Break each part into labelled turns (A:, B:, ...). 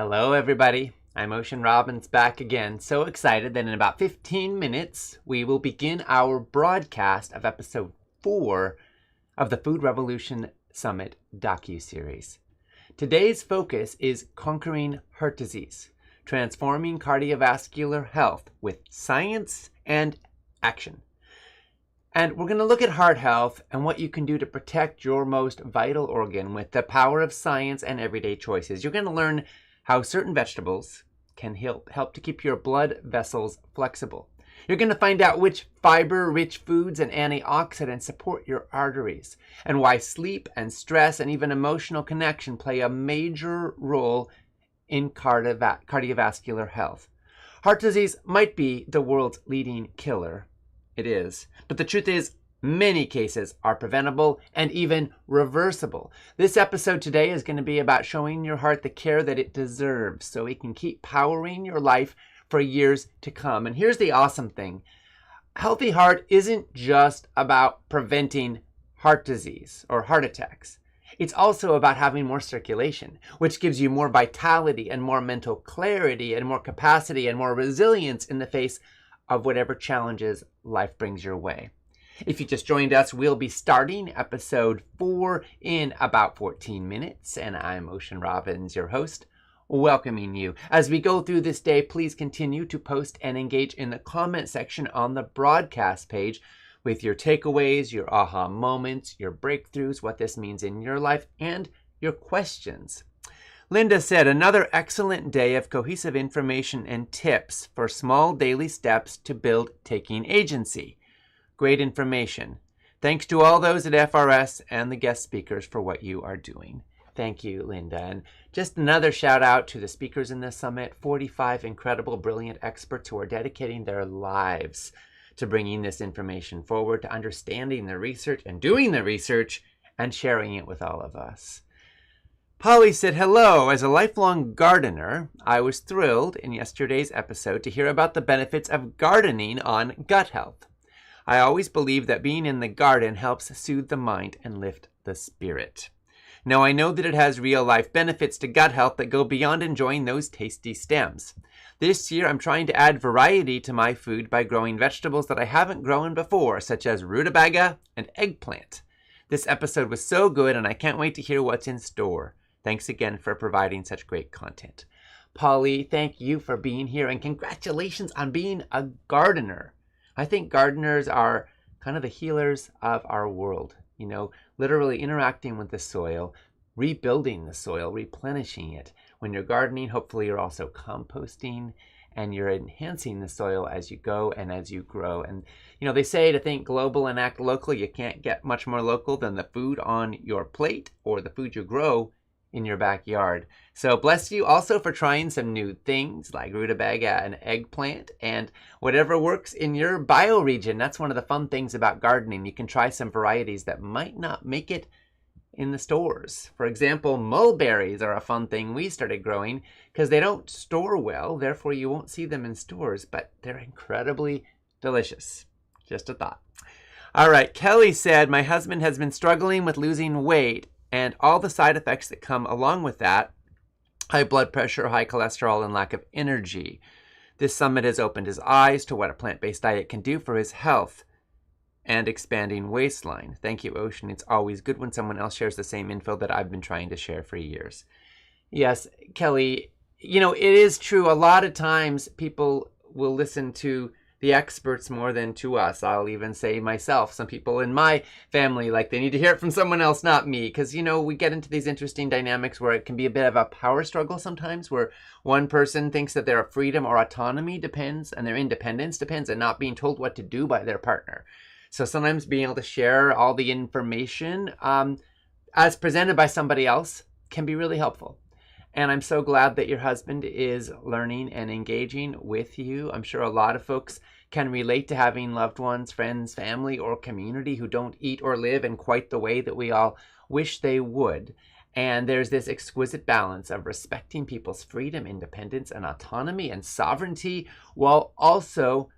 A: Hello, everybody. I'm Ocean Robbins back again. So excited that in about 15 minutes, we will begin our broadcast of episode 4 of the Food Revolution Summit docuseries. Today's focus is conquering heart disease, transforming cardiovascular health with science and action. And we're going to look at heart health and what you can do to protect your most vital organ with the power of science and everyday choices. You're going to learn how certain vegetables can help to keep your blood vessels flexible. You're going to find out which fiber-rich foods and antioxidants support your arteries, and why sleep and stress and even emotional connection play a major role in cardiovascular health. Heart disease might be the world's leading killer. It is. But the truth is, many cases are preventable and even reversible. This episode today is going to be about showing your heart the care that it deserves so it can keep powering your life for years to come. And here's the awesome thing. Healthy heart isn't just about preventing heart disease or heart attacks. It's also about having more circulation, which gives you more vitality and more mental clarity and more capacity and more resilience in the face of whatever challenges life brings your way. If you just joined us, we'll be starting episode 4 in about 14 minutes, and I'm Ocean Robbins, your host, welcoming you. As we go through this day, please continue to post and engage in the comment section on the broadcast page with your takeaways, your aha moments, your breakthroughs, what this means in your life, and your questions. Linda said, another excellent day of cohesive information and tips for small daily steps to build taking agency. Great information. Thanks to all those at FRS and the guest speakers for what you are doing. Thank you, Linda. And just another shout out to the speakers in this summit, 45 incredible, brilliant experts who are dedicating their lives to bringing this information forward, to understanding the research and doing the research and sharing it with all of us. Polly said, hello. As a lifelong gardener, I was thrilled in yesterday's episode to hear about the benefits of gardening on gut health. I always believe that being in the garden helps soothe the mind and lift the spirit. Now, I know that it has real-life benefits to gut health that go beyond enjoying those tasty stems. This year, I'm trying to add variety to my food by growing vegetables that I haven't grown before, such as rutabaga and eggplant. This episode was so good, and I can't wait to hear what's in store. Thanks again for providing such great content. Polly, thank you for being here, and congratulations on being a gardener. I think gardeners are kind of the healers of our world, literally interacting with the soil, rebuilding the soil, replenishing it. When you're gardening, hopefully you're also composting and you're enhancing the soil as you go and as you grow. And, they say to think global and act local. You can't get much more local than the food on your plate or the food you grow in your backyard. So bless you also for trying some new things like rutabaga and eggplant and whatever works in your bioregion. That's one of the fun things about gardening. You can try some varieties that might not make it in the stores. For example, mulberries are a fun thing we started growing because they don't store well, therefore you won't see them in stores, but they're incredibly delicious. Just a thought. All right, Kelly said, my husband has been struggling with losing weight and all the side effects that come along with that, high blood pressure, high cholesterol, and lack of energy. This summit has opened his eyes to what a plant-based diet can do for his health and expanding waistline. Thank you, Ocean. It's always good when someone else shares the same info that I've been trying to share for years. Yes, Kelly, it is true. A lot of times people will listen to the experts more than to us. I'll even say myself. Some people in my family, they need to hear it from someone else, not me. Because, we get into these interesting dynamics where it can be a bit of a power struggle sometimes, where one person thinks that their freedom or autonomy depends and their independence depends on not being told what to do by their partner. So sometimes being able to share all the information as presented by somebody else can be really helpful. And I'm so glad that your husband is learning and engaging with you. I'm sure a lot of folks can relate to having loved ones, friends, family, or community who don't eat or live in quite the way that we all wish they would. And there's this exquisite balance of respecting people's freedom, independence, and autonomy and sovereignty, while also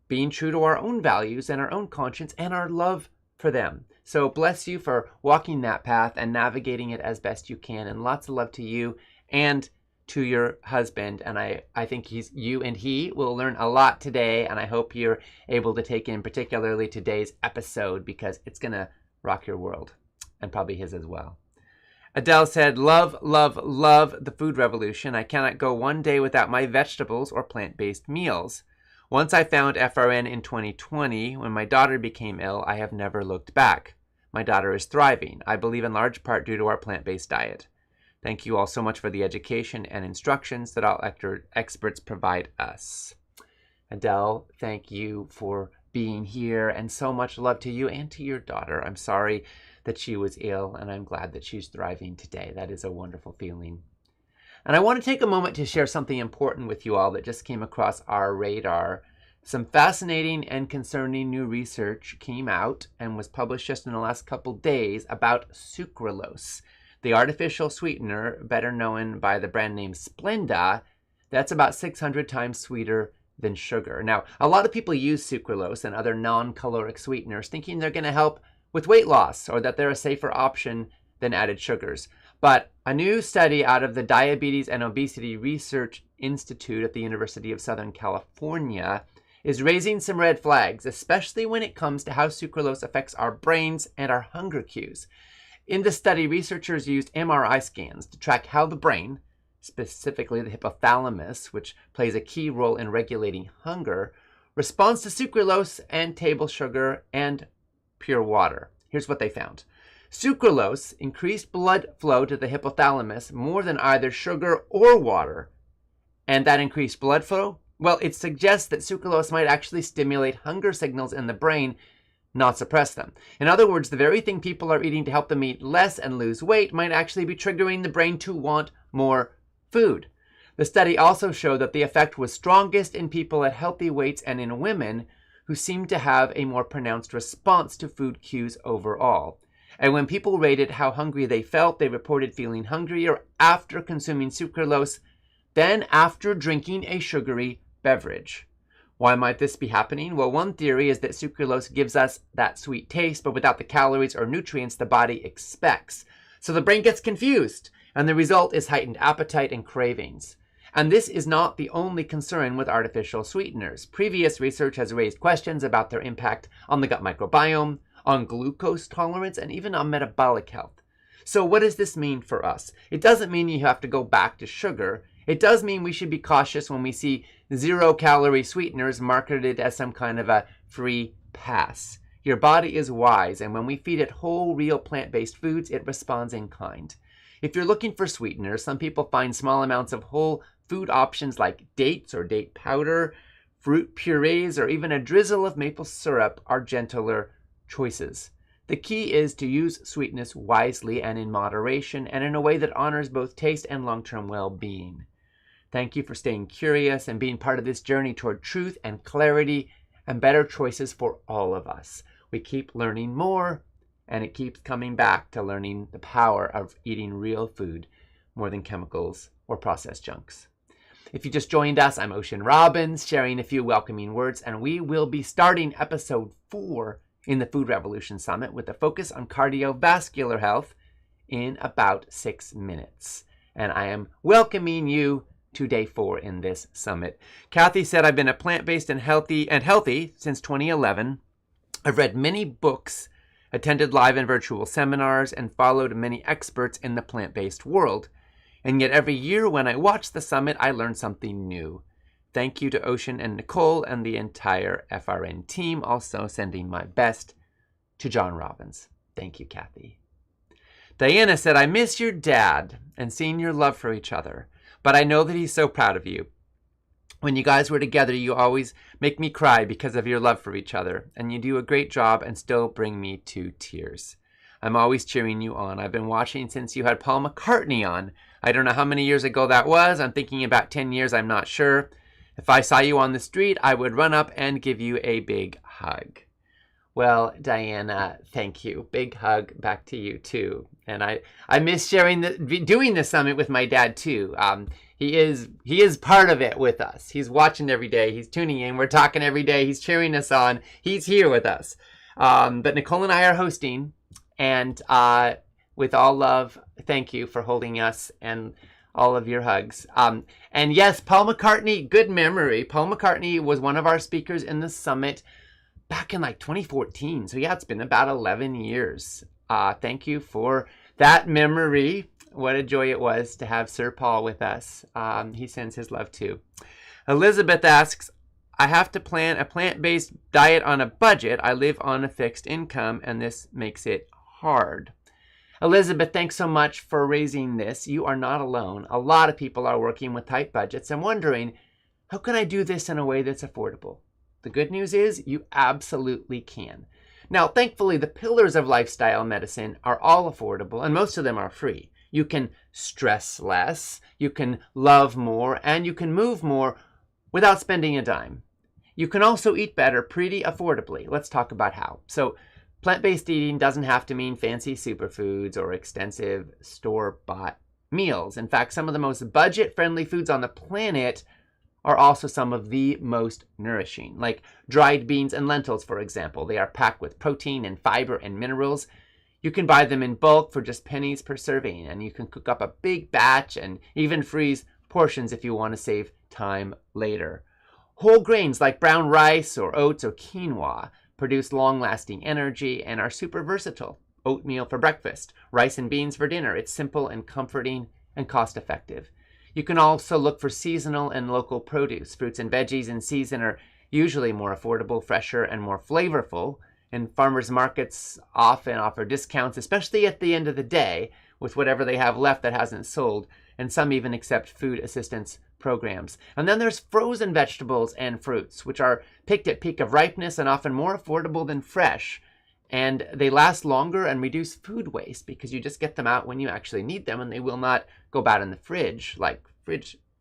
A: being true to our own values and our own conscience and our love for them. So bless you for walking that path and navigating it as best you can. And lots of love to you and to your husband. And I think you and he will learn a lot today. And I hope you're able to take in particularly today's episode, because it's going to rock your world, and probably his as well. Adele said, love, love, love the food revolution. I cannot go one day without my vegetables or plant-based meals. Once I found FRN in 2020, when my daughter became ill, I have never looked back. My daughter is thriving, I believe in large part due to our plant-based diet. Thank you all so much for the education and instructions that all experts provide us. Adele, thank you for being here, and so much love to you and to your daughter. I'm sorry that she was ill, and I'm glad that she's thriving today. That is a wonderful feeling. And I want to take a moment to share something important with you all that just came across our radar. Some fascinating and concerning new research came out and was published just in the last couple days about sucralose, the artificial sweetener, better known by the brand name Splenda, that's about 600 times sweeter than sugar. Now, a lot of people use sucralose and other non-caloric sweeteners thinking they're going to help with weight loss, or that they're a safer option than added sugars. But a new study out of the Diabetes and Obesity Research Institute at the University of Southern California is raising some red flags, especially when it comes to how sucralose affects our brains and our hunger cues. In the study, researchers used MRI scans to track how the brain, specifically the hypothalamus, which plays a key role in regulating hunger, responds to sucralose and table sugar and pure water. Here's what they found. Sucralose increased blood flow to the hypothalamus more than either sugar or water. And that increased blood flow, well, it suggests that sucralose might actually stimulate hunger signals in the brain, not suppress them. In other words, the very thing people are eating to help them eat less and lose weight might actually be triggering the brain to want more food. The study also showed that the effect was strongest in people at healthy weights and in women who seemed to have a more pronounced response to food cues overall. And when people rated how hungry they felt, they reported feeling hungrier after consuming sucralose than after drinking a sugary beverage. Why might this be happening? Well, one theory is that sucralose gives us that sweet taste, but without the calories or nutrients the body expects. So the brain gets confused, and the result is heightened appetite and cravings. And this is not the only concern with artificial sweeteners. Previous research has raised questions about their impact on the gut microbiome, on glucose tolerance, and even on metabolic health. So what does this mean for us? It doesn't mean you have to go back to sugar. It does mean we should be cautious when we see zero-calorie sweeteners marketed as some kind of a free pass. Your body is wise, and when we feed it whole, real plant-based foods, it responds in kind. If you're looking for sweeteners, some people find small amounts of whole food options like dates or date powder, fruit purees, or even a drizzle of maple syrup are gentler choices. The key is to use sweetness wisely and in moderation, and in a way that honors both taste and long-term well-being. Thank you for staying curious and being part of this journey toward truth and clarity and better choices for all of us. We keep learning more, and it keeps coming back to learning the power of eating real food more than chemicals or processed junks. If you just joined us, I'm Ocean Robbins, sharing a few welcoming words, and we will be starting episode 4 in the Food Revolution Summit with a focus on cardiovascular health in about 6 minutes. And I am welcoming you to day 4 in this summit. Kathy said, I've been a plant-based and healthy since 2011. I've read many books, attended live and virtual seminars, and followed many experts in the plant-based world. And yet every year when I watch the summit, I learn something new. Thank you to Ocean and Nicole and the entire FRN team. Also sending my best to John Robbins. Thank you, Kathy. Diana said, I miss your dad and seeing your love for each other, but I know that he's so proud of you. When you guys were together, you always make me cry because of your love for each other, and you do a great job and still bring me to tears. I'm always cheering you on. I've been watching since you had Paul McCartney on. I don't know how many years ago that was. I'm thinking about 10 years. I'm not sure. If I saw you on the street, I would run up and give you a big hug. Well, Diana, thank you. Big hug back to you too. And I miss doing the summit with my dad too. He is part of it with us. He's watching every day. He's tuning in. We're talking every day. He's cheering us on. He's here with us. But Nicole and I are hosting, and with all love, thank you for holding us and all of your hugs. And yes, Paul McCartney, good memory. Paul McCartney was one of our speakers in the summit back in like 2014. So yeah, it's been about 11 years. Thank you for that memory. What a joy it was to have Sir Paul with us. He sends his love too. Elizabeth asks, I have to plan a plant-based diet on a budget. I live on a fixed income and this makes it hard. Elizabeth, thanks so much for raising this. You are not alone. A lot of people are working with tight budgets and wondering, how can I do this in a way that's affordable? The good news is you absolutely can. Now, thankfully, the pillars of lifestyle medicine are all affordable and most of them are free. You can stress less, you can love more, and you can move more without spending a dime. You can also eat better pretty affordably. Let's talk about how. So, plant-based eating doesn't have to mean fancy superfoods or extensive store-bought meals. In fact, some of the most budget-friendly foods on the planet are also some of the most nourishing, like dried beans and lentils, for example. They are packed with protein and fiber and minerals. You can buy them in bulk for just pennies per serving, and you can cook up a big batch and even freeze portions if you want to save time later. Whole grains like brown rice or oats or quinoa produce long-lasting energy and are super versatile. Oatmeal for breakfast, rice and beans for dinner. It's simple and comforting and cost-effective. You can also look for seasonal and local produce. Fruits and veggies in season are usually more affordable, fresher, and more flavorful. And farmers markets often offer discounts, especially at the end of the day, with whatever they have left that hasn't sold. And some even accept food assistance programs. And then there's frozen vegetables and fruits, which are picked at peak of ripeness and often more affordable than fresh. And they last longer and reduce food waste because you just get them out when you actually need them and they will not go bad in the fridge like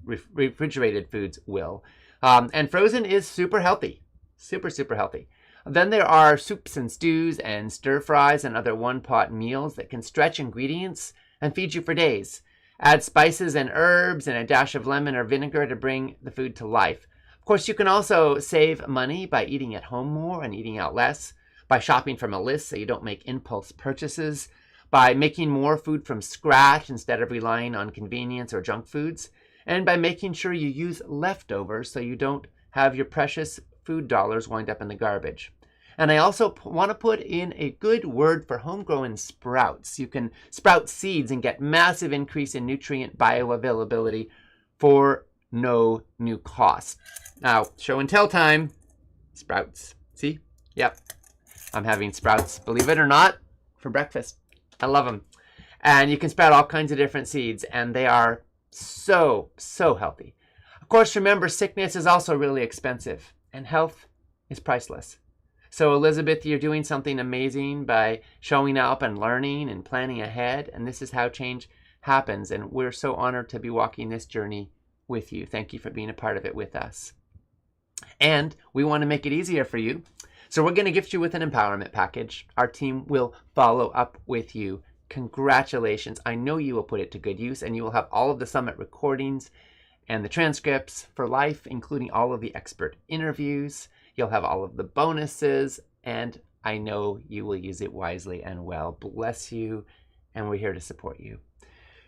A: refrigerated foods will. And frozen is super healthy. Super, super healthy. Then there are soups and stews and stir fries and other one-pot meals that can stretch ingredients and feed you for days. Add spices and herbs and a dash of lemon or vinegar to bring the food to life. Of course, you can also save money by eating at home more and eating out less, by shopping from a list so you don't make impulse purchases, by making more food from scratch instead of relying on convenience or junk foods, and by making sure you use leftovers so you don't have your precious food dollars wind up in the garbage. And I also want to put in a good word for homegrown sprouts. You can sprout seeds and get massive increase in nutrient bioavailability for no new cost. Now, show and tell time. Sprouts. See? Yep. I'm having sprouts, believe it or not, for breakfast. I love them. And you can sprout all kinds of different seeds, and they are so, so healthy. Of course, remember, sickness is also really expensive, and health is priceless. So, Elizabeth, you're doing something amazing by showing up and learning and planning ahead, and this is how change happens, and we're so honored to be walking this journey with you. Thank you for being a part of it with us. And we want to make it easier for you. So we're going to gift you with an empowerment package. Our team will follow up with you. Congratulations. I know you will put it to good use, and you will have all of the summit recordings and the transcripts for life, including all of the expert interviews. You'll have all of the bonuses, and I know you will use it wisely and well. Bless you, and we're here to support you.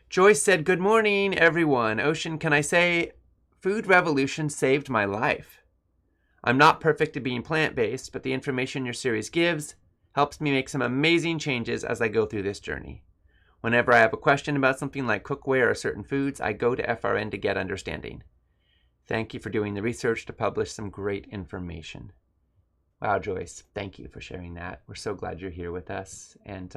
A: Joyce said, good morning, everyone. Ocean, can I say, Food Revolution saved my life. I'm not perfect at being plant-based, but the information your series gives helps me make some amazing changes as I go through this journey. Whenever I have a question about something like cookware or certain foods, I go to FRN to get understanding. Thank you for doing the research to publish some great information. Wow, Joyce, thank you for sharing that. We're so glad you're here with us. And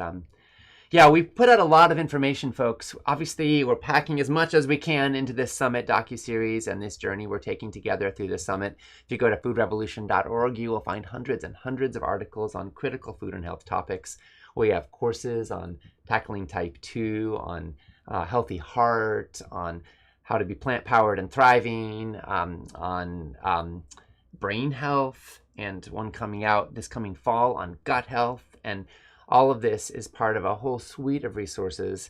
A: yeah, we put out a lot of information, folks. Obviously, we're packing as much as we can into this Summit docuseries and this journey we're taking together through the Summit. If you go to foodrevolution.org, you will find hundreds and hundreds of articles on critical food and health topics. We have courses on tackling type 2, on healthy heart, on how to be plant-powered and thriving, on brain health, and one coming out this coming fall on gut health. And all of this is part of a whole suite of resources.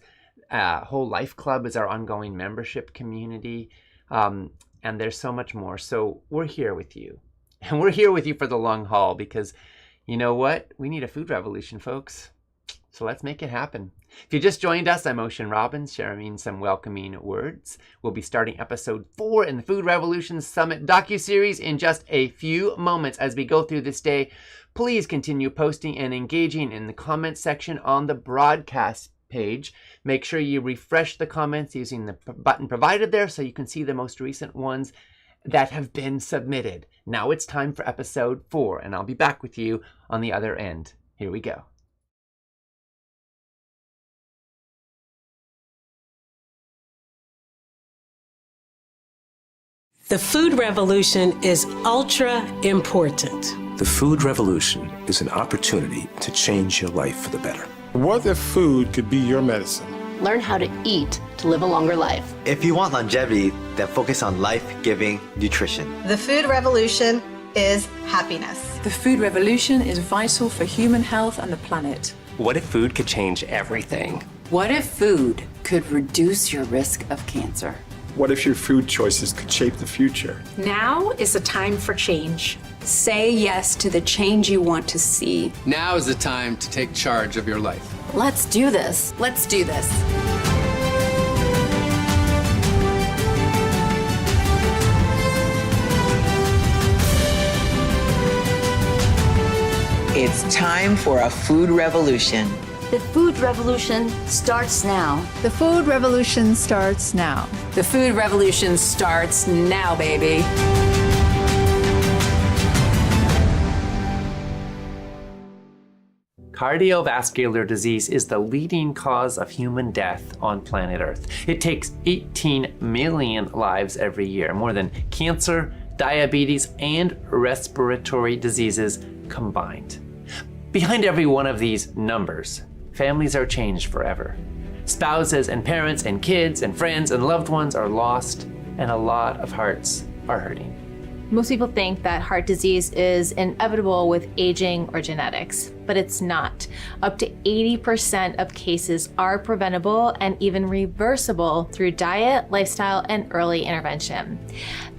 A: Whole Life Club is our ongoing membership community. And there's so much more. So we're here with you. And we're here with you for the long haul because you know what? We need a food revolution, folks. So let's make it happen. If you just joined us, I'm Ocean Robbins, sharing some welcoming words. We'll be starting episode 4 in the Food Revolution Summit docuseries in just a few moments as we go through this day. Please continue posting and engaging in the comments section on the broadcast page. Make sure you refresh the comments using the button provided there so you can see the most recent ones that have been submitted. Now it's time for episode 4, and I'll be back with you on the other end. Here we go.
B: The food revolution is ultra important.
C: The food revolution is an opportunity to change your life for the better.
D: What if food could be your medicine?
E: Learn how to eat to live a longer life.
F: If you want longevity, then focus on life-giving nutrition.
G: The food revolution is happiness.
H: The food revolution is vital for human health and the planet.
I: What if food could change everything?
J: What if food could reduce your risk of cancer?
D: What if your food choices could shape the future?
K: Now is the time for change. Say yes to the change you want to see.
L: Now is the time to take charge of your life.
J: Let's do this. Let's do this.
M: It's time for a food revolution.
N: The food revolution starts now.
O: The food revolution starts now.
K: The food revolution starts now, baby.
A: Cardiovascular disease is the leading cause of human death on planet Earth. It takes 18 million lives every year, more than cancer, diabetes, and respiratory diseases combined. Behind every one of these numbers, families are changed forever. Spouses and parents and kids and friends and loved ones are lost, and a lot of hearts are hurting.
P: Most people think that heart disease is inevitable with aging or genetics, but it's not. Up to 80% of cases are preventable and even reversible through diet, lifestyle, and early intervention.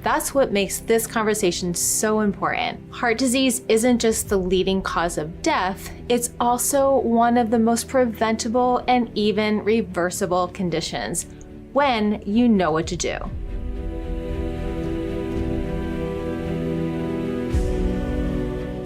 P: That's what makes this conversation so important. Heart disease isn't just the leading cause of death, it's also one of the most preventable and even reversible conditions when you know what to do.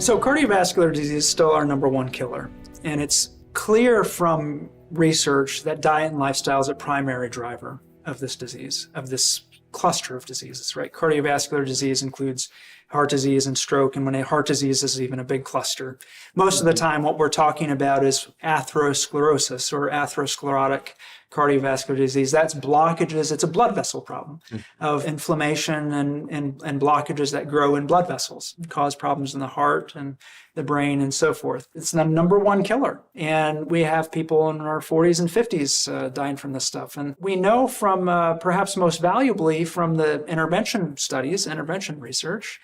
Q: So cardiovascular disease is still our number one killer. And it's clear from research that diet and lifestyle is a primary driver of this disease, of this cluster of diseases, right? Cardiovascular disease includes heart disease and stroke, and when a heart disease is even a big cluster. Most of the time, what we're talking about is atherosclerosis or atherosclerotic cardiovascular disease. That's blockages. It's a blood vessel problem of inflammation and blockages that grow in blood vessels, cause problems in the heart and the brain and so forth. It's the number one killer. And we have people in our 40s and 50s dying from this stuff. And we know from, perhaps most valuably from the intervention studies, intervention research,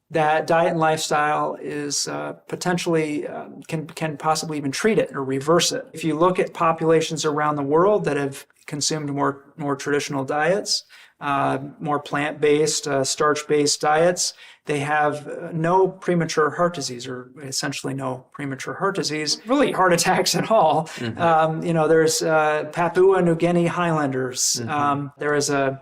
Q: that diet and lifestyle is potentially can possibly even treat it or reverse it. If you look at populations around the world that have consumed more traditional diets, more plant-based, starch-based diets, they have no premature heart disease, or essentially no premature heart disease, really heart attacks at all. There's Papua New Guinea Highlanders. There is a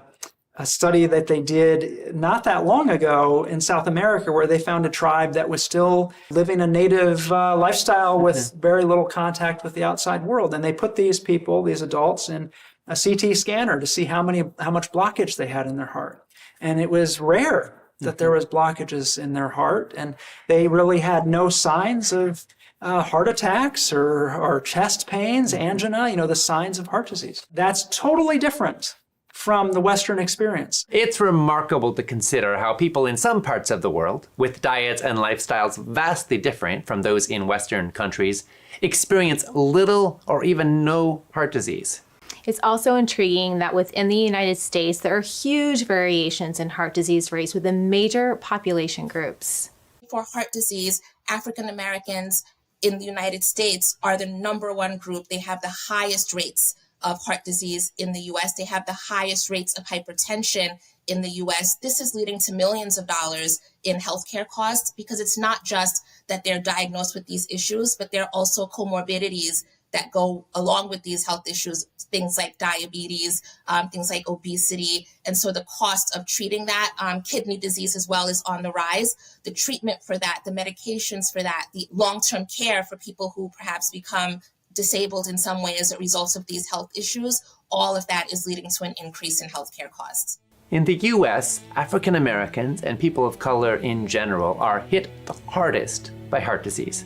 Q: study that they did not that long ago in South America where they found a tribe that was still living a native lifestyle with very little contact with the outside world. And they put these people, these adults, in a CT scanner to see how much blockage they had in their heart. And it was rare that there was blockages in their heart. And they really had no signs of heart attacks or chest pains, angina, the signs of heart disease. That's totally different from the Western experience.
A: It's remarkable to consider how people in some parts of the world, with diets and lifestyles vastly different from those in Western countries, experience little or even no heart disease.
P: It's also intriguing that within the United States, there are huge variations in heart disease rates within major population groups.
R: For heart disease, African Americans in the United States are the number one group. They have the highest rates of heart disease in the US. They have the highest rates of hypertension in the US. This is leading to millions of dollars in healthcare costs because it's not just that they're diagnosed with these issues, but there are also comorbidities that go along with these health issues, things like diabetes, things like obesity. And so the cost of treating that, kidney disease as well, is on the rise. The treatment for that, the medications for that, the long-term care for people who perhaps become disabled in some way as a result of these health issues, all of that is leading to an increase in healthcare costs.
A: In the US, African Americans and people of color in general are hit the hardest by heart disease.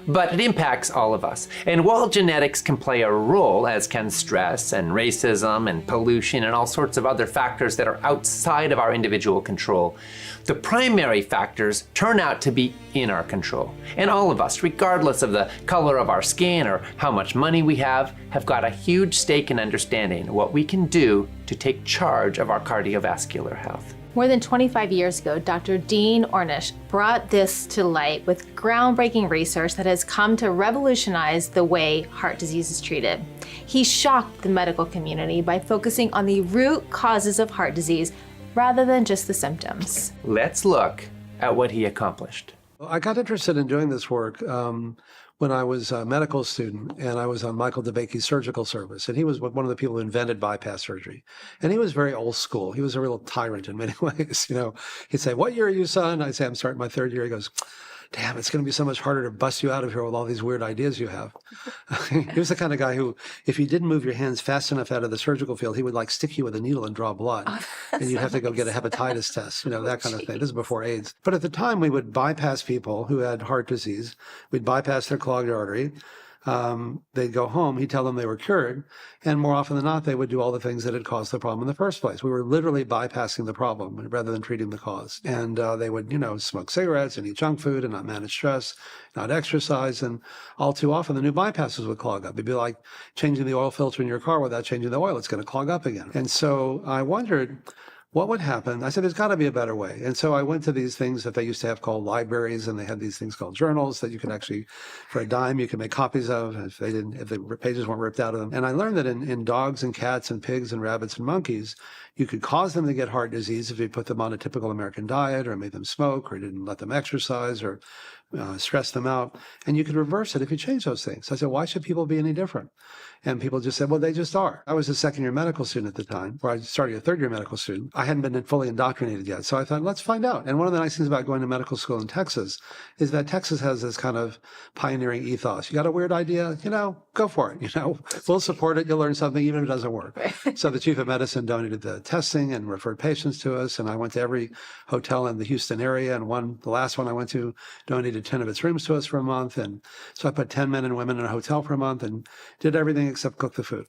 A: But it impacts all of us. And while genetics can play a role, as can stress and racism and pollution and all sorts of other factors that are outside of our individual control, the primary factors turn out to be in our control. And all of us, regardless of the color of our skin or how much money we have got a huge stake in understanding what we can do to take charge of our cardiovascular health.
P: More than 25 years ago, Dr. Dean Ornish brought this to light with groundbreaking research that has come to revolutionize the way heart disease is treated. He shocked the medical community by focusing on the root causes of heart disease rather than just the symptoms.
A: Let's look at what he accomplished.
S: I got interested in doing this work when I was a medical student, and I was on Michael DeBakey's surgical service, and he was one of the people who invented bypass surgery. And he was very old school. He was a real tyrant in many ways. He'd say, "What year are you, son?" I'd say, "I'm starting my third year." He goes, "Damn, it's going to be so much harder to bust you out of here with all these weird ideas you have." He was the kind of guy who, if you didn't move your hands fast enough out of the surgical field, he would stick you with a needle and draw blood. And you'd have to go get a hepatitis test, that kind of thing. This is before AIDS. But at the time, we would bypass people who had heart disease. We'd bypass their clogged artery. They'd go home, he'd tell them they were cured, and more often than not, they would do all the things that had caused the problem in the first place. We were literally bypassing the problem rather than treating the cause. And they would, smoke cigarettes and eat junk food and not manage stress, not exercise, and all too often the new bypasses would clog up. It'd be like changing the oil filter in your car without changing the oil. It's going to clog up again. And so I wondered, what would happen? I said, there's got to be a better way. And so I went to these things that they used to have called libraries, and they had these things called journals that you could actually, for a dime, you could make copies of if the pages weren't ripped out of them. And I learned that in dogs and cats and pigs and rabbits and monkeys, you could cause them to get heart disease if you put them on a typical American diet or made them smoke or didn't let them exercise or stress them out. And you could reverse it if you change those things. I said, why should people be any different? And people just said, well, they just are. I was a second-year medical student at the time, or I started a third-year medical student. I hadn't been fully indoctrinated yet. So I thought, let's find out. And one of the nice things about going to medical school in Texas is that Texas has this kind of pioneering ethos. You got a weird idea, go for it. We'll support it. You'll learn something even if it doesn't work. So the chief of medicine donated the testing and referred patients to us. And I went to every hotel in the Houston area. And the last one I went to donated 10 of its rooms to us for a month. And so I put 10 men and women in a hotel for a month and did everything except cook the food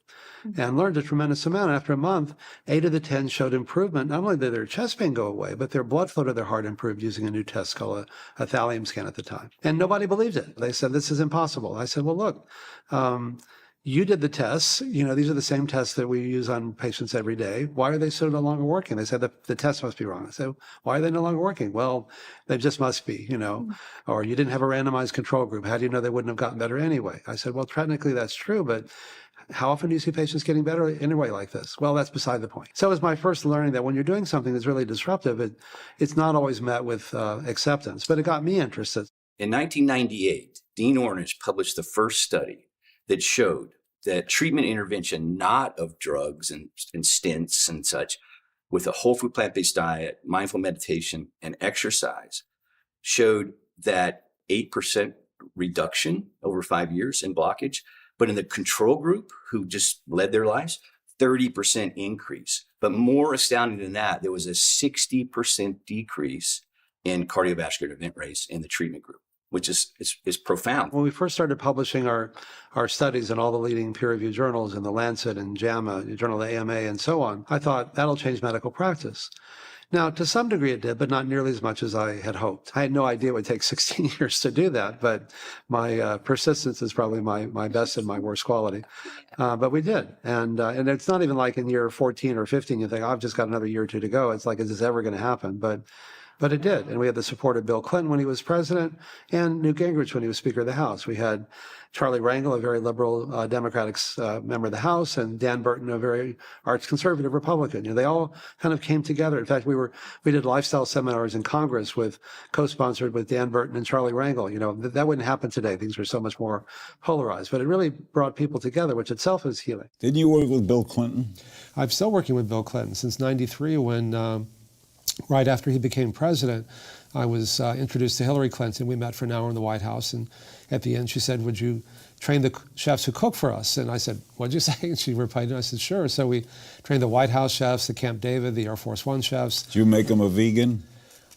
S: and learned a tremendous amount. After a month, 8 of the 10 showed improvement. Not only did their chest pain go away, but their blood flow to their heart improved using a new test called a thallium scan at the time. And nobody believed it. They said, this is impossible. I said, well, look, you did the tests. These are the same tests that we use on patients every day. Why are they so no longer working? They said the tests must be wrong. I said, why are they no longer working? Well, they just must be, or you didn't have a randomized control group. How do you know they wouldn't have gotten better anyway? I said, well, technically that's true, but how often do you see patients getting better anyway like this? Well, that's beside the point. So it was my first learning that when you're doing something that's really disruptive, it's not always met with acceptance, but it got me interested.
T: In 1998, Dean Ornish published the first study that showed that treatment intervention, not of drugs and stents and such, with a whole food plant-based diet, mindful meditation, and exercise, showed that 8% reduction over 5 years in blockage. But in the control group, who just led their lives, 30% increase. But more astounding than that, there was a 60% decrease in cardiovascular event rates in the treatment group, which is profound. When
S: we first started publishing our studies in all the leading peer-reviewed journals in the Lancet and JAMA, the Journal of the AMA, and so on, I thought that'll change medical practice. Now, to some degree it did, but not nearly as much as I had hoped. I had no idea it would take 16 years to do that, but my persistence is probably my best and my worst quality. But we did. And it's not even like in year 14 or 15, you think, I've just got another year or two to go. It's like, is this ever going to happen? But But it did. And we had the support of Bill Clinton when he was president and Newt Gingrich when he was Speaker of the House. We had Charlie Rangel, a very liberal Democratic member of the House, and Dan Burton, a very arch-conservative Republican. You know, they all kind of came together. In fact, we did lifestyle seminars in Congress co-sponsored with Dan Burton and Charlie Rangel. You know, that wouldn't happen today. Things are so much more polarized. But it really brought people together, which itself is healing.
U: Didn't you work with Bill Clinton?
S: I'm still working with Bill Clinton since '93 when, right after he became president, I was introduced to Hillary Clinton. We met for an hour in the White House, and at the end she said, "Would you train the chefs who cook for us?" And I said, "What'd you say?" And she replied, and I said, "Sure." So we trained the White House chefs, the Camp David, the Air Force One chefs.
U: Did you make him a vegan?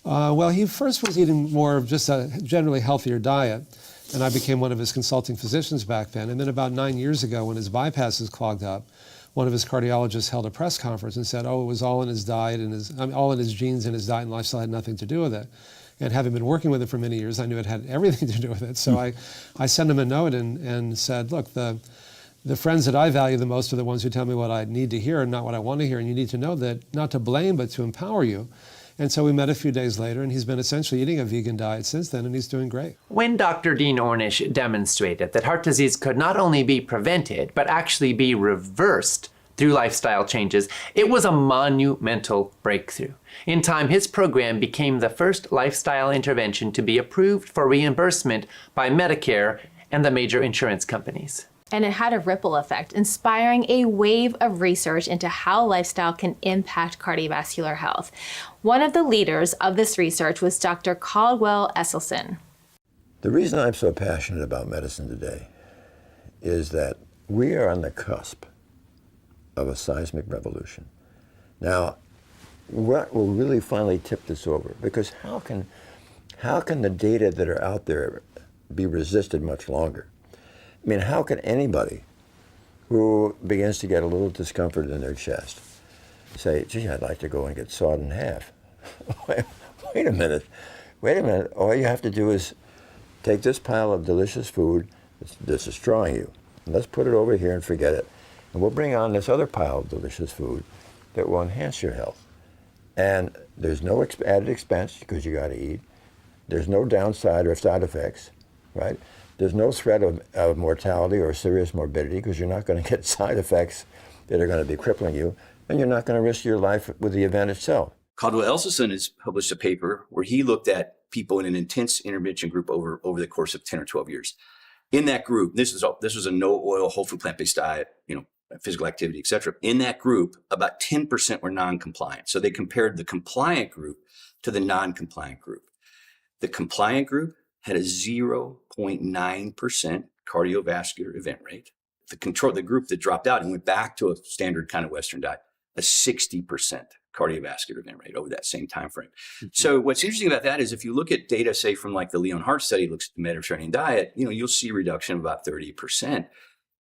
S: Well, he first was eating more of just a generally healthier diet, and I became one of his consulting physicians back then. And then about 9 years ago, when his bypasses clogged up, one of his cardiologists held a press conference and said, "Oh, it was all in his diet and all in his genes, and his diet and lifestyle had nothing to do with it." And having been working with him for many years, I knew it had everything to do with it. So I sent him a note and said, "Look, the friends that I value the most are the ones who tell me what I need to hear and not what I want to hear. And you need to know that, not to blame, but to empower you." And so we met a few days later, and he's been essentially eating a vegan diet since then, and he's doing great.
A: When Dr. Dean Ornish demonstrated that heart disease could not only be prevented, but actually be reversed through lifestyle changes, it was a monumental breakthrough. In time, his program became the first lifestyle intervention to be approved for reimbursement by Medicare and the major insurance companies.
P: And it had a ripple effect, inspiring a wave of research into how lifestyle can impact cardiovascular health. One of the leaders of this research was Dr. Caldwell Esselstyn.
V: The reason I'm so passionate about medicine today is that we are on the cusp of a seismic revolution. Now, what will really finally tip this over? Because how can the data that are out there be resisted much longer? I mean, how can anybody who begins to get a little discomfort in their chest say, "Gee, I'd like to go and get sawed in half"? Wait a minute. All you have to do is take this pile of delicious food that's destroying you, and let's put it over here and forget it. And we'll bring on this other pile of delicious food that will enhance your health. And there's no added expense because you got to eat. There's no downside or side effects, right? There's no threat of mortality or serious morbidity because you're not going to get side effects that are going to be crippling you, and you're not going to risk your life with the event itself.
T: Caldwell Esselstyn has published a paper where he looked at people in an intense intervention group over the course of 10 or 12 years. In that group, this was a no oil, whole food, plant-based diet, physical activity, et cetera. In that group, about 10% were non-compliant. So they compared the compliant group to the non-compliant group. The compliant group had a 0.9% cardiovascular event rate. The group that dropped out and went back to a standard kind of Western diet, a 60% cardiovascular event rate over that same time frame. Mm-hmm. So what's interesting about that is if you look at data, say from like the Leon Heart study, looks at the Mediterranean diet, you'll see a reduction of about 30%.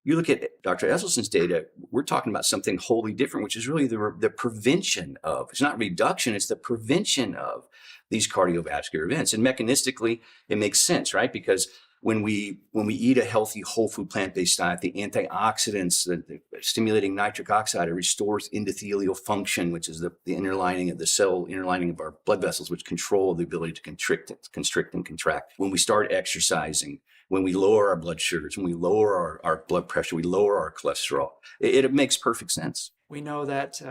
T: You look at Dr. Esselstyn's data, we're talking about something wholly different, which is really the prevention of, it's not reduction, it's the prevention of these cardiovascular events. And mechanistically, it makes sense, right? Because when we eat a healthy whole food plant-based diet, the antioxidants, the stimulating nitric oxide, it restores endothelial function, which is the inner lining of the cell, inner lining of our blood vessels, which control the ability to constrict and contract. When we start exercising, when we lower our blood sugars, when we lower our blood pressure, we lower our cholesterol. It makes perfect sense.
Q: We know that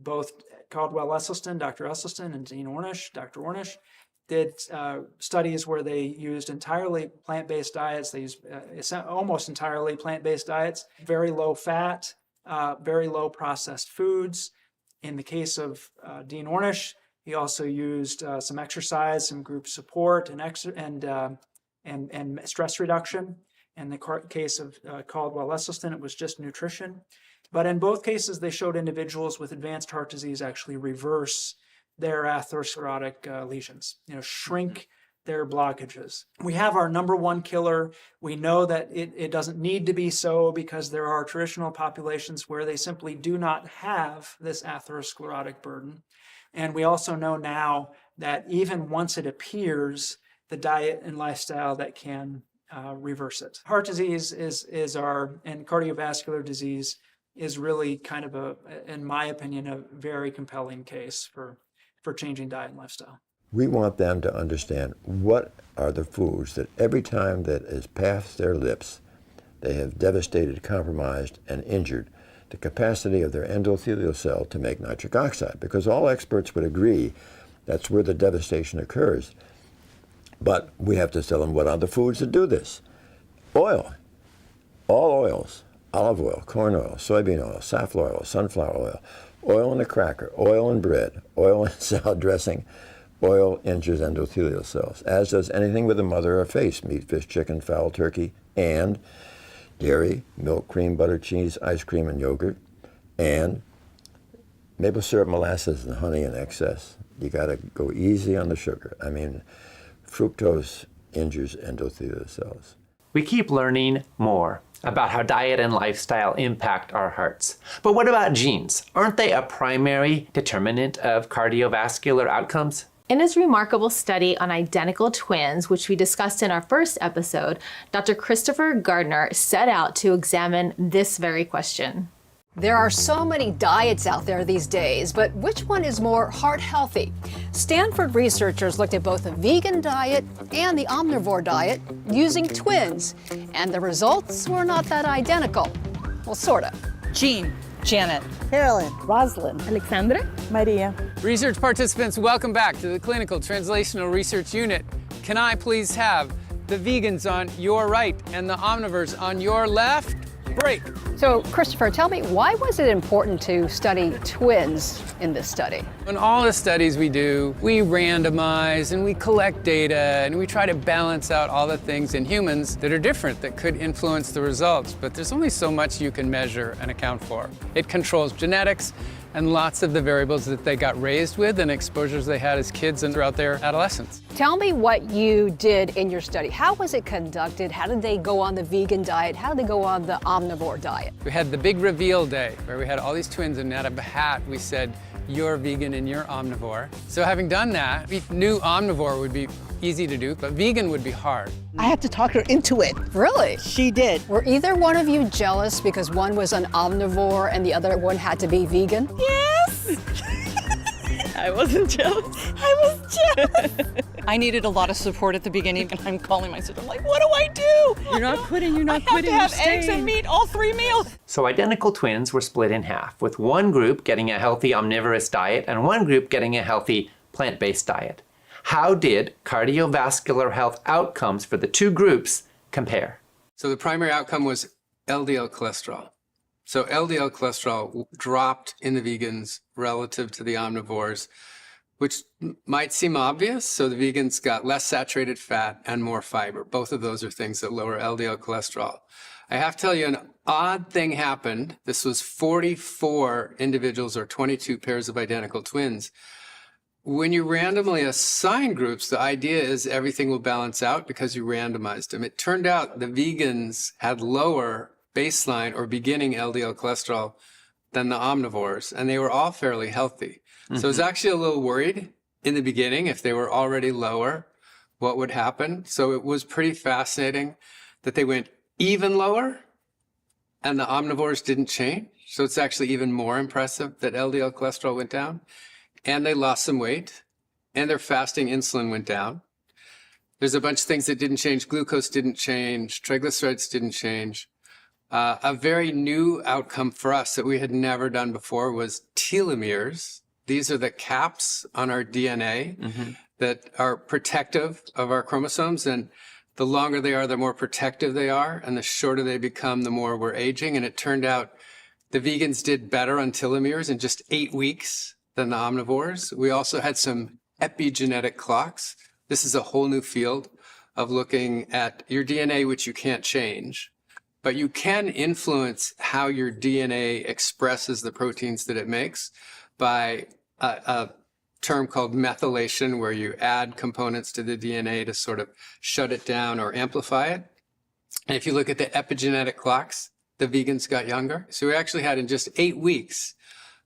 Q: both Caldwell Esselstyn, Dr. Esselstyn, and Dean Ornish, Dr. Ornish, did studies where they used entirely plant-based diets. They used almost entirely plant-based diets, very low fat, very low processed foods. In the case of Dean Ornish, he also used some exercise, some group support, and stress reduction. In the case of Caldwell Esselstyn, it was just nutrition. But in both cases, they showed individuals with advanced heart disease actually reverse their atherosclerotic lesions, shrink their blockages. We have our number one killer. We know that it doesn't need to be so because there are traditional populations where they simply do not have this atherosclerotic burden. And we also know now that even once it appears, the diet and lifestyle that can reverse it. Heart disease and cardiovascular disease is really kind of in my opinion, a very compelling case for changing diet and lifestyle.
V: We want them to understand what are the foods that every time that is past their lips, they have devastated, compromised, and injured the capacity of their endothelial cell to make nitric oxide, because all experts would agree that's where the devastation occurs. But we have to tell them what are the foods that do this. Oil, all oils, olive oil, corn oil, soybean oil, safflower oil, sunflower oil, oil in a cracker, oil in bread, oil in salad dressing. Oil injures endothelial cells, as does anything with a mother or face, meat, fish, chicken, fowl, turkey, and dairy, milk, cream, butter, cheese, ice cream, and yogurt, and maple syrup, molasses, and honey in excess. You got to go easy on the sugar. I mean, fructose injures endothelial cells.
A: We keep learning more about how diet and lifestyle impact our hearts. But what about genes? Aren't they a primary determinant of cardiovascular outcomes?
P: In his remarkable study on identical twins, which we discussed in our first episode, Dr. Christopher Gardner set out to examine this very question.
B: There are so many diets out there these days, but which one is more heart healthy? Stanford researchers looked at both the vegan diet and the omnivore diet using twins, and the results were not that identical. Well, sort of.
C: Jean, Janet, Carolyn, Rosalind,
H: Alexandra,
C: Maria.
L: Research participants, welcome back to the Clinical Translational Research Unit. Can I please have the vegans on your right and the omnivores on your left? Break.
B: So, Christopher, tell me, why was it important to study twins in this study?
L: In all the studies we do, we randomize and we collect data and we try to balance out all the things in humans that are different that could influence the results. But there's only so much you can measure and account for. It controls genetics and lots of the variables that they got raised with and exposures they had as kids and throughout their adolescence.
B: Tell me what you did in your study. How was it conducted? How did they go on the vegan diet? How did they go on the omnivore diet?
L: We had the big reveal day where we had all these twins, and out of a hat we said, you're vegan and you're omnivore. So having done that, we knew omnivore would be easy to do, but vegan would be hard.
C: I had to talk her into it.
B: Really?
C: She did.
B: Were either one of you jealous because one was an omnivore and the other one had to be vegan?
C: Yes! I wasn't jealous. I was jealous. I needed a lot of support at the beginning, and I'm calling my sister, I'm like, what do I do? You're not quitting, you're not quitting. I have to have eggs and meat all 3 meals.
A: So identical twins were split in half, with one group getting a healthy omnivorous diet and one group getting a healthy plant-based diet. How did cardiovascular health outcomes for the two groups compare?
L: So the primary outcome was LDL cholesterol. So LDL cholesterol dropped in the vegans relative to the omnivores, which might seem obvious. So the vegans got less saturated fat and more fiber. Both of those are things that lower LDL cholesterol. I have to tell you, an odd thing happened. This was 44 individuals or 22 pairs of identical twins. When you randomly assign groups, the idea is everything will balance out because you randomized them. It turned out the vegans had lower baseline or beginning LDL cholesterol than the omnivores, and they were all fairly healthy. So I was actually a little worried in the beginning if they were already lower, what would happen. So it was pretty fascinating that they went even lower and the omnivores didn't change. So it's actually even more impressive that LDL cholesterol went down. And they lost some weight, and their fasting insulin went down. There's a bunch of things that didn't change. Glucose didn't change. Triglycerides didn't change. A very new outcome for us that we had never done before was telomeres. These are the caps on our DNA that are protective of our chromosomes. And the longer they are, the more protective they are. And the shorter they become, the more we're aging. And it turned out the vegans did better on telomeres in just 8 weeks than the omnivores. We also had some epigenetic clocks. This is a whole new field of looking at your DNA, which you can't change, but you can influence how your DNA expresses the proteins that it makes by a term called methylation, where you add components to the DNA to sort of shut it down or amplify it. And if you look at the epigenetic clocks, the vegans got younger. So we actually had in just 8 weeks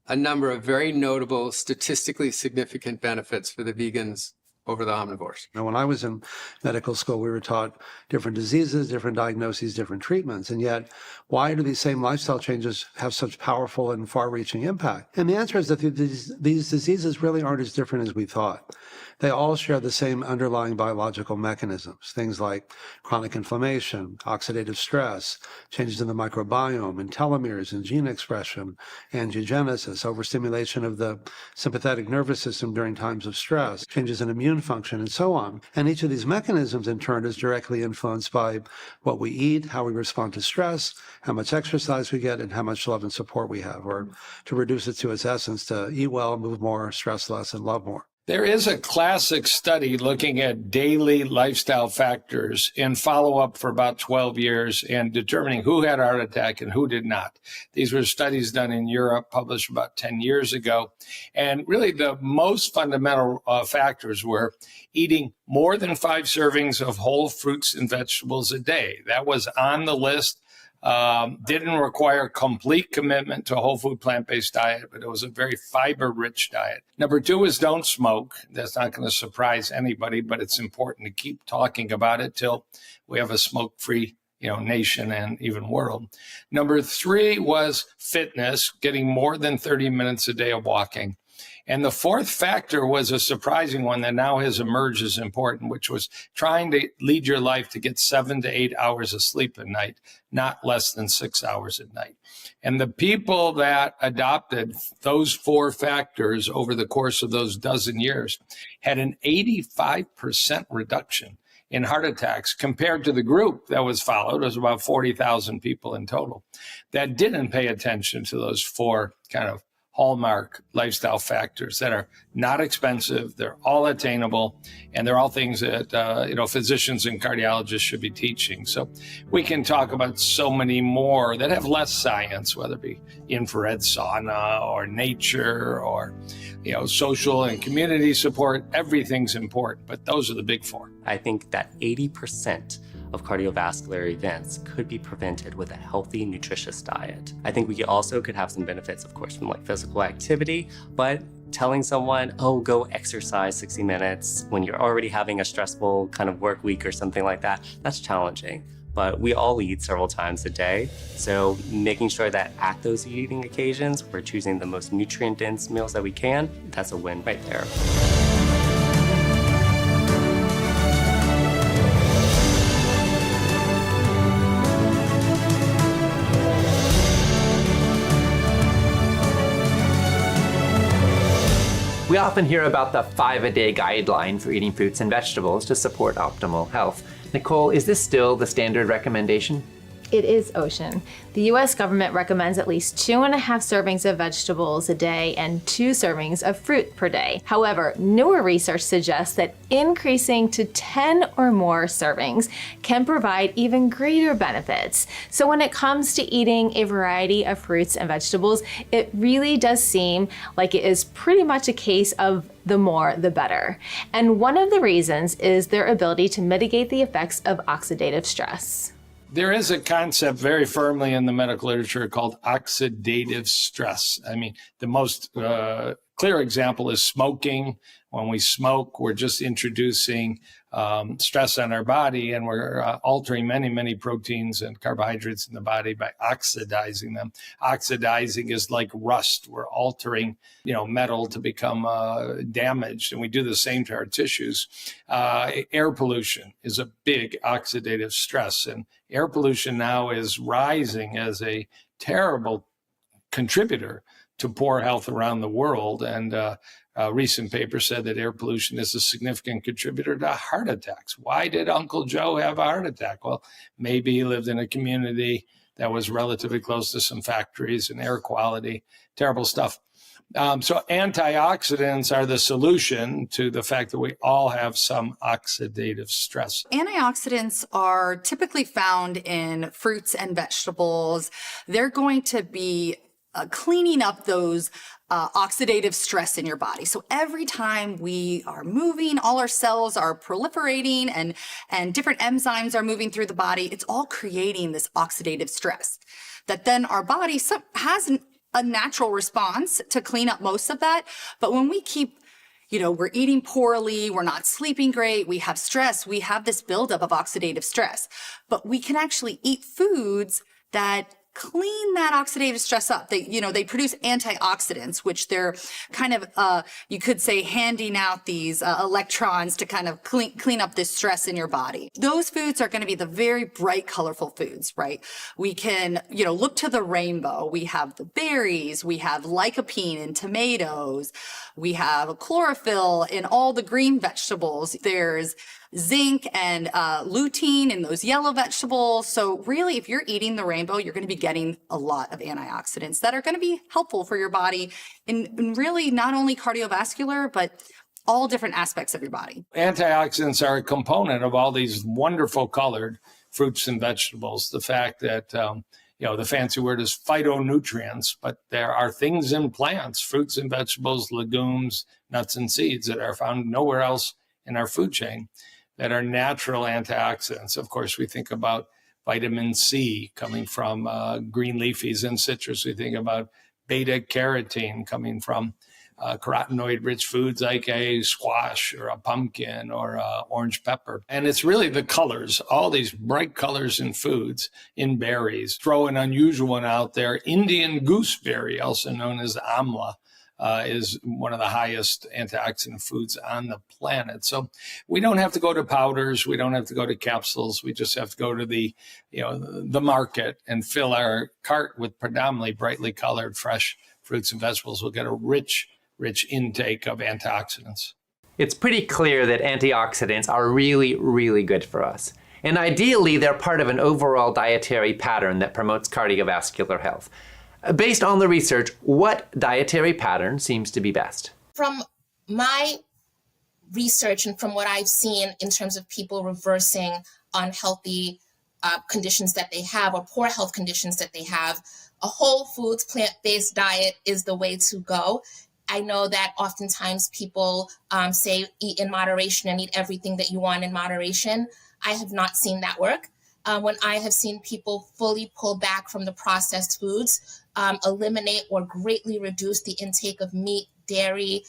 L: a number of very notable, statistically significant benefits for the vegans over the omnivores.
S: Now, when I was in medical school, we were taught different diseases, different diagnoses, different treatments. And yet, why do these same lifestyle changes have such powerful and far-reaching impact? And the answer is that these diseases really aren't as different as we thought. They all share the same underlying biological mechanisms, things like chronic inflammation, oxidative stress, changes in the microbiome and telomeres and gene expression, angiogenesis, overstimulation of the sympathetic nervous system during times of stress, changes in immune function, and so on. And each of these mechanisms, in turn, is directly influenced by what we eat, how we respond to stress, how much exercise we get, and how much love and support we have, or to reduce it to its essence, to eat well, move more, stress less, and love more.
E: There is a classic study looking at daily lifestyle factors in follow-up for about 12 years and determining who had a heart attack and who did not. These were studies done in Europe, published about 10 years ago. And really the most fundamental factors were eating more than 5 servings of whole fruits and vegetables a day. That was on the list. Didn't require complete commitment to a whole food plant-based diet, but it was a very fiber-rich diet. Number 2 is don't smoke. That's not going to surprise anybody, but it's important to keep talking about it till we have a smoke-free, nation and even world. Number 3 was fitness, getting more than 30 minutes a day of walking. And the 4th factor was a surprising one that now has emerged as important, which was trying to lead your life to get 7 to 8 hours of sleep at night, not less than 6 hours at night. And the people that adopted those 4 factors over the course of those dozen years had an 85% reduction in heart attacks compared to the group that was followed. It was about 40,000 people in total that didn't pay attention to those 4 kind of hallmark lifestyle factors that are not expensive, they're all attainable, and they're all things that physicians and cardiologists should be teaching. So we can talk about so many more that have less science, whether it be infrared sauna or nature or social and community support. Everything's important, but those are the big 4.
I: I think that 80% of cardiovascular events could be prevented with a healthy, nutritious diet. I think we also could have some benefits, of course, from physical activity, but telling someone, go exercise 60 minutes when you're already having a stressful kind of work week or something like that, that's challenging. But we all eat several times a day, so making sure that at those eating occasions, we're choosing the most nutrient-dense meals that we can, that's a win right there.
A: We often hear about the 5-a-day guideline for eating fruits and vegetables to support optimal health. Nicole, is this still the standard recommendation?
P: It is, Ocean. The U.S. government recommends at least 2.5 servings of vegetables a day and 2 servings of fruit per day. However, newer research suggests that increasing to 10 or more servings can provide even greater benefits. So when it comes to eating a variety of fruits and vegetables, it really does seem like it is pretty much a case of the more, the better. And one of the reasons is their ability to mitigate the effects of oxidative stress.
E: There is a concept very firmly in the medical literature called oxidative stress. I mean, the most clear example is smoking. When we smoke, we're just introducing stress on our body, and we're altering many, many proteins and carbohydrates in the body by oxidizing them. Oxidizing is like rust. We're altering, metal to become damaged, and we do the same to our tissues. Air pollution is a big oxidative stress, and air pollution now is rising as a terrible contributor to poor health around the world. And a recent paper said that air pollution is a significant contributor to heart attacks. Why did Uncle Joe have a heart attack? Well, maybe he lived in a community that was relatively close to some factories and air quality, terrible stuff. So antioxidants are the solution to the fact that we all have some oxidative stress.
F: Antioxidants are typically found in fruits and vegetables. They're going to be cleaning up those oxidative stress in your body. So every time we are moving, all our cells are proliferating and different enzymes are moving through the body. It's all creating this oxidative stress that then our body has a natural response to clean up most of that. But when we keep we're eating poorly, we're not sleeping great, we have stress, we have this buildup of oxidative stress. But we can actually eat foods that clean that oxidative stress up. They produce antioxidants, which they're kind of, you could say, handing out these electrons to kind of clean up this stress in your body. Those foods are going to be the very bright, colorful foods, right? We can, look to the rainbow. We have the berries, we have lycopene in tomatoes, we have chlorophyll in all the green vegetables. There's zinc and lutein in those yellow vegetables. So really, if you're eating the rainbow, you're going to be getting a lot of antioxidants that are going to be helpful for your body in really not only cardiovascular, but all different aspects of your body.
E: Antioxidants are a component of all these wonderful colored fruits and vegetables. The fact that, the fancy word is phytonutrients, but there are things in plants, fruits and vegetables, legumes, nuts and seeds that are found nowhere else in our food chain that are natural antioxidants. Of course, we think about vitamin C coming from green leafies and citrus. We think about beta carotene coming from carotenoid-rich foods like a squash or a pumpkin or orange pepper. And it's really the colors, all these bright colors in foods, in berries. Throw an unusual one out there. Indian gooseberry, also known as amla, is one of the highest antioxidant foods on the planet. So we don't have to go to powders. We don't have to go to capsules. We just have to go to the market and fill our cart with predominantly brightly colored fresh fruits and vegetables. We'll get a rich intake of antioxidants.
A: It's pretty clear that antioxidants are really, really good for us. And ideally, they're part of an overall dietary pattern that promotes cardiovascular health. Based on the research, what dietary pattern seems to be best?
R: From my research and from what I've seen in terms of people reversing unhealthy conditions that they have or poor health conditions that they have, a whole foods, plant-based diet is the way to go. I know that oftentimes people say eat in moderation and eat everything that you want in moderation. I have not seen that work. When I have seen people fully pull back from the processed foods, eliminate or greatly reduce the intake of meat, dairy,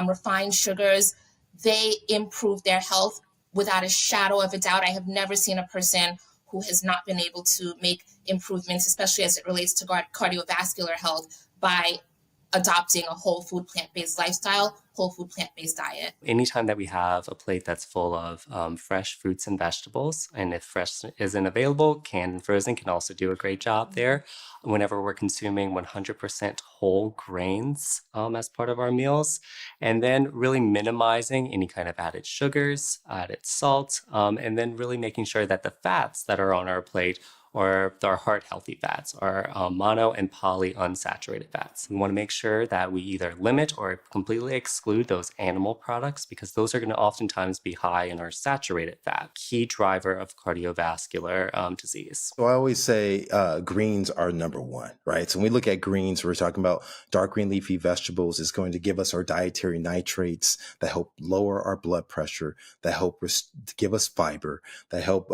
R: refined sugars, they improve their health without a shadow of a doubt. I have never seen a person who has not been able to make improvements, especially as it relates to cardiovascular health, by adopting a whole food plant-based lifestyle, whole food plant-based diet.
I: Anytime that we have a plate that's full of fresh fruits and vegetables, and if fresh isn't available, canned and frozen can also do a great job there. Whenever we're consuming 100% whole grains as part of our meals, and then really minimizing any kind of added sugars, added salt, and then really making sure that the fats that are on our plate or our heart-healthy fats, or mono and poly unsaturated fats. We want to make sure that we either limit or completely exclude those animal products because those are going to oftentimes be high in our saturated fat, key driver of cardiovascular disease.
D: So I always say greens are number one, right? So when we look at greens, we're talking about dark green leafy vegetables. It's going to give us our dietary nitrates that help lower our blood pressure, that help give us fiber, that help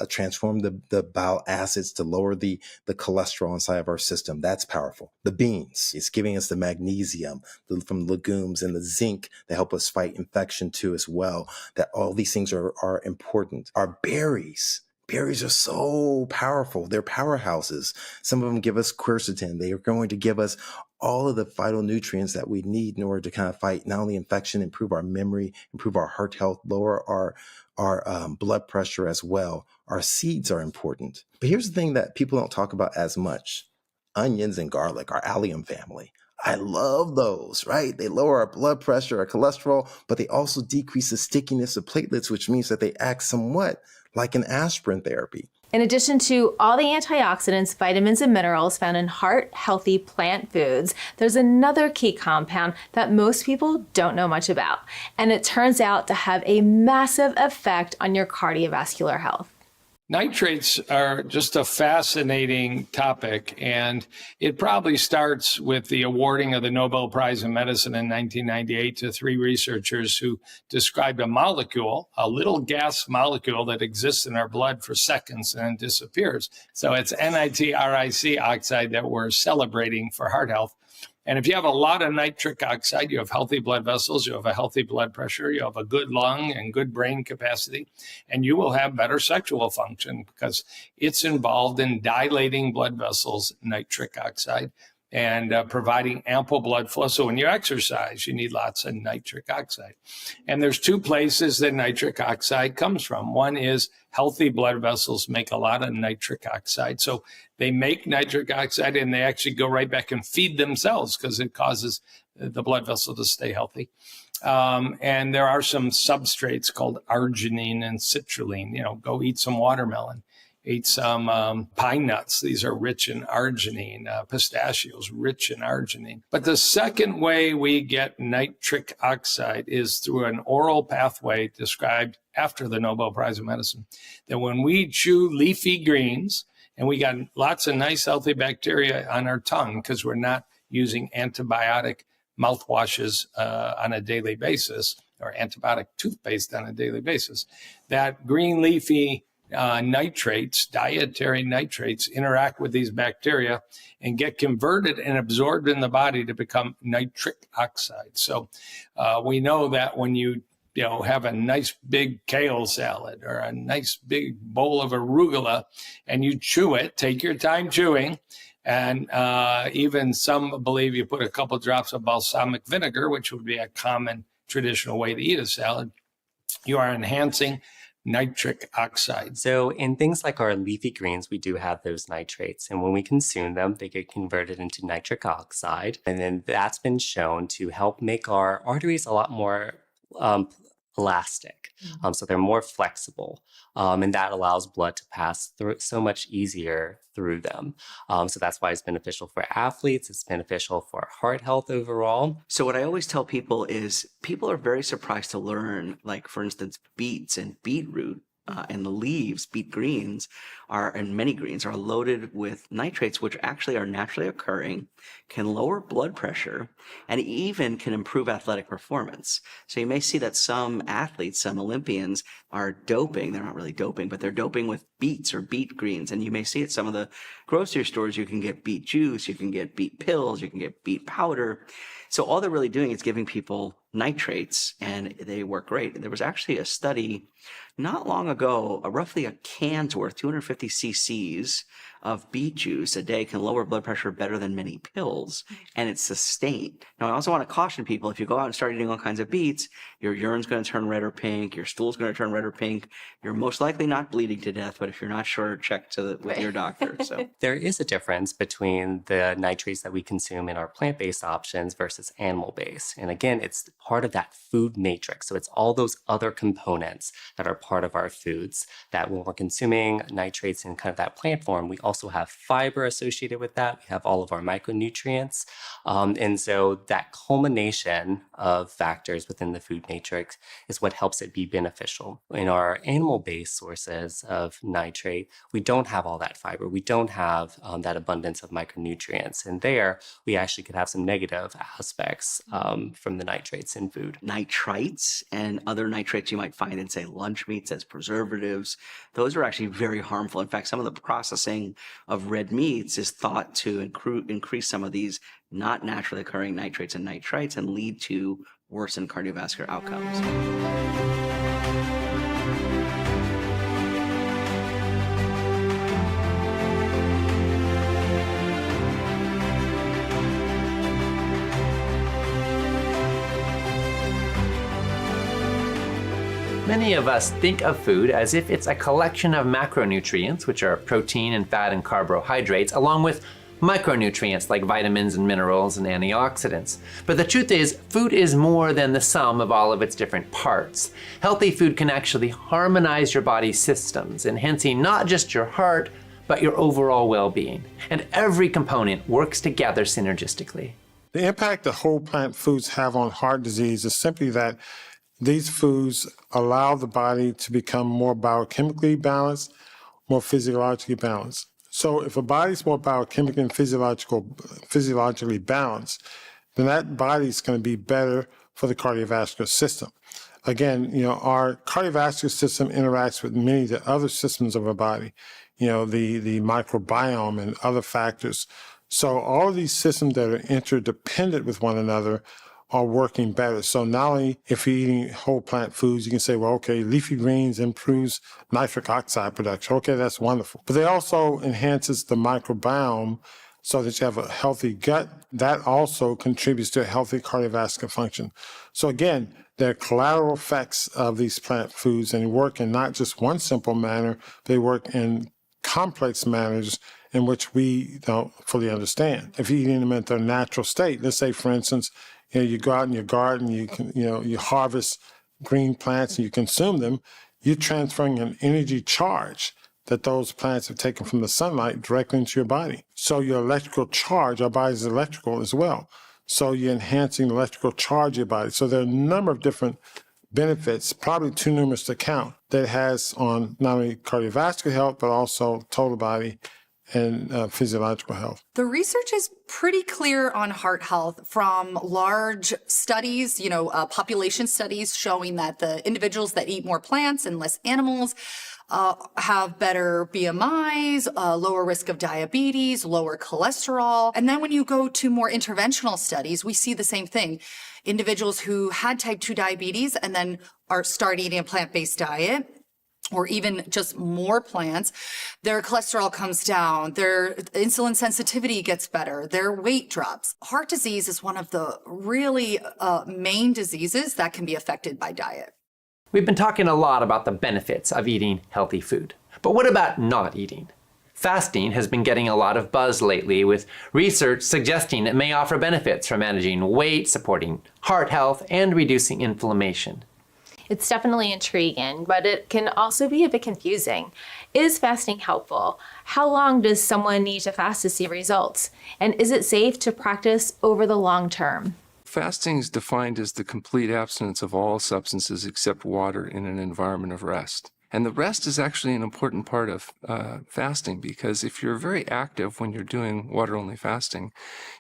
D: transform the bowel acids to lower the cholesterol inside of our system. That's powerful. The beans, it's giving us the magnesium from legumes and the zinc that help us fight infection too as well. That all these things are important. Our berries are so powerful. They're powerhouses. Some of them give us quercetin. They are going to give us all of the phytonutrients that we need in order to kind of fight not only infection, improve our memory, improve our heart health, lower our blood pressure as well. Our seeds are important. But here's the thing that people don't talk about as much. Onions and garlic, our allium family. I love those, right? They lower our blood pressure, our cholesterol, but they also decrease the stickiness of platelets, which means that they act somewhat like an aspirin therapy.
P: In addition to all the antioxidants, vitamins, and minerals found in heart-healthy plant foods, there's another key compound that most people don't know much about, and it turns out to have a massive effect on your cardiovascular health.
E: Nitrates are just a fascinating topic, and it probably starts with the awarding of the Nobel Prize in Medicine in 1998 to three researchers who described a molecule, a little gas molecule that exists in our blood for seconds and then disappears. So it's nitric oxide that we're celebrating for heart health. And if you have a lot of nitric oxide, you have healthy blood vessels, you have a healthy blood pressure, you have a good lung and good brain capacity, and you will have better sexual function because it's involved in dilating blood vessels, nitric oxide, and providing ample blood flow. So when you exercise, you need lots of nitric oxide. And there's two places that nitric oxide comes from. One is healthy blood vessels make a lot of nitric oxide. So they make nitric oxide and they actually go right back and feed themselves because it causes the blood vessel to stay healthy. And there are some substrates called arginine and citrulline. Go eat some watermelon. Eat some pine nuts. These are rich in arginine. Pistachios, rich in arginine. But the second way we get nitric oxide is through an oral pathway described after the Nobel Prize in Medicine. That when we chew leafy greens, and we got lots of nice healthy bacteria on our tongue because we're not using antibiotic mouthwashes on a daily basis, or antibiotic toothpaste on a daily basis, that green leafy nitrates, dietary nitrates, interact with these bacteria and get converted and absorbed in the body to become nitric oxide. So we know that when you have a nice big kale salad or a nice big bowl of arugula and you chew it, take your time chewing, and even some believe you put a couple drops of balsamic vinegar, which would be a common traditional way to eat a salad, you are enhancing nitric oxide.
I: So in things like our leafy greens, we do have those nitrates. And when we consume them, they get converted into nitric oxide. And then that's been shown to help make our arteries a lot more elastic. So they're more flexible. And that allows blood to pass through so much easier through them. So that's why it's beneficial for athletes. It's beneficial for heart health overall.
G: So what I always tell people is people are very surprised to learn, like, for instance, beets and beetroot and the leaves, beet greens, and many greens are loaded with nitrates, which actually are naturally occurring, can lower blood pressure, and even can improve athletic performance. So you may see that some athletes, some Olympians, are doping. They're not really doping, but they're doping with beets or beet greens. And you may see at some of the grocery stores, you can get beet juice, you can get beet pills, you can get beet powder. So all they're really doing is giving people nitrates, and they work great. There was actually a study not long ago, roughly a can's worth, 250 cc's of beet juice a day can lower blood pressure better than many pills, and it's sustained. Now, I also want to caution people, if you go out and start eating all kinds of beets, your urine's going to turn red or pink, your stool's going to turn red or pink. You're most likely not bleeding to death, but if you're not sure, check with your doctor. So
I: there is a difference between the nitrates that we consume in our plant-based options versus animal-based. And again, it's part of that food matrix. So it's all those other components that are part of our foods that when we're consuming nitrates in kind of that plant form, we also have fiber associated with that. We have all of our micronutrients. And so that culmination of factors within the food matrix is what helps it be beneficial. In our animal-based sources of nitrate, we don't have all that fiber. We don't have that abundance of micronutrients. And there, we actually could have some negative aspects from the nitrates in food.
G: Nitrites and other nitrates you might find in, say, lunch meats as preservatives, those are actually very harmful. In fact, some of the processing of red meats is thought to increase some of these not naturally occurring nitrates and nitrites and lead to worsened cardiovascular outcomes.
A: Many of us think of food as if it's a collection of macronutrients, which are protein and fat and carbohydrates, along with micronutrients like vitamins and minerals and antioxidants. But the truth is, food is more than the sum of all of its different parts. Healthy food can actually harmonize your body's systems, enhancing not just your heart, but your overall well-being. And every component works together synergistically.
J: The impact that whole plant foods have on heart disease is simply that these foods allow the body to become more biochemically balanced, more physiologically balanced. So if a body's more biochemically and physiologically balanced, then that body's going to be better for the cardiovascular system. Again, our cardiovascular system interacts with many of the other systems of our body, the microbiome and other factors So all of these systems that are interdependent with one another are working better. So not only if you're eating whole plant foods, you can say, well, okay, leafy greens improves nitric oxide production. Okay, that's wonderful. But they also enhances the microbiome so that you have a healthy gut. That also contributes to a healthy cardiovascular function. So again, there are collateral effects of these plant foods, and they work in not just one simple manner, they work in complex manners in which we don't fully understand. If you're eating them at their natural state, let's say, for instance, you go out in your garden, you harvest green plants and you consume them, you're transferring an energy charge that those plants have taken from the sunlight directly into your body. So your electrical charge, our body is electrical as well. So you're enhancing the electrical charge of your body. So there are a number of different benefits, probably too numerous to count, that it has on not only cardiovascular health, but also total body and physiological health.
F: The research is pretty clear on heart health from large studies, population studies showing that the individuals that eat more plants and less animals have better BMIs, lower risk of diabetes, lower cholesterol. And then when you go to more interventional studies, we see the same thing. Individuals who had type 2 diabetes and then start eating a plant-based diet, or even just more plants, their cholesterol comes down, their insulin sensitivity gets better, their weight drops. Heart disease is one of the really main diseases that can be affected by diet.
A: We've been talking a lot about the benefits of eating healthy food. But what about not eating? Fasting has been getting a lot of buzz lately, with research suggesting it may offer benefits for managing weight, supporting heart health, and reducing inflammation.
P: It's definitely intriguing, but it can also be a bit confusing. Is fasting helpful? How long does someone need to fast to see results? And is it safe to practice over the long term?
M: Fasting is defined as the complete abstinence of all substances except water in an environment of rest. And the rest is actually an important part of fasting, because if you're very active when you're doing water-only fasting,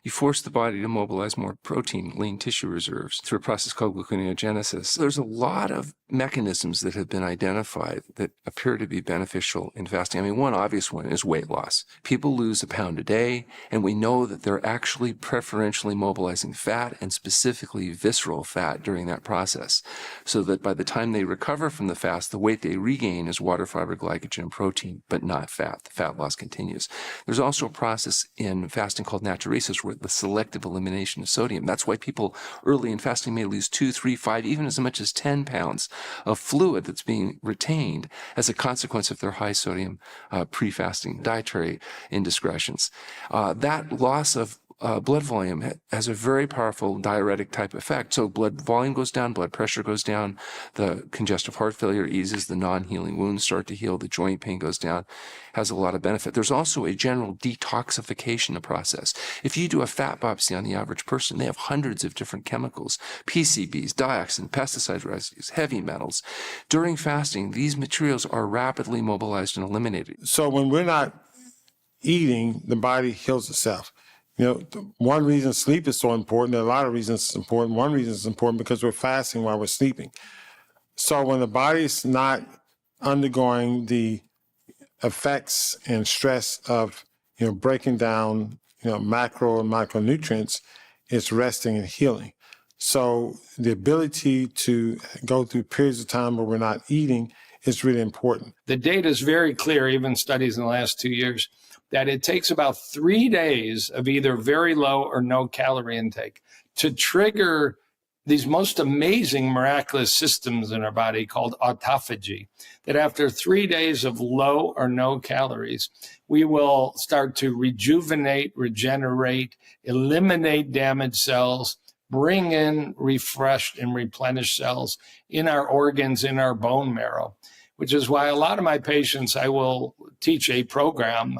M: you force the body to mobilize more protein, lean tissue reserves, through a process called gluconeogenesis. There's a lot of mechanisms that have been identified that appear to be beneficial in fasting. I mean, one obvious one is weight loss. People lose a pound a day, and we know that they're actually preferentially mobilizing fat, and specifically visceral fat, during that process, so that by the time they recover from the fast, the weight they regain is water, fiber, glycogen, and protein, but not fat. The fat loss continues. There's also a process in fasting called natriuresis, where the selective elimination of sodium. That's why people early in fasting may lose 2, 3, 5, even as much as 10 pounds of fluid that's being retained as a consequence of their high sodium pre-fasting dietary indiscretions. That loss of blood volume has a very powerful diuretic type effect. So blood volume goes down, blood pressure goes down, the congestive heart failure eases, the non-healing wounds start to heal, the joint pain goes down, has a lot of benefit. There's also a general detoxification process. If you do a fat biopsy on the average person, they have hundreds of different chemicals, PCBs, dioxin, pesticide residues, heavy metals. During fasting, these materials are rapidly mobilized and eliminated.
J: So when we're not eating, the body heals itself. One reason sleep is so important, there are a lot of reasons it's important. One reason it's important because we're fasting while we're sleeping. So when the body's not undergoing the effects and stress of, breaking down, macro and micronutrients, it's resting and healing. So the ability to go through periods of time where we're not eating is really important.
E: The data is very clear, even studies in the last 2 years, that it takes about 3 days of either very low or no calorie intake to trigger these most amazing miraculous systems in our body called autophagy, that after 3 days of low or no calories, we will start to rejuvenate, regenerate, eliminate damaged cells, bring in refreshed and replenished cells in our organs, in our bone marrow, which is why a lot of my patients, I will teach a program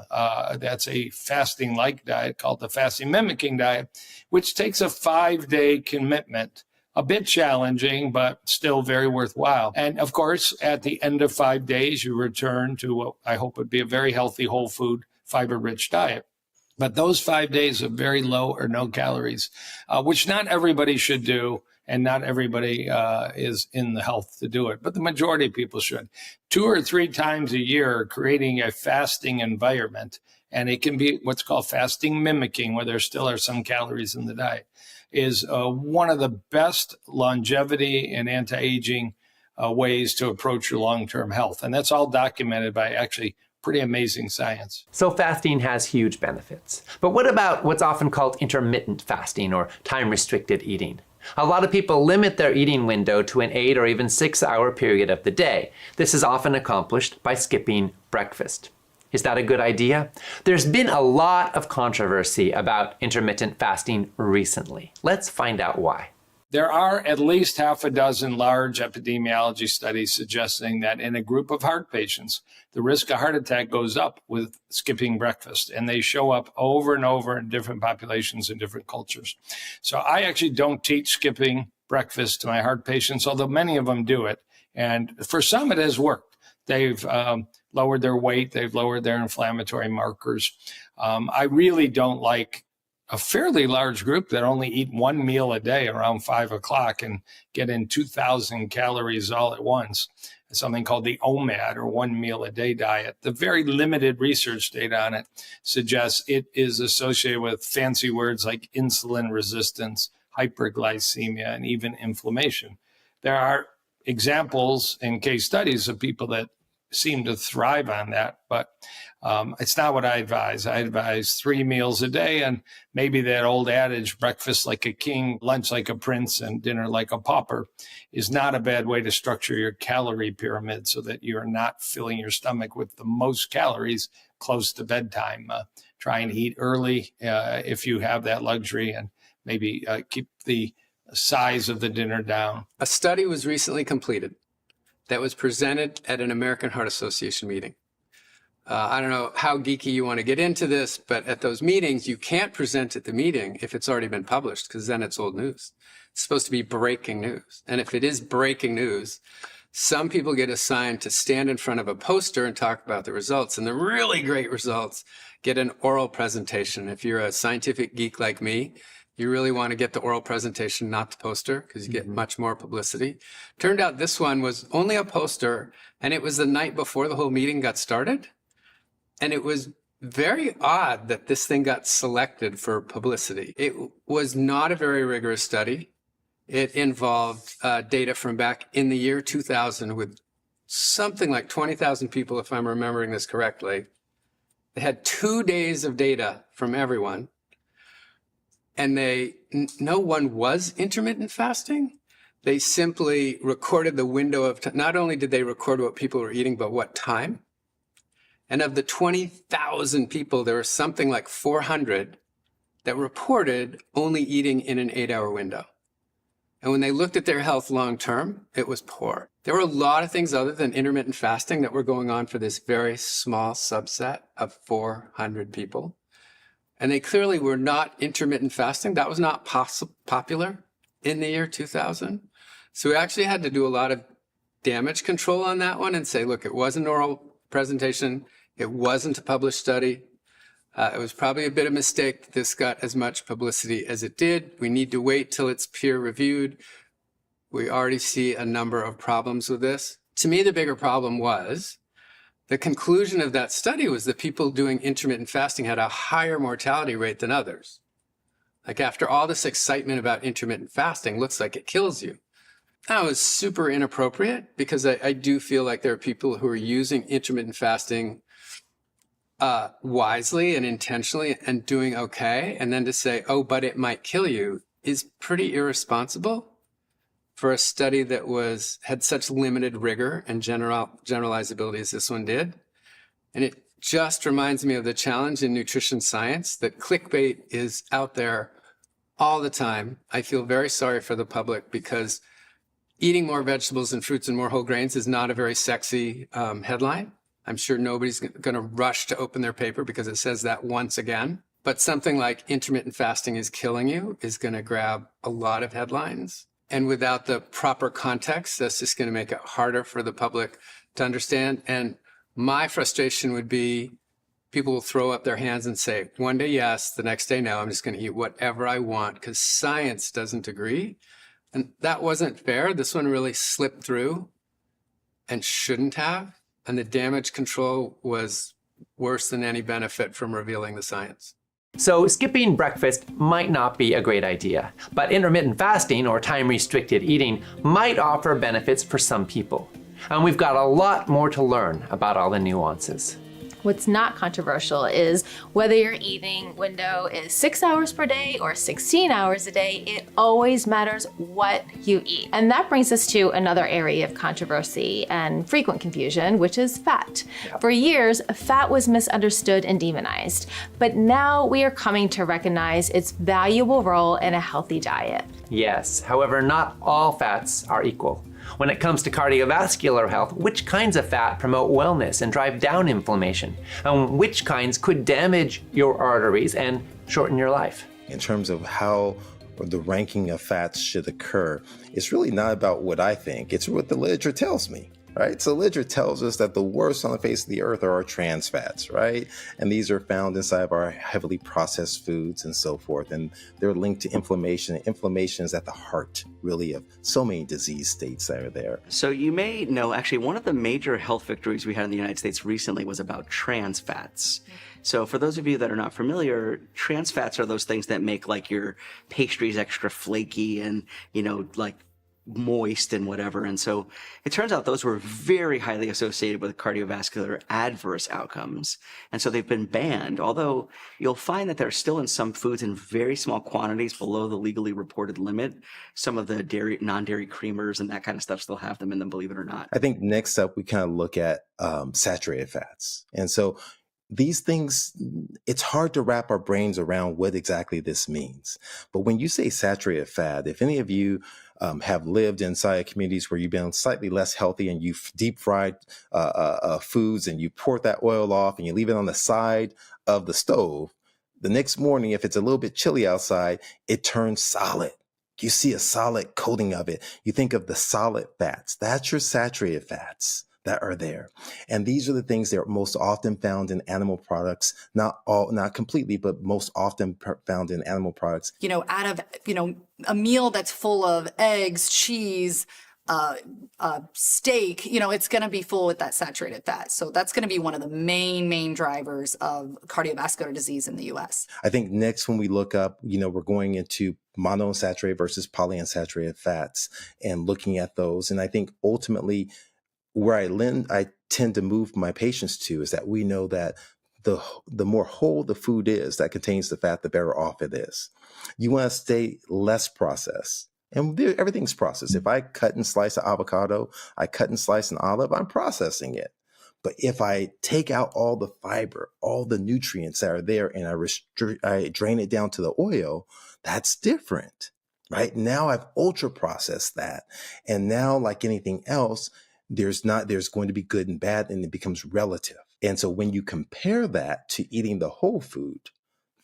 E: that's a fasting-like diet called the fasting mimicking diet, which takes a 5-day commitment. A bit challenging, but still very worthwhile. And of course, at the end of 5 days, you return to what I hope would be a very healthy, whole food, fiber-rich diet. But those 5 days of very low or no calories, which not everybody should do, and not everybody is in the health to do it, but the majority of people should. 2 or 3 times a year, creating a fasting environment, and it can be what's called fasting mimicking, where there still are some calories in the diet, is one of the best longevity and anti-aging ways to approach your long-term health. And that's all documented by actually pretty amazing science.
A: So fasting has huge benefits. But what about what's often called intermittent fasting or time-restricted eating? A lot of people limit their eating window to an 8 or even 6-hour period of the day. This is often accomplished by skipping breakfast. Is that a good idea? There's been a lot of controversy about intermittent fasting recently. Let's find out why.
E: There are at least half a dozen large epidemiology studies suggesting that in a group of heart patients, the risk of heart attack goes up with skipping breakfast, and they show up over and over in different populations and different cultures. So I actually don't teach skipping breakfast to my heart patients, although many of them do it. And for some, it has worked. They've lowered their weight. They've lowered their inflammatory markers. I really don't like a fairly large group that only eat one meal a day around 5 o'clock and get in 2,000 calories all at once. Something called the OMAD, or 1 meal a day diet. The very limited research data on it suggests it is associated with fancy words like insulin resistance, hyperglycemia, and even inflammation. There are examples and case studies of people that seem to thrive on that, but it's not what I advise. I advise 3 meals a day, and maybe that old adage, breakfast like a king, lunch like a prince, and dinner like a pauper, is not a bad way to structure your calorie pyramid so that you're not filling your stomach with the most calories close to bedtime. Try and eat early if you have that luxury, and maybe keep the size of the dinner down.
L: A study was recently completed that was presented at an American Heart Association meeting. I don't know how geeky you want to get into this, but at those meetings, you can't present at the meeting if it's already been published, because then it's old news. It's supposed to be breaking news. And if it is breaking news, some people get assigned to stand in front of a poster and talk about the results. And the really great results get an oral presentation. If you're a scientific geek like me, you really want to get the oral presentation, not the poster, because you get much more publicity. Turned out this one was only a poster, and it was the night before the whole meeting got started. And it was very odd that this thing got selected for publicity. It was not a very rigorous study. It involved data from back in the year 2000 with something like 20,000 people, if I'm remembering this correctly. They had 2 days of data from everyone. And no one was intermittent fasting. They simply recorded the window of time. Not only did they record what people were eating, but what time. And of the 20,000 people, there were something like 400 that reported only eating in an 8-hour window. And when they looked at their health long term, it was poor. There were a lot of things other than intermittent fasting that were going on for this very small subset of 400 people. And they clearly were not intermittent fasting. That was not popular in the year 2000. So we actually had to do a lot of damage control on that one and say, look, it was an oral presentation. It wasn't a published study. It was probably a bit of a mistake that this got as much publicity as it did. We need to wait till it's peer reviewed. We already see a number of problems with this. To me, the bigger problem was the conclusion of that study was that people doing intermittent fasting had a higher mortality rate than others. Like, after all this excitement about intermittent fasting, looks like it kills you. That was super inappropriate, because I do feel like there are people who are using intermittent fasting wisely and intentionally and doing okay. And then to say, oh, but it might kill you, is pretty irresponsible for a study that had such limited rigor and generalizability as this one did. And it just reminds me of the challenge in nutrition science that clickbait is out there all the time. I feel very sorry for the public, because eating more vegetables and fruits and more whole grains is not a very sexy headline. I'm sure nobody's going to rush to open their paper because it says that once again. But something like intermittent fasting is killing you is going to grab a lot of headlines. And without the proper context, that's just going to make it harder for the public to understand. And my frustration would be people will throw up their hands and say, one day yes, the next day no, I'm just going to eat whatever I want because science doesn't agree. And that wasn't fair. This one really slipped through and shouldn't have. And the damage control was worse than any benefit from revealing the science.
A: So skipping breakfast might not be a great idea, but intermittent fasting or time-restricted eating might offer benefits for some people. And we've got a lot more to learn about all the nuances.
P: What's not controversial is whether your eating window is 6 hours per day or 16 hours a day, it always matters what you eat. And that brings us to another area of controversy and frequent confusion, which is fat. For years, fat was misunderstood and demonized, but now we are coming to recognize its valuable role in a healthy diet.
A: Yes, however, not all fats are equal. When it comes to cardiovascular health, which kinds of fat promote wellness and drive down inflammation? And which kinds could damage your arteries and shorten your life?
D: In terms of how the ranking of fats should occur, it's really not about what I think, it's what the literature tells me. Right? So literature tells us that the worst on the face of the earth are our trans fats, right? And these are found inside of our heavily processed foods and so forth. And they're linked to inflammation. And inflammation is at the heart, really, of so many disease states that are there.
G: So you may know, actually, one of the major health victories we had in the United States recently was about trans fats. So for those of you that are not familiar, trans fats are those things that make like your pastries extra flaky and, you know, like moist and whatever. And so it turns out those were very highly associated with cardiovascular adverse outcomes. And so they've been banned, although you'll find that they're still in some foods in very small quantities below the legally reported limit. Some of the dairy, non-dairy creamers and that kind of stuff still have them in them, believe it or not.
D: I think next up, we kind of look at saturated fats. And so these things, it's hard to wrap our brains around what exactly this means. But when you say saturated fat, if any of you have lived inside communities where you've been slightly less healthy and you've deep fried foods and you pour that oil off and you leave it on the side of the stove, the next morning, if it's a little bit chilly outside, it turns solid. You see a solid coating of it. You think of the solid fats. That's your saturated fats that are there. And these are the things that are most often found in animal products, not completely, but most often found in animal products.
F: You know, out of, you know, a meal that's full of eggs, cheese, steak, you know, it's going to be full with that saturated fat. So that's going to be one of the main drivers of cardiovascular disease in the US. I
D: think next when we look up, you know, we're going into monounsaturated versus polyunsaturated fats and looking at those. And I think ultimately where I tend to move my patients to is that we know that the more whole the food is that contains the fat, the better off it is. You want to stay less processed. And everything's processed. If I cut and slice an avocado, I cut and slice an olive, I'm processing it. But if I take out all the fiber, all the nutrients that are there, and I drain it down to the oil, that's different, right? Now I've ultra processed that. And now, like anything else, there's going to be good and bad, and it becomes relative. And so when you compare that to eating the whole food,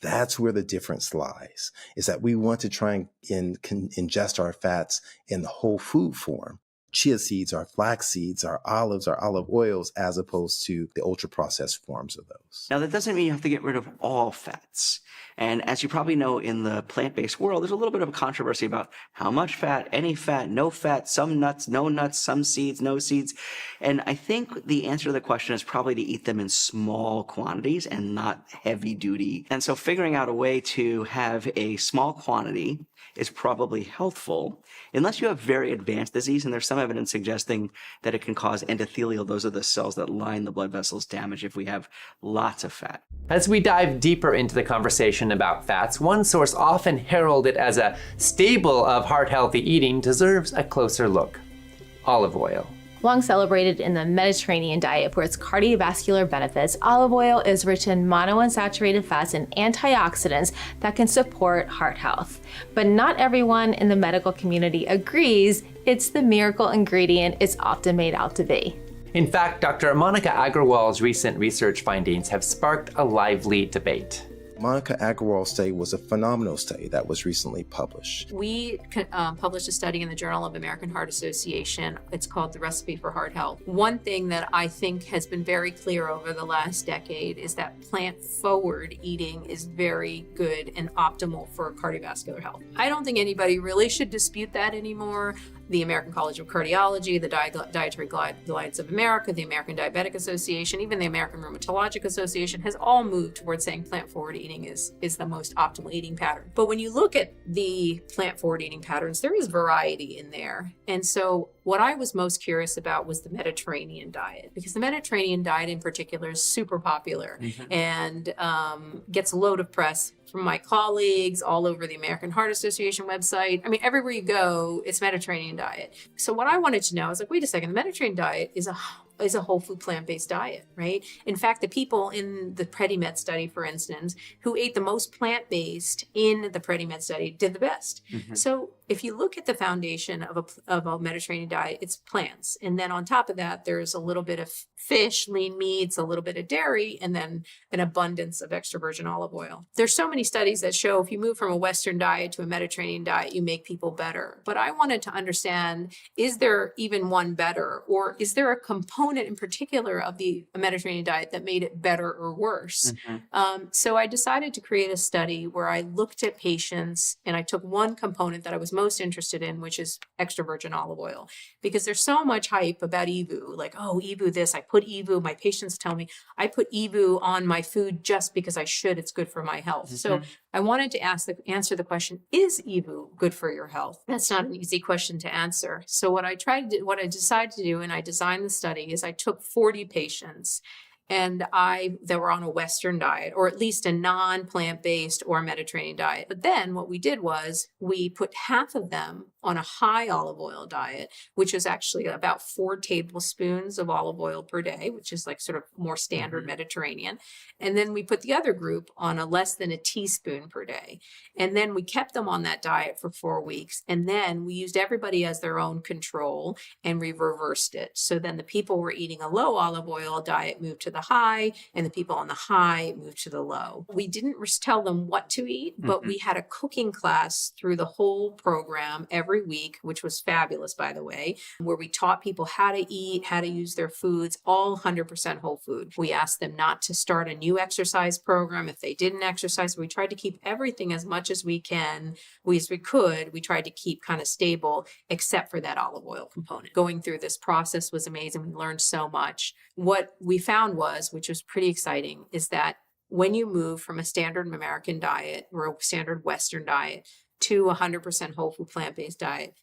D: that's where the difference lies, is that we want to try and ingest our fats in the whole food form. Chia seeds, our flax seeds, our olives, our olive oils, as opposed to the ultra processed forms of those.
G: Now, that doesn't mean you have to get rid of all fats. And as you probably know, in the plant-based world, there's a little bit of a controversy about how much fat, any fat, no fat, some nuts, no nuts, some seeds, no seeds. And I think the answer to the question is probably to eat them in small quantities and not heavy duty. And so figuring out a way to have a small quantity is probably healthful, unless you have very advanced disease, and there's some evidence suggesting that it can cause endothelial, those are the cells that line the blood vessels, damage if we have lots of fat.
A: As we dive deeper into the conversation about fats, one source often heralded as a staple of heart-healthy eating deserves a closer look: olive oil.
P: Long celebrated in the Mediterranean diet for its cardiovascular benefits, olive oil is rich in monounsaturated fats and antioxidants that can support heart health. But not everyone in the medical community agrees it's the miracle ingredient it's often made out to be.
A: In fact, Dr. Monica Agrawal's recent research findings have sparked a lively debate.
D: Monica Agarwal's study was a phenomenal study that was recently published.
N: We published a study in the Journal of American Heart Association. It's called The Recipe for Heart Health. One thing that I think has been very clear over the last decade is that plant-forward eating is very good and optimal for cardiovascular health. I don't think anybody really should dispute that anymore. The American College of Cardiology, the Dietary Guidelines of America, the American Diabetic Association, even the American Rheumatologic Association has all moved towards saying plant-forward eating is the most optimal eating pattern. But when you look at the plant-forward eating patterns, there is variety in there. And so what I was most curious about was the Mediterranean diet, because the Mediterranean diet in particular is super popular and gets a load of press from my colleagues all over the American Heart Association website. I mean, everywhere you go, it's Mediterranean diet. So what I wanted to know is like, wait a second, the Mediterranean diet is a whole food plant-based diet, right? In fact, the people in the PREDIMED study, for instance, who ate the most plant-based in the PREDIMED study did the best. So if you look at the foundation of a Mediterranean diet, it's plants. And then on top of that, there's a little bit of fish, lean meats, a little bit of dairy, and then an abundance of extra virgin olive oil. There's so many studies that show if you move from a Western diet to a Mediterranean diet, you make people better. But I wanted to understand, is there even one better? Or is there a component in particular of the Mediterranean diet that made it better or worse? So I decided to create a study where I looked at patients and I took one component that I was most interested in, which is extra virgin olive oil, because there's so much hype about EVU, like, oh, EVU this, I put EVU, my patients tell me I put EVU on my food just because I should, it's good for my health. So I wanted to answer the question, is EVU good for your health? That's not an easy question to answer. So what I decided to do, and I designed the study, is I took 40 patients that were on a Western diet, or at least a non-plant-based or Mediterranean diet. But then what we did was we put half of them on a high olive oil diet, which is actually about 4 tablespoons of olive oil per day, which is like sort of more standard Mediterranean. And then we put the other group on a less than a teaspoon per day. And then we kept them on that diet for 4 weeks. And then we used everybody as their own control and we reversed it. So then the people were eating a low olive oil diet moved to the high, and the people on the high moved to the low. We didn't tell them what to eat, but we had a cooking class through the whole program every week, which was fabulous, by the way, where we taught people how to eat, how to use their foods, all 100% whole food. We asked them not to start a new exercise program if they didn't exercise. We tried to keep everything as much as we could. We tried to keep kind of stable, except for that olive oil component. Going through this process was amazing. We learned so much. What we found which was pretty exciting, is that when you move from a standard American diet or a standard Western diet to 100% whole food plant-based diet,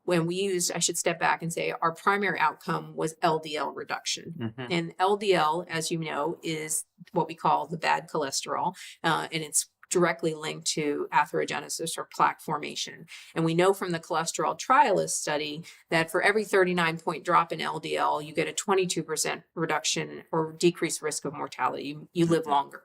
N: I should step back and say our primary outcome was LDL reduction. And LDL, as you know, is what we call the bad cholesterol, and it's directly linked to atherogenesis or plaque formation. And we know from the cholesterol trialist study that for every 39-point drop in LDL, you get a 22% reduction or decreased risk of mortality. You live longer.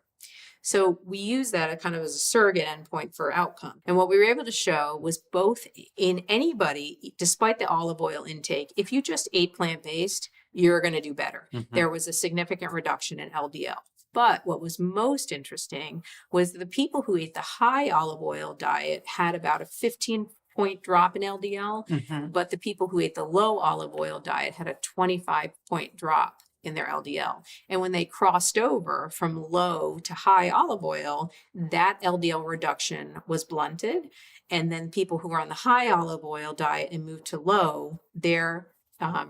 N: So we use that kind of as a surrogate endpoint for outcome. And what we were able to show was both in anybody, despite the olive oil intake, if you just ate plant-based, you're going to do better. There was a significant reduction in LDL. But what was most interesting was the people who ate the high olive oil diet had about a 15-point drop in LDL, but the people who ate the low olive oil diet had a 25-point drop in their LDL. And when they crossed over from low to high olive oil, that LDL reduction was blunted. And then people who were on the high olive oil diet and moved to low, their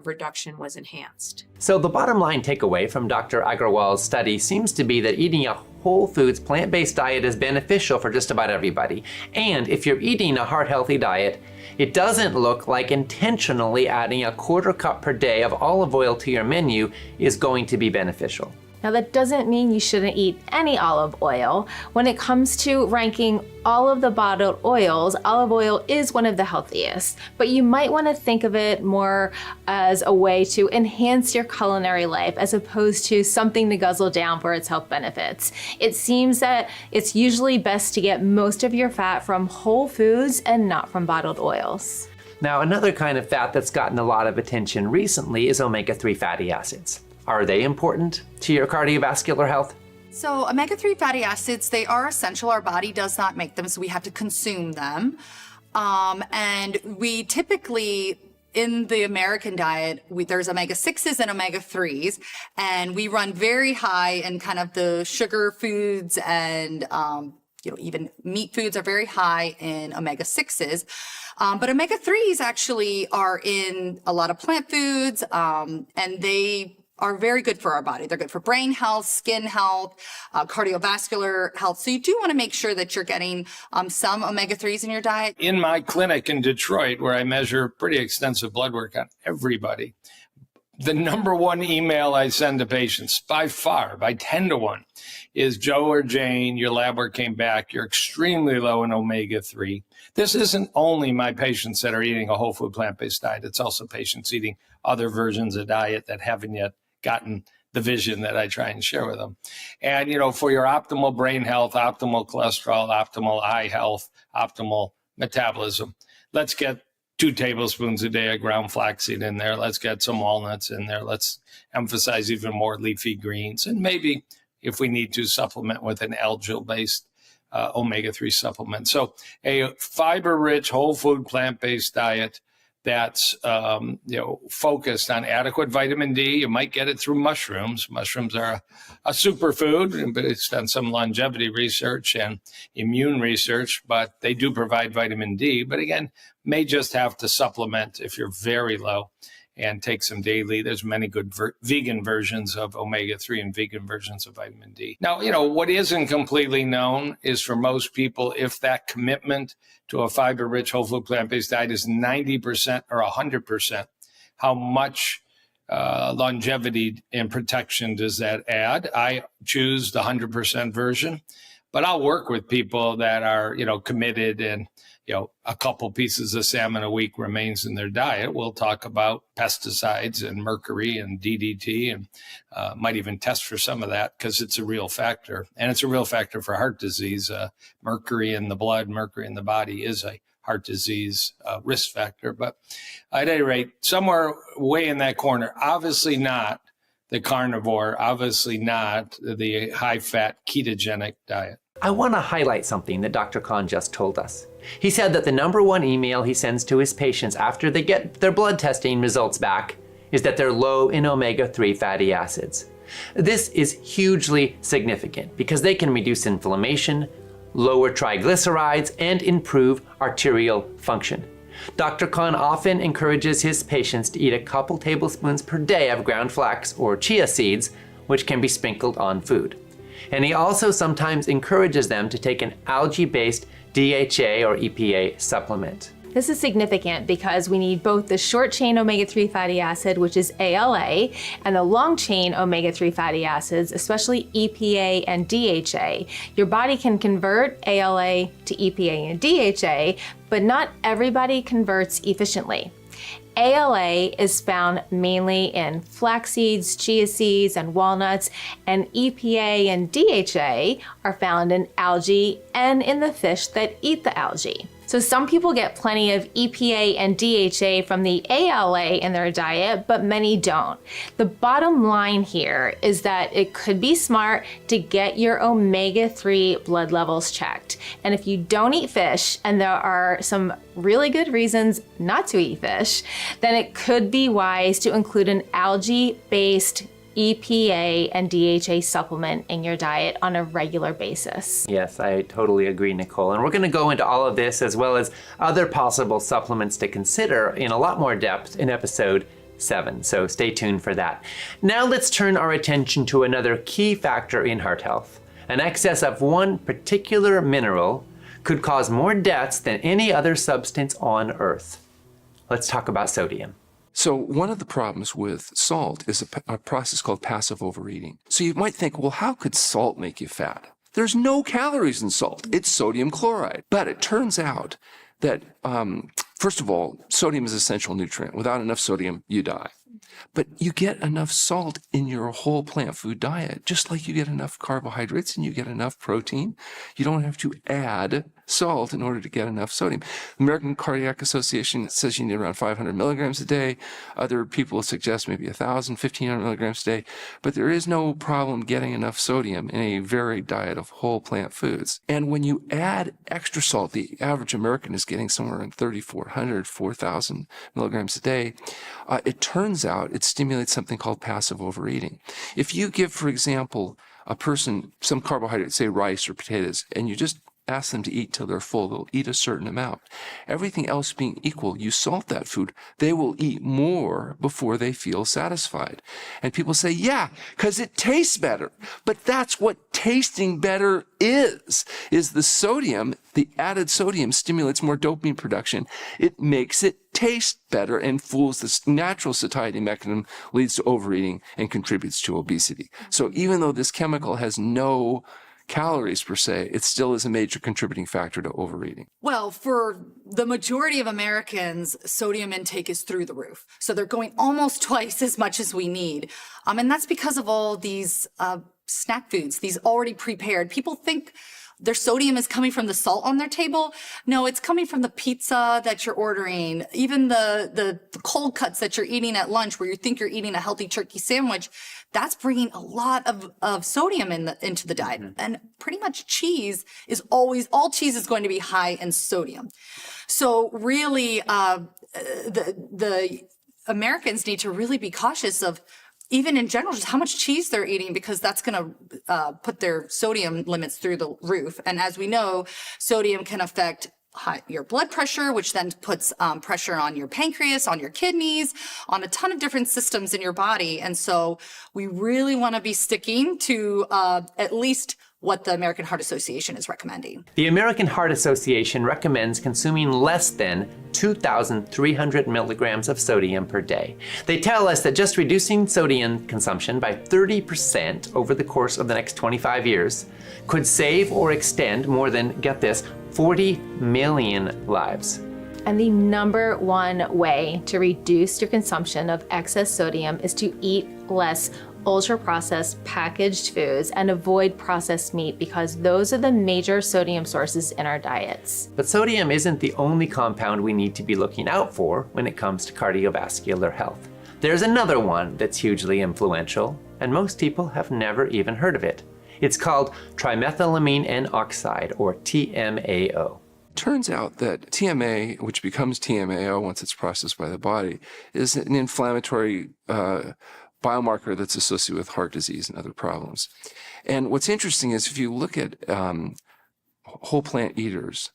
N: reduction was enhanced.
A: So the bottom line takeaway from Dr. Agarwal's study seems to be that eating a whole foods plant-based diet is beneficial for just about everybody. And if you're eating a heart-healthy diet, it doesn't look like intentionally adding a 1/4 cup per day of olive oil to your menu is going to be beneficial.
P: Now that doesn't mean you shouldn't eat any olive oil. When it comes to ranking all of the bottled oils, olive oil is one of the healthiest, but you might want to think of it more as a way to enhance your culinary life as opposed to something to guzzle down for its health benefits. It seems that it's usually best to get most of your fat from whole foods and not from bottled oils.
A: Now, another kind of fat that's gotten a lot of attention recently is omega-3 fatty acids. Are they important to your cardiovascular health?
F: So omega-3 fatty acids, they are essential. Our body does not make them, so we have to consume them. And we typically, in the American diet, there's omega-6s and omega-3s, and we run very high in kind of the sugar foods and even meat foods are very high in omega-6s. But omega-3s actually are in a lot of plant foods, and they are very good for our body. They're good for brain health, skin health, cardiovascular health. So you do want to make sure that you're getting some omega-3s in your diet.
E: In my clinic in Detroit, where I measure pretty extensive blood work on everybody, the number one email I send to patients, by far, by 10 to 1, is Joe or Jane, your lab work came back, you're extremely low in omega-3. This isn't only my patients that are eating a whole food plant-based diet, it's also patients eating other versions of diet that haven't yet gotten the vision that I try and share with them. And, for your optimal brain health, optimal cholesterol, optimal eye health, optimal metabolism, let's get 2 tablespoons a day of ground flaxseed in there. Let's get some walnuts in there. Let's emphasize even more leafy greens. And maybe if we need to supplement with an algal-based omega-3 supplement. So a fiber-rich, whole food, plant-based diet that's focused on adequate vitamin D. You might get it through mushrooms. Mushrooms are a superfood based on some longevity research and immune research, but they do provide vitamin D. But again, may just have to supplement if you're very low and take some daily. There's many good vegan versions of omega-3 and vegan versions of vitamin D. Now, what isn't completely known is for most people, if that commitment to a fiber-rich whole food plant-based diet is 90% or 100%, how much longevity and protection does that add? I choose the 100% version, but I'll work with people that are, committed and, a couple pieces of salmon a week remains in their diet. We'll talk about pesticides and mercury and DDT and might even test for some of that because it's a real factor. And it's a real factor for heart disease. Mercury in the blood, mercury in the body is a heart disease risk factor. But at any rate, somewhere way in that corner, obviously not the carnivore, obviously not the high-fat ketogenic diet.
A: I want to highlight something that Dr. Khan just told us. He said that the number one email he sends to his patients after they get their blood testing results back is that they're low in omega-3 fatty acids. This is hugely significant because they can reduce inflammation, lower triglycerides, and improve arterial function. Dr. Khan often encourages his patients to eat a couple tablespoons per day of ground flax or chia seeds, which can be sprinkled on food. And he also sometimes encourages them to take an algae-based DHA or EPA supplement.
P: This is significant because we need both the short-chain omega-3 fatty acid, which is ALA, and the long-chain omega-3 fatty acids, especially EPA and DHA. Your body can convert ALA to EPA and DHA, but not everybody converts efficiently. ALA is found mainly in flax seeds, chia seeds, and walnuts, and EPA and DHA are found in algae and in the fish that eat the algae. So some people get plenty of EPA and DHA from the ALA in their diet, but many don't. The bottom line here is that it could be smart to get your omega-3 blood levels checked. And if you don't eat fish, and there are some really good reasons not to eat fish, then it could be wise to include an algae-based EPA and DHA supplement in your diet on a regular basis.
A: Yes, I totally agree, Nicole. And we're going to go into all of this as well as other possible supplements to consider in a lot more depth in episode 7. So stay tuned for that. Now let's turn our attention to another key factor in heart health. An excess of one particular mineral could cause more deaths than any other substance on Earth. Let's talk about sodium.
M: So one of the problems with salt is a process called passive overeating. So you might think, well, how could salt make you fat? There's no calories in salt. It's sodium chloride. But it turns out that, first of all, sodium is an essential nutrient. Without enough sodium, you die. But you get enough salt in your whole plant food diet, just like you get enough carbohydrates and you get enough protein. You don't have to add salt in order to get enough sodium. The American Cardiac Association says you need around 500 milligrams a day. Other people suggest maybe 1,000, 1,500 milligrams a day. But there is no problem getting enough sodium in a varied diet of whole plant foods. And when you add extra salt, the average American is getting somewhere in 3,400, 4,000 milligrams a day. It turns out it stimulates something called passive overeating. If you give, for example, a person some carbohydrate, say rice or potatoes, and you just ask them to eat till they're full, they'll eat a certain amount. Everything else being equal, you salt that food, they will eat more before they feel satisfied. And people say, yeah, because it tastes better. But that's what tasting better is the sodium. The added sodium stimulates more dopamine production. It makes it taste better and fools this natural satiety mechanism, leads to overeating and contributes to obesity. So even though this chemical has no calories per se, it still is a major contributing factor to overeating.
F: Well, for the majority of Americans, sodium intake is through the roof. So they're going almost twice as much as we need. And that's because of all these snack foods, these already prepared. People think their sodium is coming from the salt on their table. No, it's coming from the pizza that you're ordering, even the cold cuts that you're eating at lunch where you think you're eating a healthy turkey sandwich. That's bringing a lot of sodium into the diet. Mm-hmm. And pretty much cheese is all cheese is going to be high in sodium. So really, the Americans need to really be cautious of, even in general, just how much cheese they're eating, because that's going to put their sodium limits through the roof. And as we know, sodium can affect your blood pressure, which then puts pressure on your pancreas, on your kidneys, on a ton of different systems in your body. And so we really want to be sticking to at least what the American Heart Association is recommending.
A: The American Heart Association recommends consuming less than 2,300 milligrams of sodium per day. They tell us that just reducing sodium consumption by 30% over the course of the next 25 years could save or extend more than, get this, 40 million lives.
P: And the number one way to reduce your consumption of excess sodium is to eat less ultra-processed packaged foods and avoid processed meat, because those are the major sodium sources in our diets.
A: But sodium isn't the only compound we need to be looking out for when it comes to cardiovascular health. There's another one that's hugely influential, and most people have never even heard of it. It's called trimethylamine N-oxide, or TMAO.
M: Turns out that TMA, which becomes TMAO once it's processed by the body, is an inflammatory biomarker that's associated with heart disease and other problems. And what's interesting is if you look at whole plant eaters,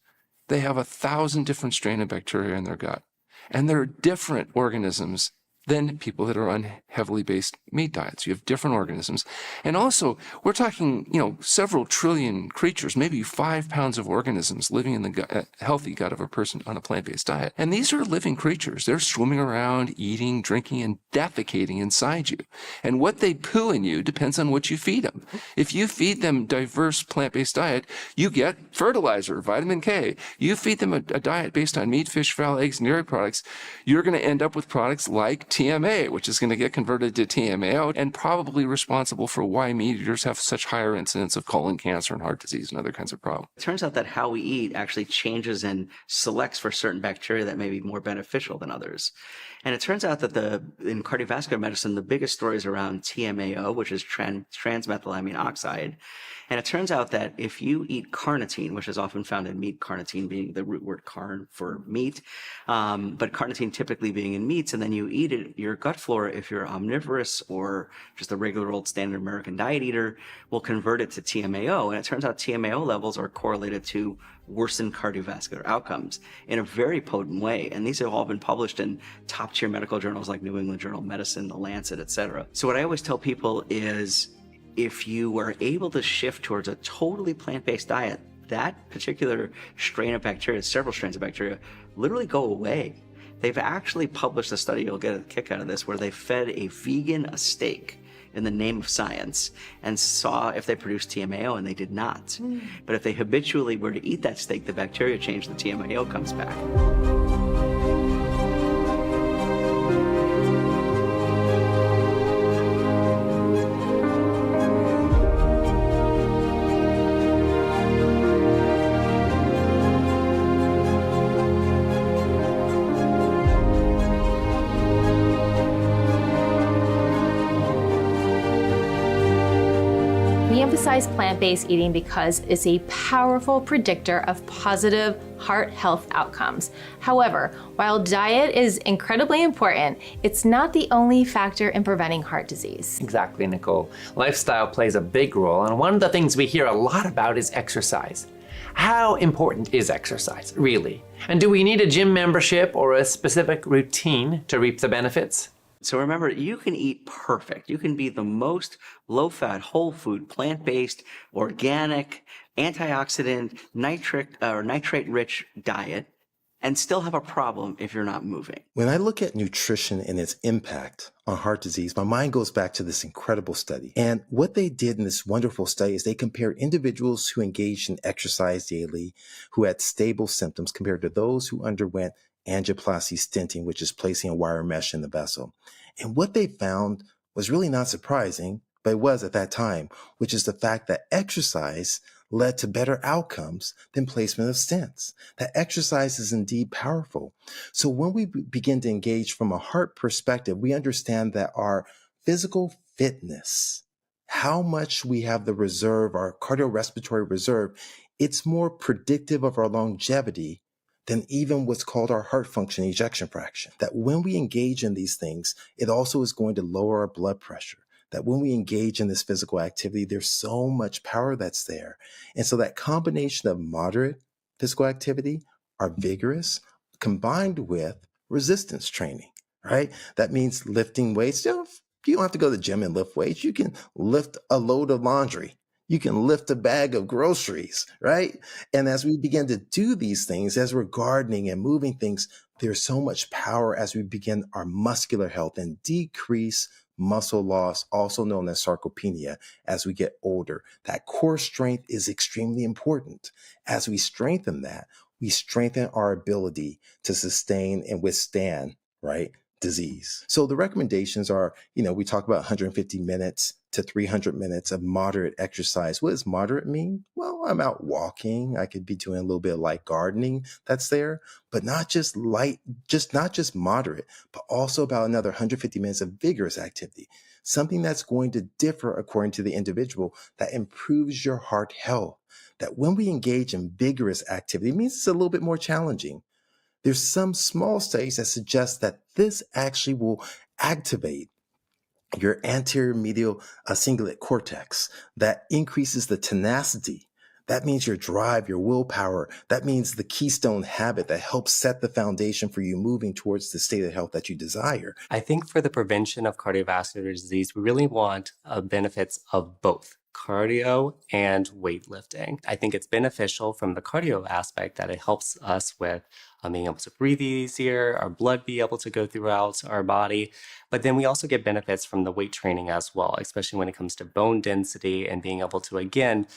M: they have 1,000 different strains of bacteria in their gut. And they're different organisms than people that are on heavily based meat diets. You have different organisms. And also, we're talking, several trillion creatures, maybe 5 pounds of organisms living in the healthy gut of a person on a plant-based diet. And these are living creatures. They're swimming around, eating, drinking, and defecating inside you. And what they poo in you depends on what you feed them. If you feed them diverse plant-based diet, you get fertilizer, vitamin K. You feed them a diet based on meat, fish, fowl, eggs, and dairy products, you're going to end up with products like TMA, which is going to get converted to TMAO and probably responsible for why meat eaters have such higher incidence of colon cancer and heart disease and other kinds of problems.
G: It turns out that how we eat actually changes and selects for certain bacteria that may be more beneficial than others. And it turns out that in cardiovascular medicine, the biggest story is around TMAO, which is transmethylamine oxide. And it turns out that if you eat carnitine, which is often found in meat, carnitine being the root word carn for meat, but carnitine typically being in meats, and then you eat it, your gut flora, if you're omnivorous or just a regular old standard American diet eater, will convert it to TMAO. And it turns out TMAO levels are correlated to worsened cardiovascular outcomes in a very potent way. And these have all been published in top tier medical journals like New England Journal of Medicine, The Lancet, etc. So what I always tell people is, if you were able to shift towards a totally plant-based diet, that particular strain of bacteria, several strains of bacteria, literally go away. They've actually published a study, you'll get a kick out of this, where they fed a vegan a steak in the name of science and saw if they produced TMAO, and they did not. But if they habitually were to eat that steak, the bacteria changed, the TMAO comes back.
P: plant-based eating because it's a powerful predictor of positive heart health outcomes. However, while diet is incredibly important, it's not the only factor in preventing heart disease.
A: Exactly, Nicole. Lifestyle plays a big role, and one of the things we hear a lot about is exercise. How important is exercise, really? And do we need a gym membership or a specific routine to reap the benefits?
G: So remember, you can eat perfect. You can be the most low-fat, whole food, plant-based, organic, antioxidant, nitrate-rich diet and still have a problem if you're not moving.
D: When I look at nutrition and its impact on heart disease, my mind goes back to this incredible study. And what they did in this wonderful study is they compared individuals who engaged in exercise daily, who had stable symptoms, compared to those who underwent angioplasty stenting, which is placing a wire mesh in the vessel. And what they found was really not surprising, but it was at that time, which is the fact that exercise led to better outcomes than placement of stents. That exercise is indeed powerful. So when we begin to engage from a heart perspective, we understand that our physical fitness, how much we have the reserve, our cardiorespiratory reserve, it's more predictive of our longevity than even what's called our heart function ejection fraction. That when we engage in these things, it also is going to lower our blood pressure. That when we engage in this physical activity, there's so much power that's there. And so that combination of moderate physical activity, our vigorous, combined with resistance training, right? That means lifting weights. You don't have to go to the gym and lift weights. You can lift a load of laundry. You can lift a bag of groceries, right? And as we begin to do these things, as we're gardening and moving things, there's so much power as we begin our muscular health and decrease muscle loss, also known as sarcopenia, as we get older. That core strength is extremely important. As we strengthen that, we strengthen our ability to sustain and withstand, right, disease. So the recommendations are, we talk about 150 minutes to 300 minutes of moderate exercise. What does moderate mean? Well, I'm out walking. I could be doing a little bit of light gardening that's there, but not just moderate, but also about another 150 minutes of vigorous activity, something that's going to differ according to the individual that improves your heart health. That when we engage in vigorous activity, it means it's a little bit more challenging. There's some small studies that suggest that this actually will activate your anterior medial cingulate cortex. That increases the tenacity. That means your drive, your willpower. That means the keystone habit that helps set the foundation for you moving towards the state of health that you desire.
I: I think for the prevention of cardiovascular disease, we really want benefits of both cardio and weightlifting. I think it's beneficial from the cardio aspect that it helps us with being able to breathe easier, our blood be able to go throughout our body. But then we also get benefits from the weight training as well, especially when it comes to bone density and being able to, again,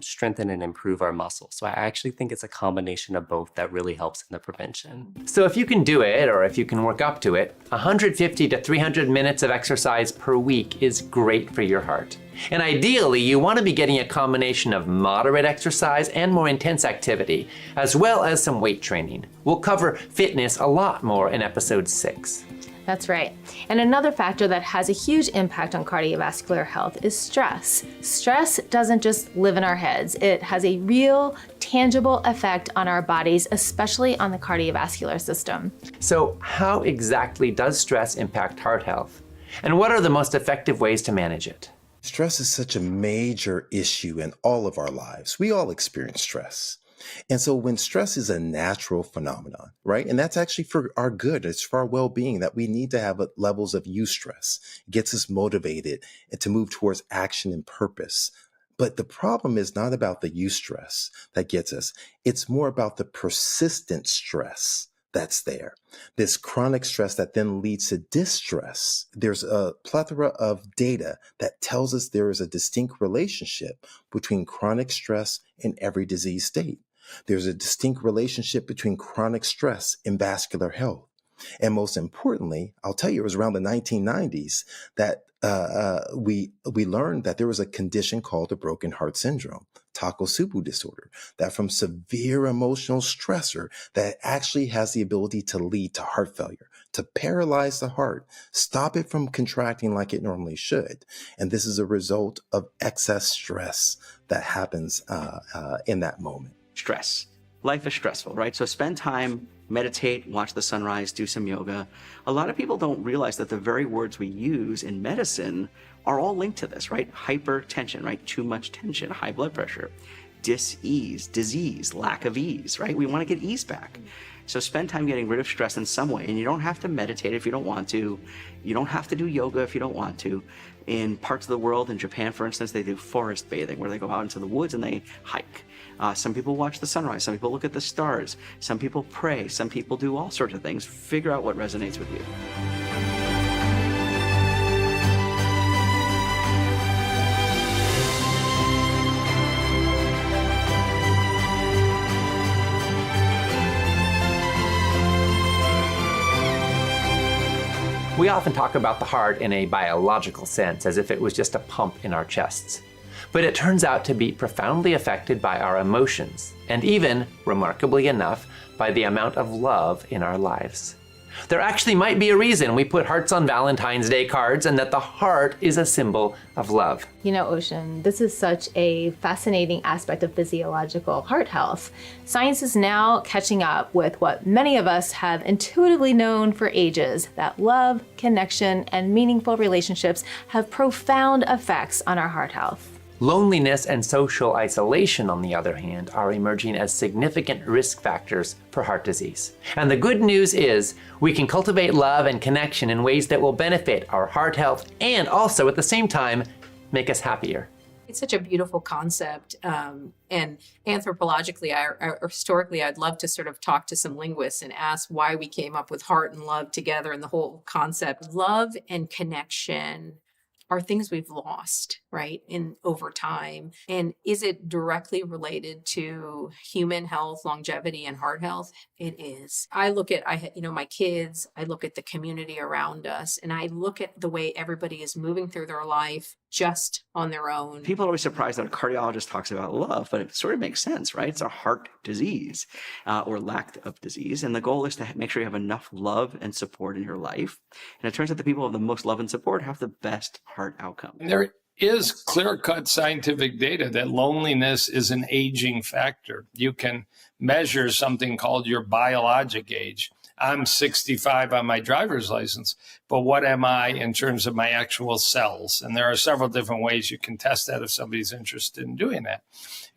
I: strengthen and improve our muscles. So I actually think it's a combination of both that really helps in the prevention.
A: So if you can do it, or if you can work up to it, 150 to 300 minutes of exercise per week is great for your heart. And ideally, you want to be getting a combination of moderate exercise and more intense activity, as well as some weight training. We'll cover fitness a lot more in episode 6.
P: That's right. And another factor that has a huge impact on cardiovascular health is stress. Stress doesn't just live in our heads. It has a real, tangible effect on our bodies, especially on the cardiovascular system.
A: So how exactly does stress impact heart health? And what are the most effective ways to manage it?
D: Stress is such a major issue in all of our lives. We all experience stress. And so when stress is a natural phenomenon, right? And that's actually for our good. It's for our well-being that we need to have levels of eustress. It gets us motivated and to move towards action and purpose. But the problem is not about the eustress that gets us. It's more about the persistent stress that's there. This chronic stress that then leads to distress. There's a plethora of data that tells us there is a distinct relationship between chronic stress and every disease state. There's a distinct relationship between chronic stress and vascular health. And most importantly, I'll tell you, it was around the 1990s that we learned that there was a condition called the broken heart syndrome, Takotsubo disorder, that from severe emotional stressor that actually has the ability to lead to heart failure, to paralyze the heart, stop it from contracting like it normally should. And this is a result of excess stress that happens in that moment.
G: Stress. Life is stressful, right? So spend time, meditate, watch the sunrise, do some yoga. A lot of people don't realize that the very words we use in medicine are all linked to this, right? Hypertension, right? Too much tension, high blood pressure, dis-ease, disease, lack of ease, right? We want to get ease back. So spend time getting rid of stress in some way. And you don't have to meditate if you don't want to. You don't have to do yoga if you don't want to. In parts of the world, in Japan, for instance, they do forest bathing, where they go out into the woods and they hike. Some people watch the sunrise. Some people look at the stars. Some people pray. Some people do all sorts of things. Figure out what resonates with you.
A: We often talk about the heart in a biological sense, as if it was just a pump in our chests. But it turns out to be profoundly affected by our emotions, and even, remarkably enough, by the amount of love in our lives. There actually might be a reason we put hearts on Valentine's Day cards, and that the heart is a symbol of love.
P: You know, Ocean, this is such a fascinating aspect of physiological heart health. Science is now catching up with what many of us have intuitively known for ages, that love, connection, and meaningful relationships have profound effects on our heart health.
A: Loneliness and social isolation, on the other hand, are emerging as significant risk factors for heart disease. And the good news is we can cultivate love and connection in ways that will benefit our heart health and also, at the same time, make us happier.
N: It's such a beautiful concept. And anthropologically, or historically, I'd love to sort of talk to some linguists and ask why we came up with heart and love together and the whole concept. Love and connection are things we've lost, right, in over time. And is it directly related to human health, longevity, and heart health? It is. I look at, my kids, I look at the community around us, and I look at the way everybody is moving through their life just on their own.
G: People are always surprised that a cardiologist talks about love, but it sort of makes sense, right? It's a heart disease or lack of disease. And the goal is to make sure you have enough love and support in your life. And it turns out the people who have the most love and support have the best heart outcome.
E: And there is clear-cut scientific data that loneliness is an aging factor. You can measure something called your biologic age. I'm 65 on my driver's license, but what am I in terms of my actual cells? And there are several different ways you can test that if somebody's interested in doing that.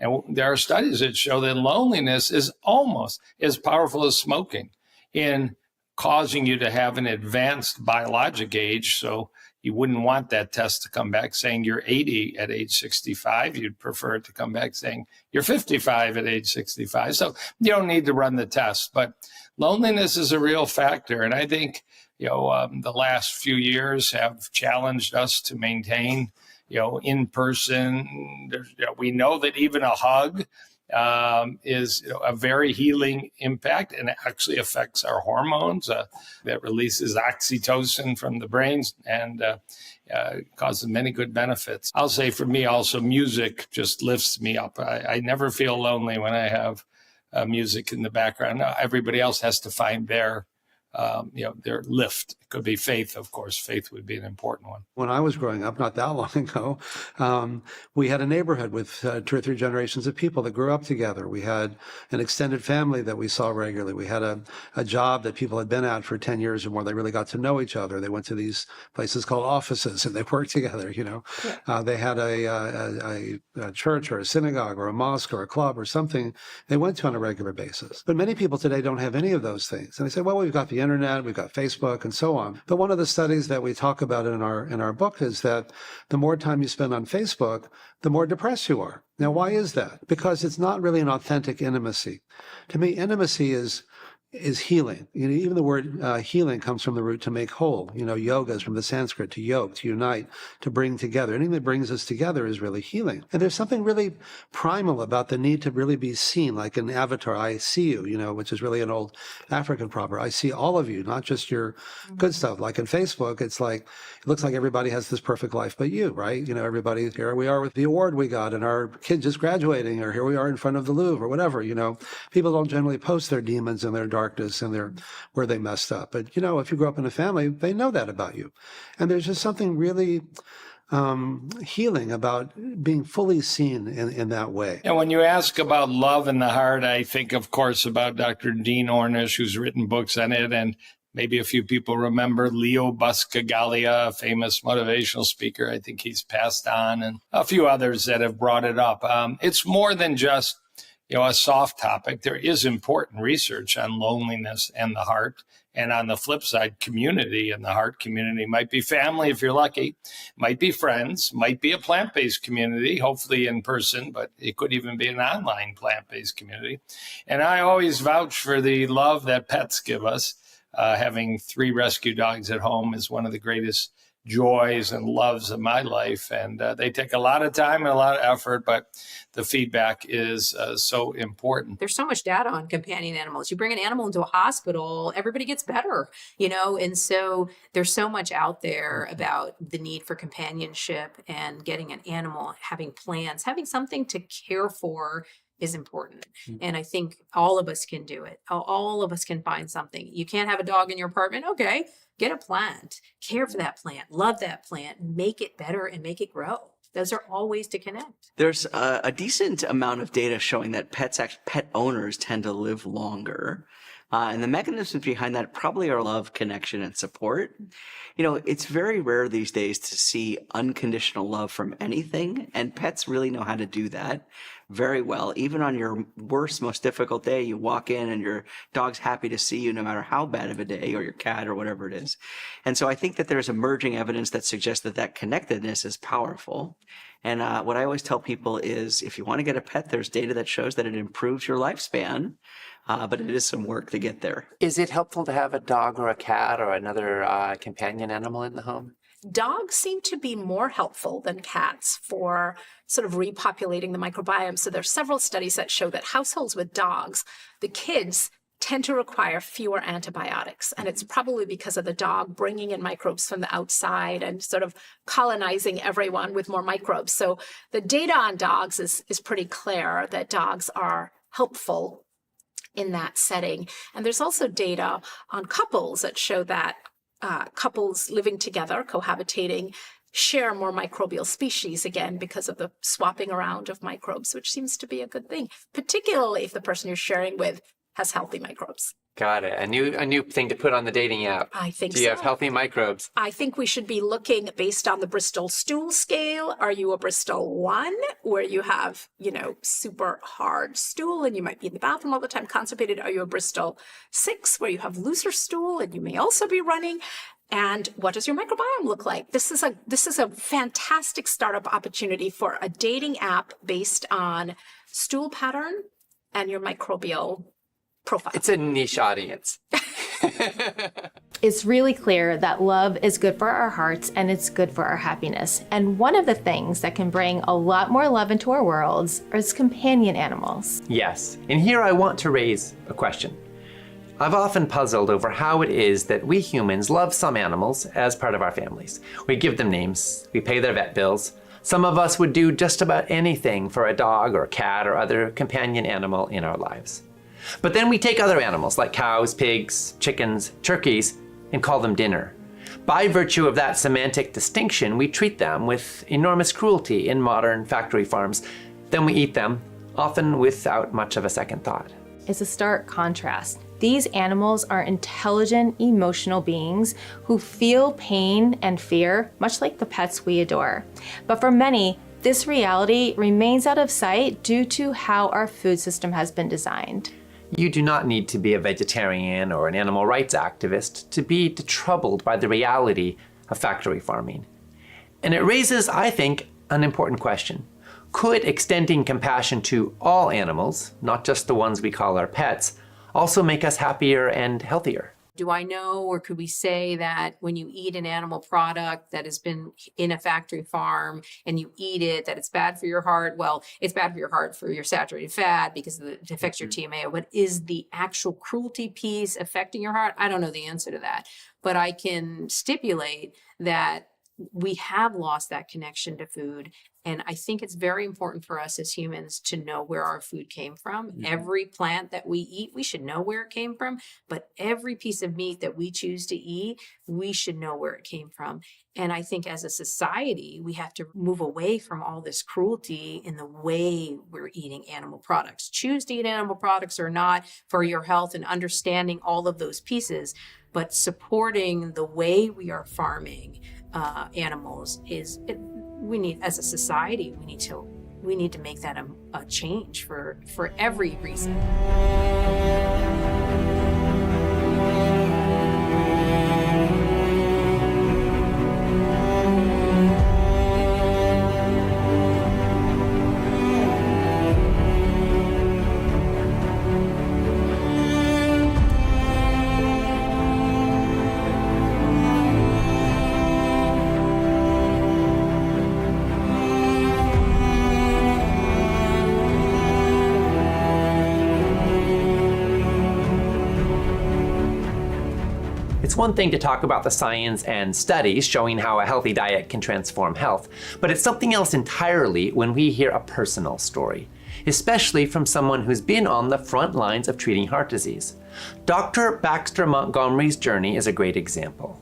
E: And there are studies that show that loneliness is almost as powerful as smoking in causing you to have an advanced biologic age. So you wouldn't want that test to come back saying you're 80 at age 65. You'd prefer it to come back saying you're 55 at age 65. So you don't need to run the test, but loneliness is a real factor. And I think, the last few years have challenged us to maintain, in person. We know that even a hug is a very healing impact, and it actually affects our hormones that releases oxytocin from the brains and causes many good benefits. I'll say for me also, music just lifts me up. I never feel lonely when I have music in the background. Everybody else has to find their lift. It could be faith, of course. Faith would be an important one.
S: When I was growing up, not that long ago, we had a neighborhood with 2 or 3 generations of people that grew up together. We had an extended family that we saw regularly. We had a job that people had been at for 10 years or more. They really got to know each other. They went to these places called offices and they worked together, They had a church or a synagogue or a mosque or a club or something they went to on a regular basis. But many people today don't have any of those things. And they say, well, we've got the internet, we've got Facebook and so on. But one of the studies that we talk about in our book is that the more time you spend on Facebook, the more depressed you are. Now, why is that? Because it's not really an authentic intimacy. To me, intimacy is healing. Even the word healing comes from the root to make whole. Yoga is from the Sanskrit to yoke, to unite, to bring together. Anything that brings us together is really healing. And there's something really primal about the need to really be seen, like an avatar, I see you, which is really an old African proverb. I see all of you, not just your good stuff. Like in Facebook, it's like, it looks like everybody has this perfect life but you, right? Everybody, here we are with the award we got and our kid just graduating, or here we are in front of the Louvre or whatever, People don't generally post their demons and their darkness and where they messed up. But, if you grow up in a family, they know that about you. And there's just something really healing, about being fully seen in that way.
E: And when you ask about love in the heart, I think, of course, about Dr. Dean Ornish, who's written books on it. And maybe a few people remember Leo Buscaglia, a famous motivational speaker. I think he's passed on, and a few others that have brought it up. It's more than just, a soft topic. There is important research on loneliness and the heart. And on the flip side, community and the heart community might be family if you're lucky, might be friends, might be a plant-based community, hopefully in person, but it could even be an online plant-based community. And I always vouch for the love that pets give us. Having 3 rescue dogs at home is one of the greatest joys and loves of my life. And they take a lot of time and a lot of effort, but the feedback is so important.
N: There's so much data on companion animals. You bring an animal into a hospital, everybody gets better, and so there's so much out there about the need for companionship and getting an animal, having plans, having something to care for is important. And I think all of us can do it. All of us can find something. You can't have a dog in your apartment. Okay, get a plant, care for that plant, love that plant, make it better and make it grow. Those are all ways to connect.
G: There's a decent amount of data showing that pet owners tend to live longer. And the mechanisms behind that probably are love, connection, and support. It's very rare these days to see unconditional love from anything, and pets really know how to do that very well. Even on your worst, most difficult day, you walk in and your dog's happy to see you no matter how bad of a day, or your cat or whatever it is. And so I think that there's emerging evidence that suggests that connectedness is powerful. And what I always tell people is, if you want to get a pet, there's data that shows that it improves your lifespan. But it is some work to get there.
A: Is it helpful to have a dog or a cat or another companion animal in the home?
K: Dogs seem to be more helpful than cats for sort of repopulating the microbiome. So there's several studies that show that households with dogs, the kids tend to require fewer antibiotics. And it's probably because of the dog bringing in microbes from the outside and sort of colonizing everyone with more microbes. So the data on dogs is pretty clear that dogs are helpful in that setting. And there's also data on couples that show that couples living together, cohabitating, share more microbial species, again, because of the swapping around of microbes, which seems to be a good thing, particularly if the person you're sharing with has healthy microbes.
A: Got it. A new thing to put on the dating app.
K: I think so.
A: Do you have healthy microbes?
K: I think we should be looking based on the Bristol stool scale. Are you a Bristol 1, where you have, super hard stool and you might be in the bathroom all the time, constipated? Are you a Bristol 6, where you have looser stool and you may also be running? And what does your microbiome look like? This is a fantastic startup opportunity for a dating app based on stool pattern and your microbial profile.
A: It's a niche audience.
P: It's really clear that love is good for our hearts and it's good for our happiness. And one of the things that can bring a lot more love into our worlds is companion animals.
A: Yes, and here I want to raise a question. I've often puzzled over how it is that we humans love some animals as part of our families. We give them names, we pay their vet bills. Some of us would do just about anything for a dog or a cat or other companion animal in our lives. But then we take other animals like cows, pigs, chickens, turkeys, and call them dinner. By virtue of that semantic distinction, we treat them with enormous cruelty in modern factory farms. Then we eat them, often without much of a second thought.
P: It's a stark contrast. These animals are intelligent, emotional beings who feel pain and fear, much like the pets we adore. But for many, this reality remains out of sight due to how our food system has been designed.
A: You do not need to be a vegetarian or an animal rights activist to be troubled by the reality of factory farming. And it raises, I think, an important question. Could extending compassion to all animals, not just the ones we call our pets, also make us happier and healthier?
N: Do I know, or could we say that when you eat an animal product that has been in a factory farm and you eat it, that it's bad for your heart? Well, it's bad for your heart for your saturated fat because it affects your TMAO. But is the actual cruelty piece affecting your heart? I don't know the answer to that. But I can stipulate that we have lost that connection to food. And I think it's very important for us as humans to know where our food came from. Mm-hmm. Every plant that we eat, we should know where it came from. But every piece of meat that we choose to eat, we should know where it came from. And I think as a society, we have to move away from all this cruelty in the way we're eating animal products. Choose to eat animal products or not for your health, and understanding all of those pieces. But supporting the way we are farming animals we need, as a society, we need to make that a change for every reason.
A: It's one thing to talk about the science and studies showing how a healthy diet can transform health, but it's something else entirely when we hear a personal story, especially from someone who's been on the front lines of treating heart disease. Dr. Baxter Montgomery's journey is a great example.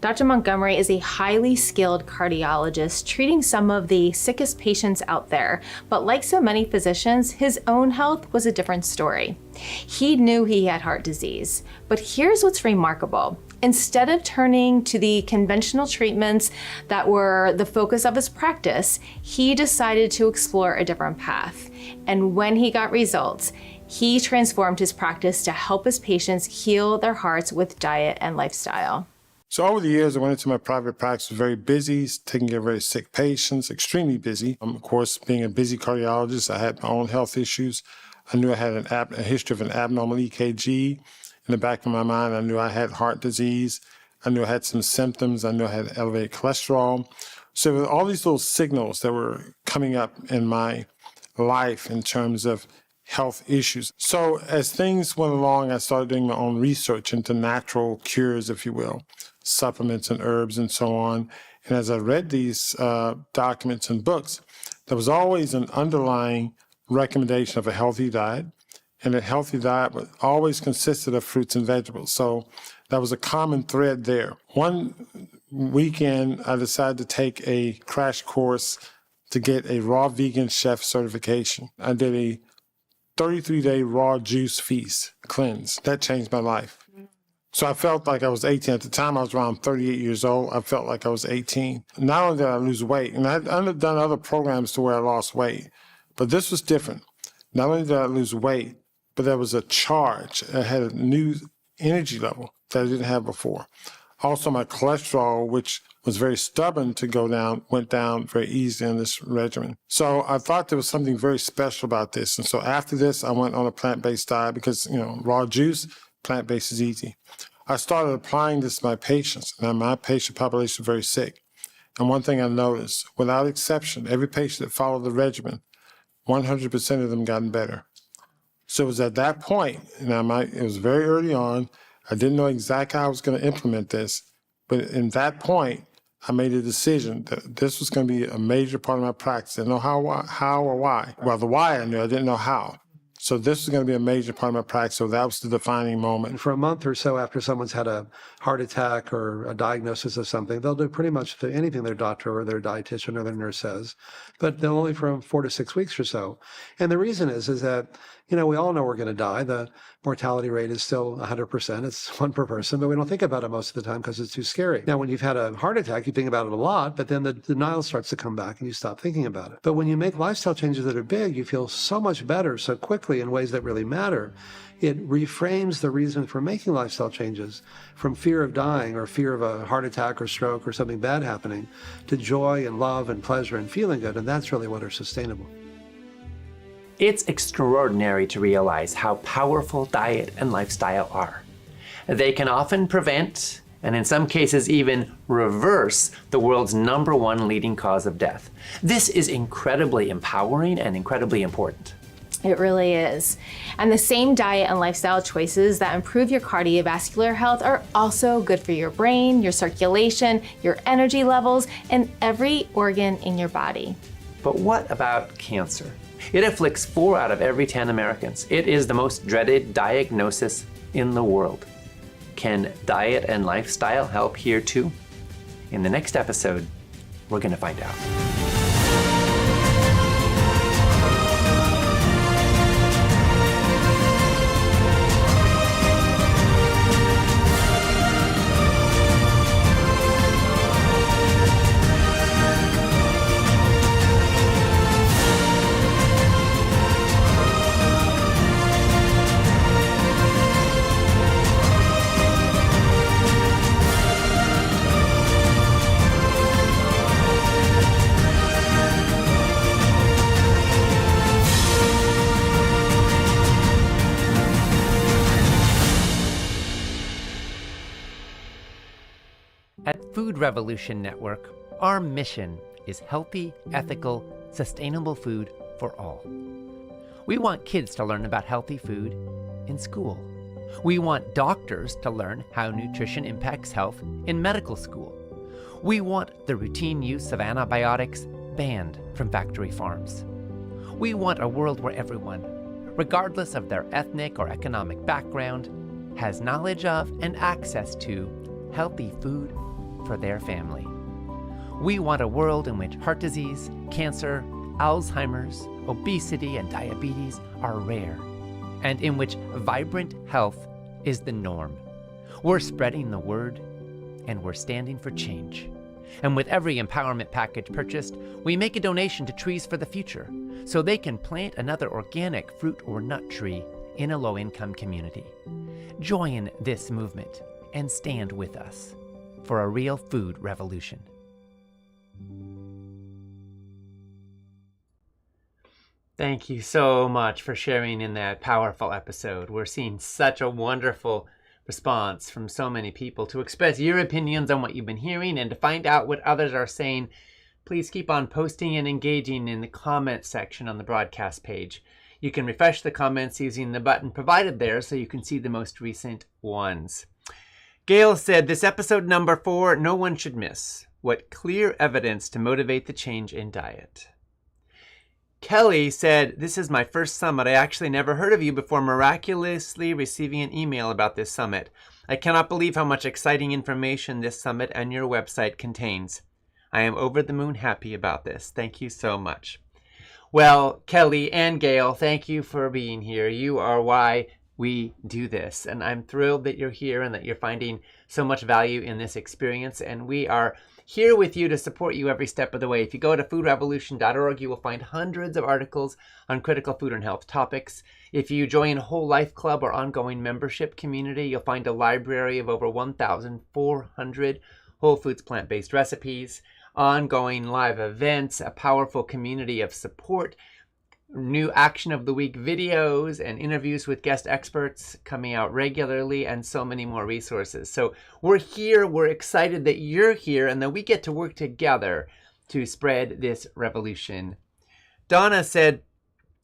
P: Dr. Montgomery is a highly skilled cardiologist treating some of the sickest patients out there, but like so many physicians, his own health was a different story. He knew he had heart disease, but here's what's remarkable. Instead of turning to the conventional treatments that were the focus of his practice, he decided to explore a different path. And when he got results, he transformed his practice to help his patients heal their hearts with diet and lifestyle.
J: So over the years, I went into my private practice, very busy, taking care of very sick patients, extremely busy. Of course, being a busy cardiologist, I had my own health issues. I knew I had a history of an abnormal EKG. In the back of my mind, I knew I had heart disease. I knew I had some symptoms. I knew I had elevated cholesterol. So there were all these little signals that were coming up in my life in terms of health issues. So as things went along, I started doing my own research into natural cures, if you will, supplements and herbs and so on. And as I read these documents and books, there was always an underlying recommendation of a healthy diet. And a healthy diet always consisted of fruits and vegetables. So that was a common thread there. One weekend, I decided to take a crash course to get a raw vegan chef certification. I did a 33-day raw juice feast cleanse. That changed my life. So I felt like I was 18. At the time, I was around 38 years old. I felt like I was 18. Not only did I lose weight, and I'd done other programs to where I lost weight, but this was different. Not only did I lose weight, but there was a charge. I had a new energy level that I didn't have before. Also, my cholesterol, which was very stubborn to go down, went down very easily in this regimen. So I thought there was something very special about this. And so after this, I went on a plant-based diet because, raw juice, plant-based is easy. I started applying this to my patients. Now, my patient population is very sick. And one thing I noticed, without exception, every patient that followed the regimen, 100% of them gotten better. So it was at that point, it was very early on, I didn't know exactly how I was going to implement this, but in that point, I made a decision that this was going to be a major part of my practice. I didn't know how or why. Well, the why I knew, I didn't know how. So this is going to be a major part of my practice. So that was the defining moment.
S: And for a month or so after someone's had a heart attack or a diagnosis of something, they'll do pretty much anything their doctor or their dietitian or their nurse says, but they'll only from 4 to 6 weeks or so. And the reason is that, we all know we're going to die. The mortality rate is still 100%. It's one per person, but we don't think about it most of the time because it's too scary. Now, when you've had a heart attack, you think about it a lot, but then the denial starts to come back and you stop thinking about it. But when you make lifestyle changes that are big, you feel so much better so quickly in ways that really matter. It reframes the reason for making lifestyle changes from fear of dying or fear of a heart attack or stroke or something bad happening to joy and love and pleasure and feeling good. And that's really what are sustainable.
A: It's extraordinary to realize how powerful diet and lifestyle are. They can often prevent, and in some cases even reverse, the world's #1 leading cause of death. This is incredibly empowering and incredibly important.
P: It really is. And the same diet and lifestyle choices that improve your cardiovascular health are also good for your brain, your circulation, your energy levels, and every organ in your body.
A: But what about cancer? It afflicts 4 out of every 10 Americans. It is the most dreaded diagnosis in the world. Can diet and lifestyle help here too? In the next episode, we're going to find out. At Food Revolution Network, our mission is healthy, ethical, sustainable food for all. We want kids to learn about healthy food in school. We want doctors to learn how nutrition impacts health in medical school. We want the routine use of antibiotics banned from factory farms. We want a world where everyone, regardless of their ethnic or economic background, has knowledge of and access to healthy food for their family. We want a world in which heart disease, cancer, Alzheimer's, obesity, and diabetes are rare, and in which vibrant health is the norm. We're spreading the word, and we're standing for change. And with every empowerment package purchased, we make a donation to Trees for the Future, so they can plant another organic fruit or nut tree in a low-income community. Join this movement and stand with us for a real food revolution. Thank you so much for sharing in that powerful episode. We're seeing such a wonderful response from so many people to express your opinions on what you've been hearing and to find out what others are saying. Please keep on posting and engaging in the comment section on the broadcast page. You can refresh the comments using the button provided there so you can see the most recent ones. Gail said, this episode number 4, no one should miss. What clear evidence to motivate the change in diet. Kelly said, this is my first summit. I actually never heard of you before miraculously receiving an email about this summit. I cannot believe how much exciting information this summit and your website contains. I am over the moon happy about this. Thank you so much. Well, Kelly and Gail, thank you for being here. You are why we do this, and I'm thrilled that you're here and that you're finding so much value in this experience, and we are here with you to support you every step of the way. If you go to foodrevolution.org, you will find hundreds of articles on critical food and health topics. If you join Whole Life Club or ongoing membership community, you'll find a library of over 1,400 whole foods plant-based recipes, ongoing live events, a powerful community of support, new Action of the Week videos and interviews with guest experts coming out regularly, and so many more resources. So we're here, we're excited that you're here and that we get to work together to spread this revolution. Donna said,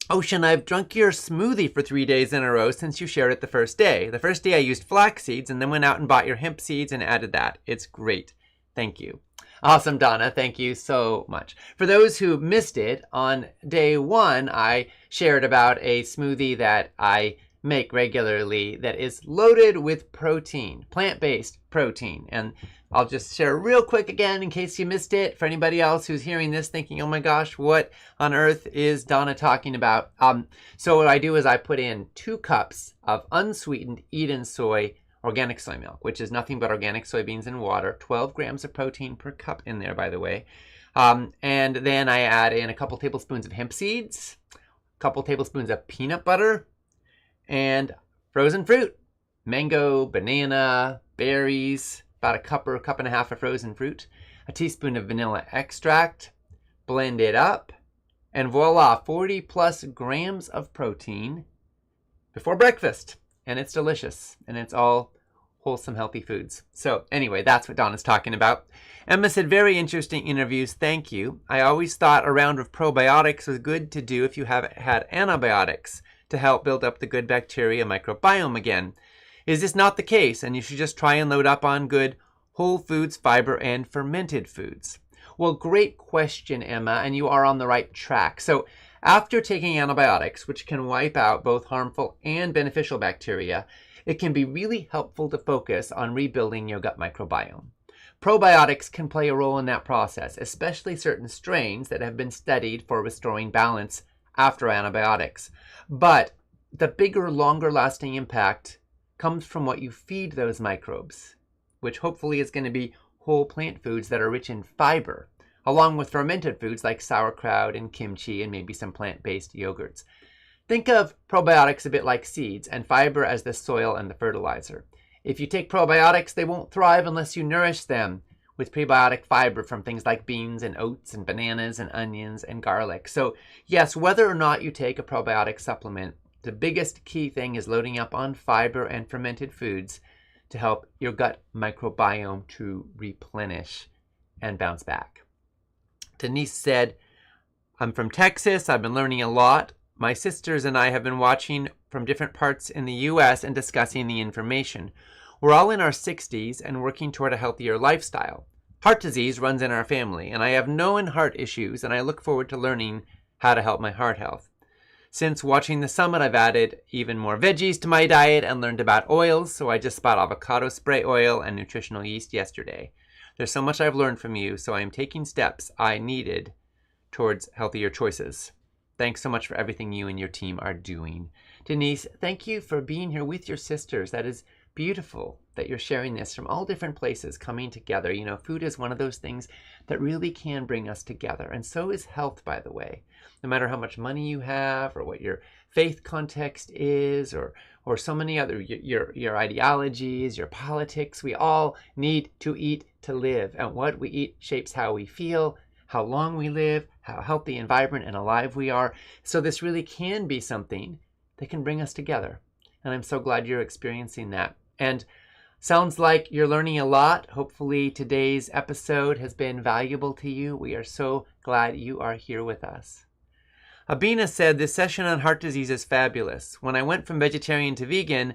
A: Ocean, I've drunk your smoothie for 3 days in a row since you shared it the first day. The first day I used flax seeds and then went out and bought your hemp seeds and added that. It's great. Thank you. Awesome, Donna. Thank you so much. For those who missed it, on day 1, I shared about a smoothie that I make regularly that is loaded with protein, plant-based protein. And I'll just share real quick again in case you missed it. For anybody else who's hearing this thinking, oh my gosh, what on earth is Donna talking about? So what I do is I put in 2 cups of unsweetened Eden soy organic soy milk, which is nothing but organic soybeans and water, 12 grams of protein per cup in there, by the way. And then I add in a couple tablespoons of hemp seeds, a couple tablespoons of peanut butter, and frozen fruit, mango, banana, berries, about a cup or a cup and a half of frozen fruit, a teaspoon of vanilla extract, blend it up, and voila, 40 plus grams of protein before breakfast. And it's delicious, and it's all wholesome, healthy foods. So anyway, that's what Donna's talking about. Emma said, very interesting interviews. Thank you. I always thought a round of probiotics was good to do if you haven't had antibiotics to help build up the good bacteria microbiome again. Is this not the case? And you should just try and load up on good whole foods, fiber, and fermented foods. Well, great question, Emma, and you are on the right track. So after taking antibiotics, which can wipe out both harmful and beneficial bacteria, it can be really helpful to focus on rebuilding your gut microbiome. Probiotics can play a role in that process, especially certain strains that have been studied for restoring balance after antibiotics. But the bigger, longer-lasting impact comes from what you feed those microbes, which hopefully is going to be whole plant foods that are rich in fiber, along with fermented foods like sauerkraut and kimchi and maybe some plant-based yogurts. Think of probiotics a bit like seeds and fiber as the soil and the fertilizer. If you take probiotics, they won't thrive unless you nourish them with prebiotic fiber from things like beans and oats and bananas and onions and garlic. So yes, whether or not you take a probiotic supplement, the biggest key thing is loading up on fiber and fermented foods to help your gut microbiome to replenish and bounce back. Denise said, I'm from Texas. I've been learning a lot. My sisters and I have been watching from different parts in the U.S. and discussing the information. We're all in our 60s and working toward a healthier lifestyle. Heart disease runs in our family, and I have known heart issues, and I look forward to learning how to help my heart health. Since watching the summit, I've added even more veggies to my diet and learned about oils, so I just bought avocado spray oil and nutritional yeast yesterday. There's so much I've learned from you, so I am taking steps I needed towards healthier choices. Thanks so much for everything you and your team are doing. Denise, thank you for being here with your sisters. That is beautiful that you're sharing this from all different places coming together. You know, food is one of those things that really can bring us together. And so is health, by the way. No matter how much money you have or what your faith context is or so many other, your ideologies, your politics, we all need to eat to live. And what we eat shapes how we feel, how long we live, how healthy and vibrant and alive we are. So this really can be something that can bring us together. And I'm so glad you're experiencing that. And sounds like you're learning a lot. Hopefully today's episode has been valuable to you. We are so glad you are here with us. Abina said, this session on heart disease is fabulous. When I went from vegetarian to vegan,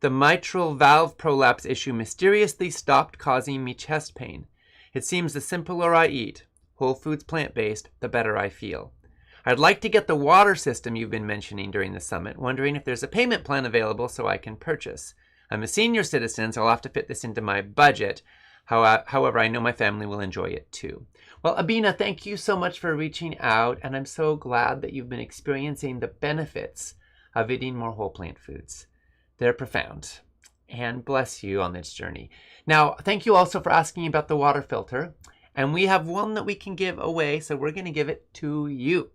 A: the mitral valve prolapse issue mysteriously stopped causing me chest pain. It seems the simpler I eat, whole foods plant-based, the better I feel. I'd like to get the water system you've been mentioning during the summit, wondering if there's a payment plan available so I can purchase. I'm a senior citizen, so I'll have to fit this into my budget. However, I know my family will enjoy it too. Well, Abina, thank you so much for reaching out, and I'm so glad that you've been experiencing the benefits of eating more whole plant foods. They're profound, and bless you on this journey. Now, thank you also for asking about the water filter, and we have one that we can give away, so we're going to give it to you.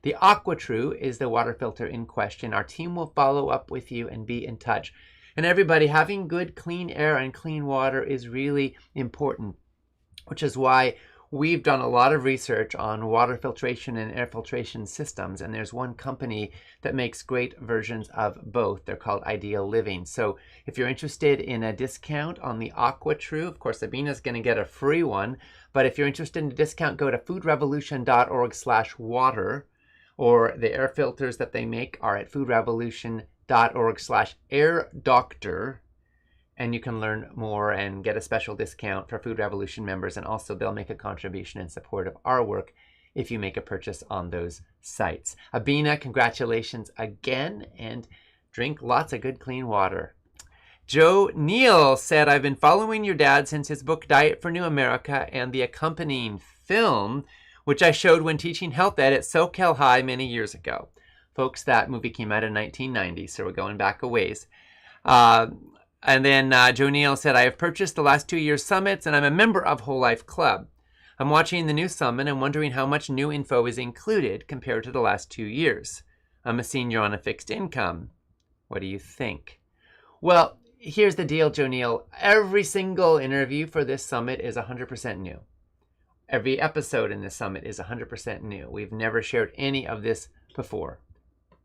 A: The AquaTrue is the water filter in question. Our team will follow up with you and be in touch. And everybody, having good clean air and clean water is really important, which is why we've done a lot of research on water filtration and air filtration systems. And there's one company that makes great versions of both. They're called Ideal Living. So if you're interested in a discount on the AquaTrue, of course, Sabina's going to get a free one. But if you're interested in a discount, go to foodrevolution.org/water, or the air filters that they make are at foodrevolution.org/airdoctor, and you can learn more and get a special discount for Food Revolution members, and also they'll make a contribution in support of our work if you make a purchase on those sites. Abina, congratulations again, and drink lots of good clean water. Joe Neal said, I've been following your dad since his book Diet for New America and the accompanying film, which I showed when teaching health ed at SoCal High many years ago. Folks, that movie came out in 1990, so we're going back a ways. And then Joe Neal said, I have purchased the last 2 years' summits, and I'm a member of Whole Life Club. I'm watching the new summit and wondering how much new info is included compared to the last 2 years. I'm a senior on a fixed income. What do you think? Well, here's the deal, Joe Neal. Every single interview for this summit is 100% new. Every episode in this summit is 100% new. We've never shared any of this before.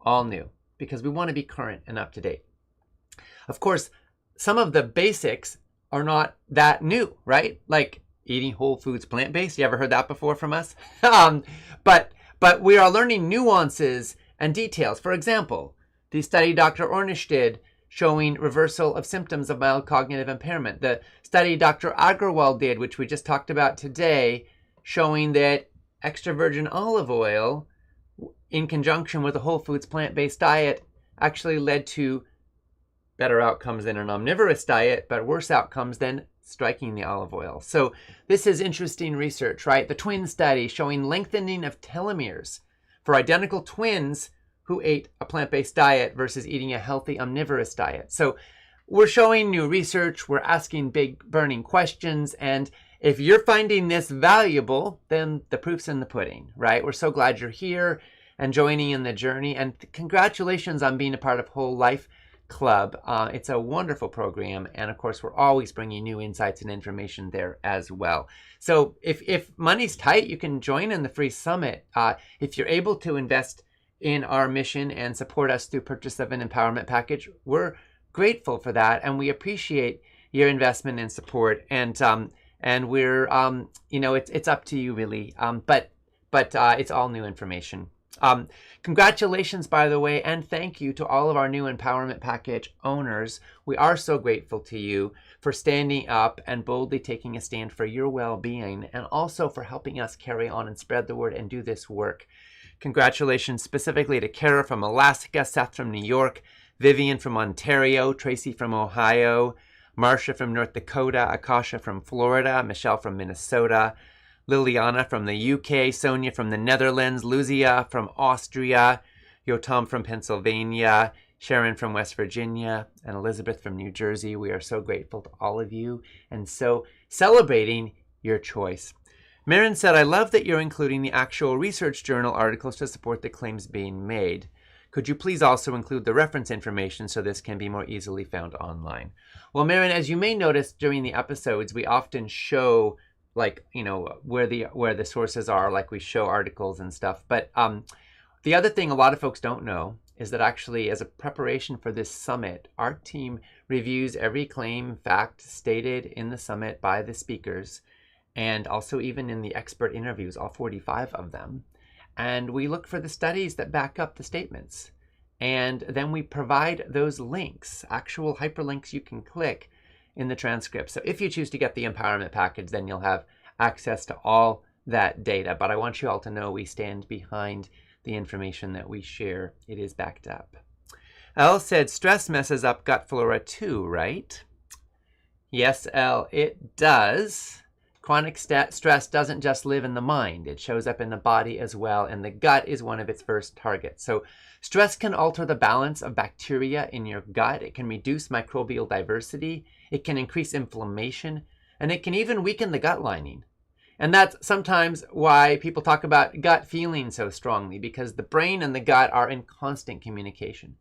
A: All new, because we want to be current and up to date. Of course, some of the basics are not that new, right? Like eating whole foods, plant-based. You ever heard that before from us? But we are learning nuances and details. For example, the study Dr. Ornish did showing reversal of symptoms of mild cognitive impairment. The study Dr. Agarwal did, which we just talked about today, showing that extra virgin olive oil in conjunction with a whole foods plant-based diet actually led to better outcomes than an omnivorous diet, but worse outcomes than striking the olive oil. So this is interesting research, right? The twin study showing lengthening of telomeres for identical twins who ate a plant-based diet versus eating a healthy omnivorous diet. So we're showing new research, we're asking big burning questions, and if you're finding this valuable, then the proof's in the pudding, right? We're so glad you're here and joining in the journey, and congratulations on being a part of Whole Life Club. It's a wonderful program, and of course we're always bringing new insights and information there as well. So if money's tight, you can join in the free summit. If you're able to invest in our mission and support us through purchase of an empowerment package, we're grateful for that, and we appreciate your investment and support. And we're it's up to you really. But it's all new information. Congratulations, by the way, and thank you to all of our new empowerment package owners. We are so grateful to you for standing up and boldly taking a stand for your well-being, and also for helping us carry on and spread the word and do this work. Congratulations specifically to Kara from Alaska, Seth from New York, Vivian from Ontario, Tracy from Ohio, Marcia from North Dakota, Akasha from Florida, Michelle from Minnesota, Liliana from the UK, Sonia from the Netherlands, Luzia from Austria, Yotam from Pennsylvania, Sharon from West Virginia, and Elizabeth from New Jersey. We are so grateful to all of you and so celebrating your choice. Marin said, I love that you're including the actual research journal articles to support the claims being made. Could you please also include the reference information so this can be more easily found online? Well, Marin, as you may notice during the episodes, we often show where the sources are, like we show articles and stuff. But the other thing a lot of folks don't know is that actually, as a preparation for this summit, our team reviews every claim, fact stated in the summit by the speakers, and also even in the expert interviews, all 45 of them. And we look for the studies that back up the statements. And then we provide those links, actual hyperlinks you can click in the transcript. So if you choose to get the empowerment package, then you'll have access to all that data. But I want you all to know we stand behind the information that we share. It is backed up. Elle said, stress messes up gut flora too, right? Yes, Elle, it does. Chronic stress doesn't just live in the mind. It shows up in the body as well, and the gut is one of its first targets. So stress can alter the balance of bacteria in your gut. It can reduce microbial diversity. It can increase inflammation, and it can even weaken the gut lining. And that's sometimes why people talk about gut feeling so strongly, because the brain and the gut are in constant communication.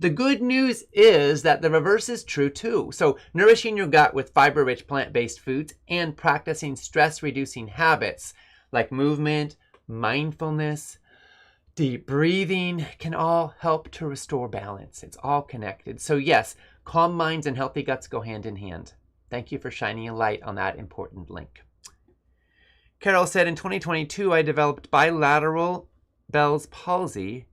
A: The good news is that the reverse is true too. So nourishing your gut with fiber-rich plant-based foods and practicing stress-reducing habits like movement, mindfulness, deep breathing can all help to restore balance. It's all connected. So yes, calm minds and healthy guts go hand in hand. Thank you for shining a light on that important link. Carol said, in 2022, I developed bilateral Bell's palsy,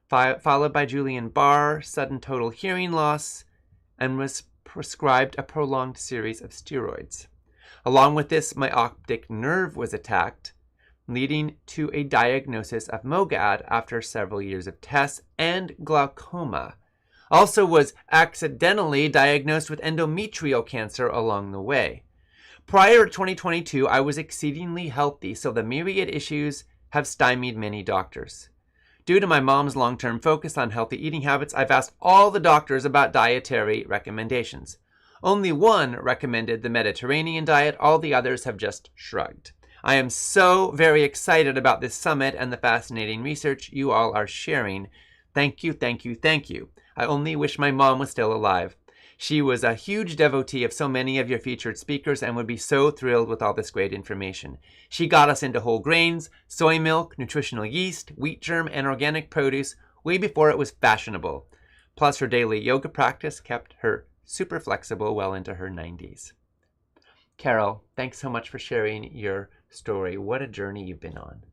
A: followed by Guillain-Barré, sudden total hearing loss, and was prescribed a prolonged series of steroids. Along with this, my optic nerve was attacked, leading to a diagnosis of MOGAD after several years of tests, and glaucoma. Also was accidentally diagnosed with endometrial cancer along the way. Prior to 2022, I was exceedingly healthy, so the myriad issues have stymied many doctors. Due to my mom's long-term focus on healthy eating habits, I've asked all the doctors about dietary recommendations. Only one recommended the Mediterranean diet. All the others have just shrugged. I am so very excited about this summit and the fascinating research you all are sharing. Thank you, thank you, thank you. I only wish my mom was still alive. She was a huge devotee of so many of your featured speakers and would be so thrilled with all this great information. She got us into whole grains, soy milk, nutritional yeast, wheat germ, and organic produce way before it was fashionable. Plus, her daily yoga practice kept her super flexible well into her 90s. Carol, thanks so much for sharing your story. What a journey you've been on.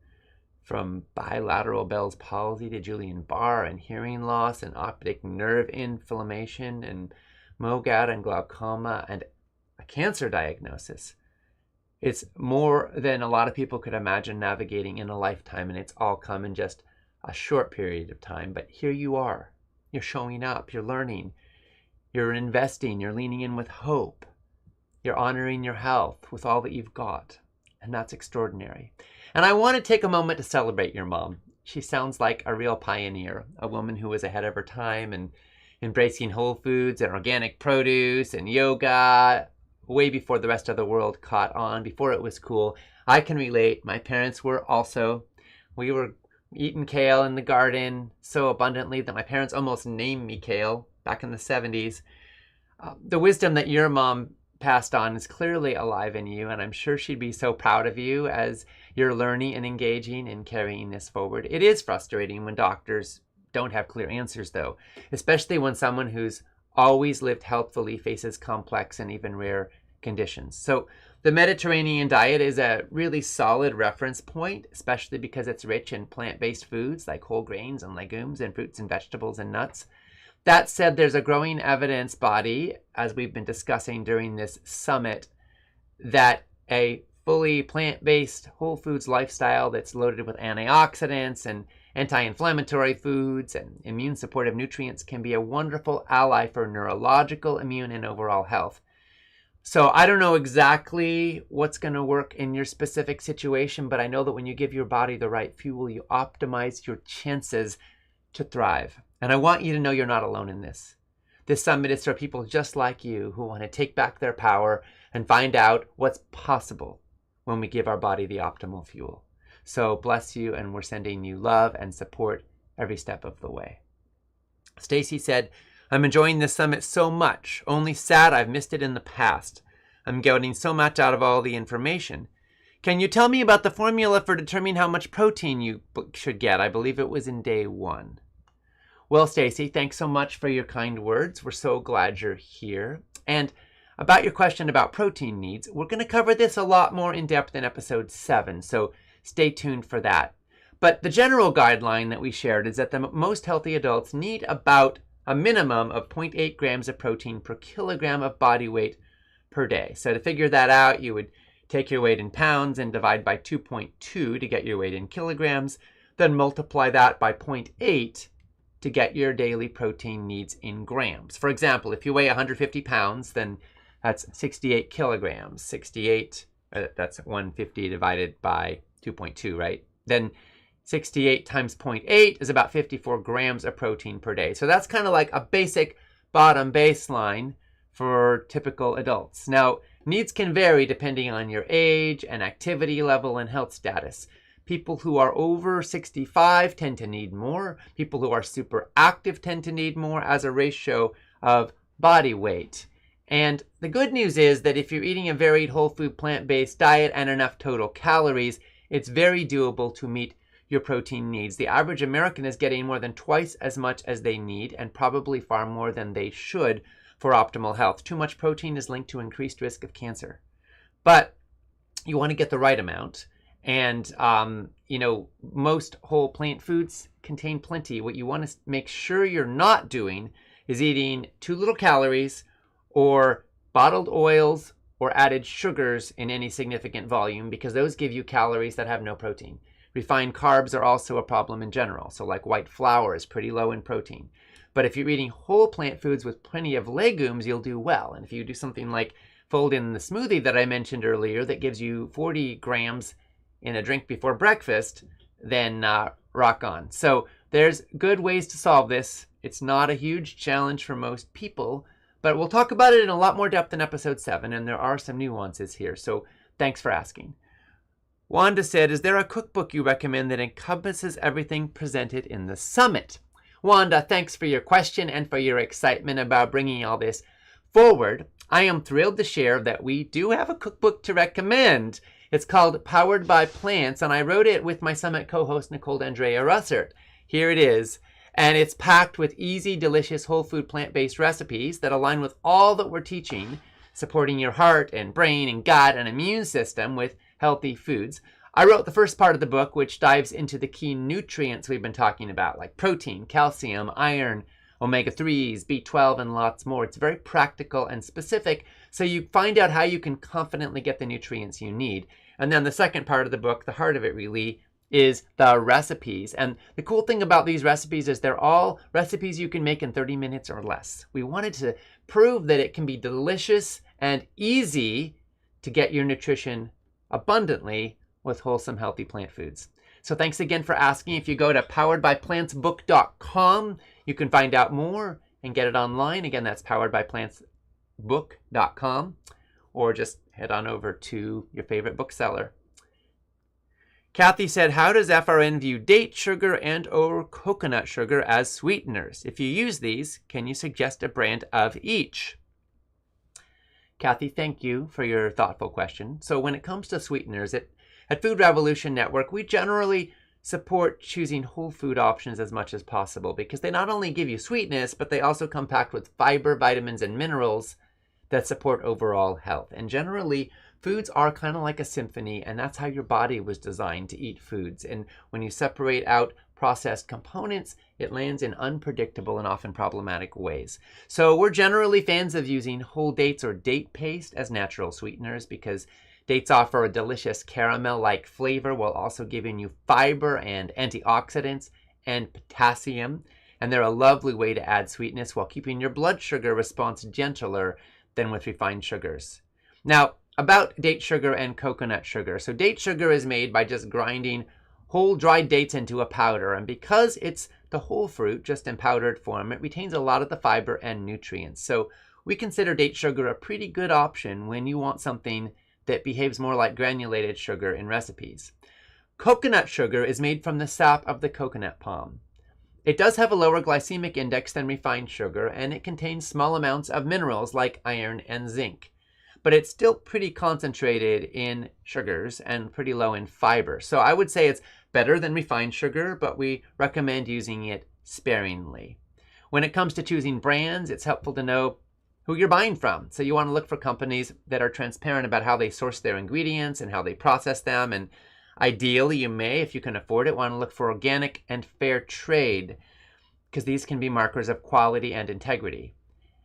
A: From bilateral Bell's palsy to Guillain-Barré and hearing loss and optic nerve inflammation and MOGAD and glaucoma and a cancer diagnosis. It's more than a lot of people could imagine navigating in a lifetime, and it's all come in just a short period of time. But here you are. You're showing up. You're learning. You're investing. You're leaning in with hope. You're honoring your health with all that you've got. And that's extraordinary. And I want to take a moment to celebrate your mom. She sounds like a real pioneer, a woman who was ahead of her time and embracing whole foods and organic produce and yoga way before the rest of the world caught on, before it was cool. I can relate. My parents were also. We were eating kale in the garden so abundantly that my parents almost named me Kale back in the 70s. The wisdom that your mom passed on is clearly alive in you, and I'm sure she'd be so proud of you as you're learning and engaging and carrying this forward. It is frustrating when doctors don't have clear answers, though, especially when someone who's always lived healthfully faces complex and even rare conditions. So the Mediterranean diet is a really solid reference point, especially because it's rich in plant-based foods like whole grains and legumes and fruits and vegetables and nuts. That said, there's a growing evidence body, as we've been discussing during this summit, that a fully plant-based whole foods lifestyle that's loaded with antioxidants and anti-inflammatory foods and immune supportive nutrients can be a wonderful ally for neurological, immune, and overall health. So I don't know exactly what's going to work in your specific situation, but I know that when you give your body the right fuel, you optimize your chances to thrive. And I want you to know you're not alone in this. This summit is for people just like you who want to take back their power and find out what's possible when we give our body the optimal fuel. So bless you, and we're sending you love and support every step of the way. Stacy said, I'm enjoying this summit so much, only sad I've missed it in the past. I'm getting so much out of all the information. Can you tell me about the formula for determining how much protein you should get? I believe it was in day 1. Well, Stacy, thanks so much for your kind words. We're so glad you're here. And about your question about protein needs, we're going to cover this a lot more in depth in episode 7, so stay tuned for that. But the general guideline that we shared is that the most healthy adults need about a minimum of 0.8 grams of protein per kilogram of body weight per day. So to figure that out, you would take your weight in pounds and divide by 2.2 to get your weight in kilograms, then multiply that by 0.8 to get your daily protein needs in grams. For example, if you weigh 150 pounds, then that's 68 kilograms. 68, that's 150 divided by 2.2, right? Then 68 times 0.8 is about 54 grams of protein per day. So that's kind of like a basic bottom baseline for typical adults. Now, needs can vary depending on your age and activity level and health status. People who are over 65 tend to need more. People who are super active tend to need more as a ratio of body weight. And the good news is that if you're eating a varied whole food plant-based diet and enough total calories, it's very doable to meet your protein needs. The average American is getting more than twice as much as they need and probably far more than they should for optimal health. Too much protein is linked to increased risk of cancer. But you want to get the right amount. And, most whole plant foods contain plenty. What you want to make sure you're not doing is eating too little calories or bottled oils or added sugars in any significant volume, because those give you calories that have no protein. Refined carbs are also a problem in general. So like white flour is pretty low in protein. But if you're eating whole plant foods with plenty of legumes, you'll do well. And if you do something like fold in the smoothie that I mentioned earlier that gives you 40 grams in a drink before breakfast, then rock on. So there's good ways to solve this. It's not a huge challenge for most people, but we'll talk about it in a lot more depth in episode 7, and there are some nuances here. So thanks for asking. Wanda said, is there a cookbook you recommend that encompasses everything presented in the summit? Wanda, thanks for your question and for your excitement about bringing all this forward. I am thrilled to share that we do have a cookbook to recommend. It's called Powered by Plants, and I wrote it with my summit co-host, Nicole D'Andrea Russert. Here it is. And it's packed with easy, delicious, whole food, plant-based recipes that align with all that we're teaching, supporting your heart and brain and gut and immune system with healthy foods. I wrote the first part of the book, which dives into the key nutrients we've been talking about, like protein, calcium, iron, omega-3s, B12, and lots more. It's very practical and specific, so you find out how you can confidently get the nutrients you need. And then the second part of the book, the heart of it really, is the recipes. And the cool thing about these recipes is they're all recipes you can make in 30 minutes or less. We wanted to prove that it can be delicious and easy to get your nutrition abundantly with wholesome, healthy plant foods. So thanks again for asking. If you go to poweredbyplantsbook.com, you can find out more and get it online. Again, that's poweredbyplantsbook.com, or just head on over to your favorite bookseller. Kathy said, how does FRN view date sugar and or coconut sugar as sweeteners? If you use these, can you suggest a brand of each? Kathy, thank you for your thoughtful question. So when it comes to sweeteners, at Food Revolution Network, we generally support choosing whole food options as much as possible because they not only give you sweetness, but they also come packed with fiber, vitamins, and minerals that support overall health. And generally, foods are kind of like a symphony, and that's how your body was designed to eat foods. And when you separate out processed components, it lands in unpredictable and often problematic ways. So we're generally fans of using whole dates or date paste as natural sweeteners because dates offer a delicious caramel-like flavor while also giving you fiber and antioxidants and potassium. And they're a lovely way to add sweetness while keeping your blood sugar response gentler than with refined sugars. Now, about date sugar and coconut sugar. So date sugar is made by just grinding whole dried dates into a powder. And because it's the whole fruit, just in powdered form, it retains a lot of the fiber and nutrients. So we consider date sugar a pretty good option when you want something that behaves more like granulated sugar in recipes. Coconut sugar is made from the sap of the coconut palm. It does have a lower glycemic index than refined sugar, and it contains small amounts of minerals like iron and zinc. But it's still pretty concentrated in sugars and pretty low in fiber. So I would say it's better than refined sugar, but we recommend using it sparingly. When it comes to choosing brands, it's helpful to know who you're buying from. So you want to look for companies that are transparent about how they source their ingredients and how they process them. And ideally, you may, if you can afford it, want to look for organic and fair trade, because these can be markers of quality and integrity.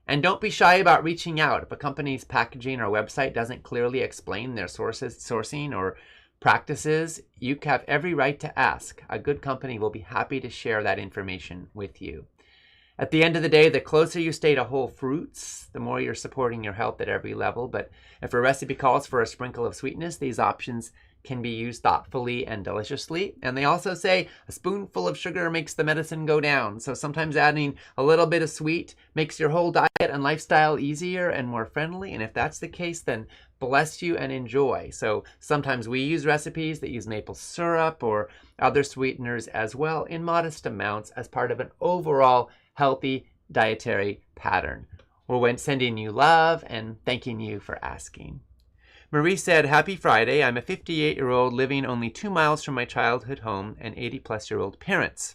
A: And don't be shy about reaching out. If a company's packaging or website doesn't clearly explain their sourcing or practices, you have every right to ask. A good company will be happy to share that information with you. At the end of the day, the closer you stay to whole fruits, the more you're supporting your health at every level. But if a recipe calls for a sprinkle of sweetness, these options can be used thoughtfully and deliciously. And they also say a spoonful of sugar makes the medicine go down. So sometimes adding a little bit of sweet makes your whole diet and lifestyle easier and more friendly. And if that's the case, then bless you and enjoy. So sometimes we use recipes that use maple syrup or other sweeteners as well in modest amounts as part of an overall healthy dietary pattern. We're sending you love and thanking you for asking. Marie said, happy Friday. I'm a 58-year-old living only 2 miles from my childhood home and 80-plus-year-old parents.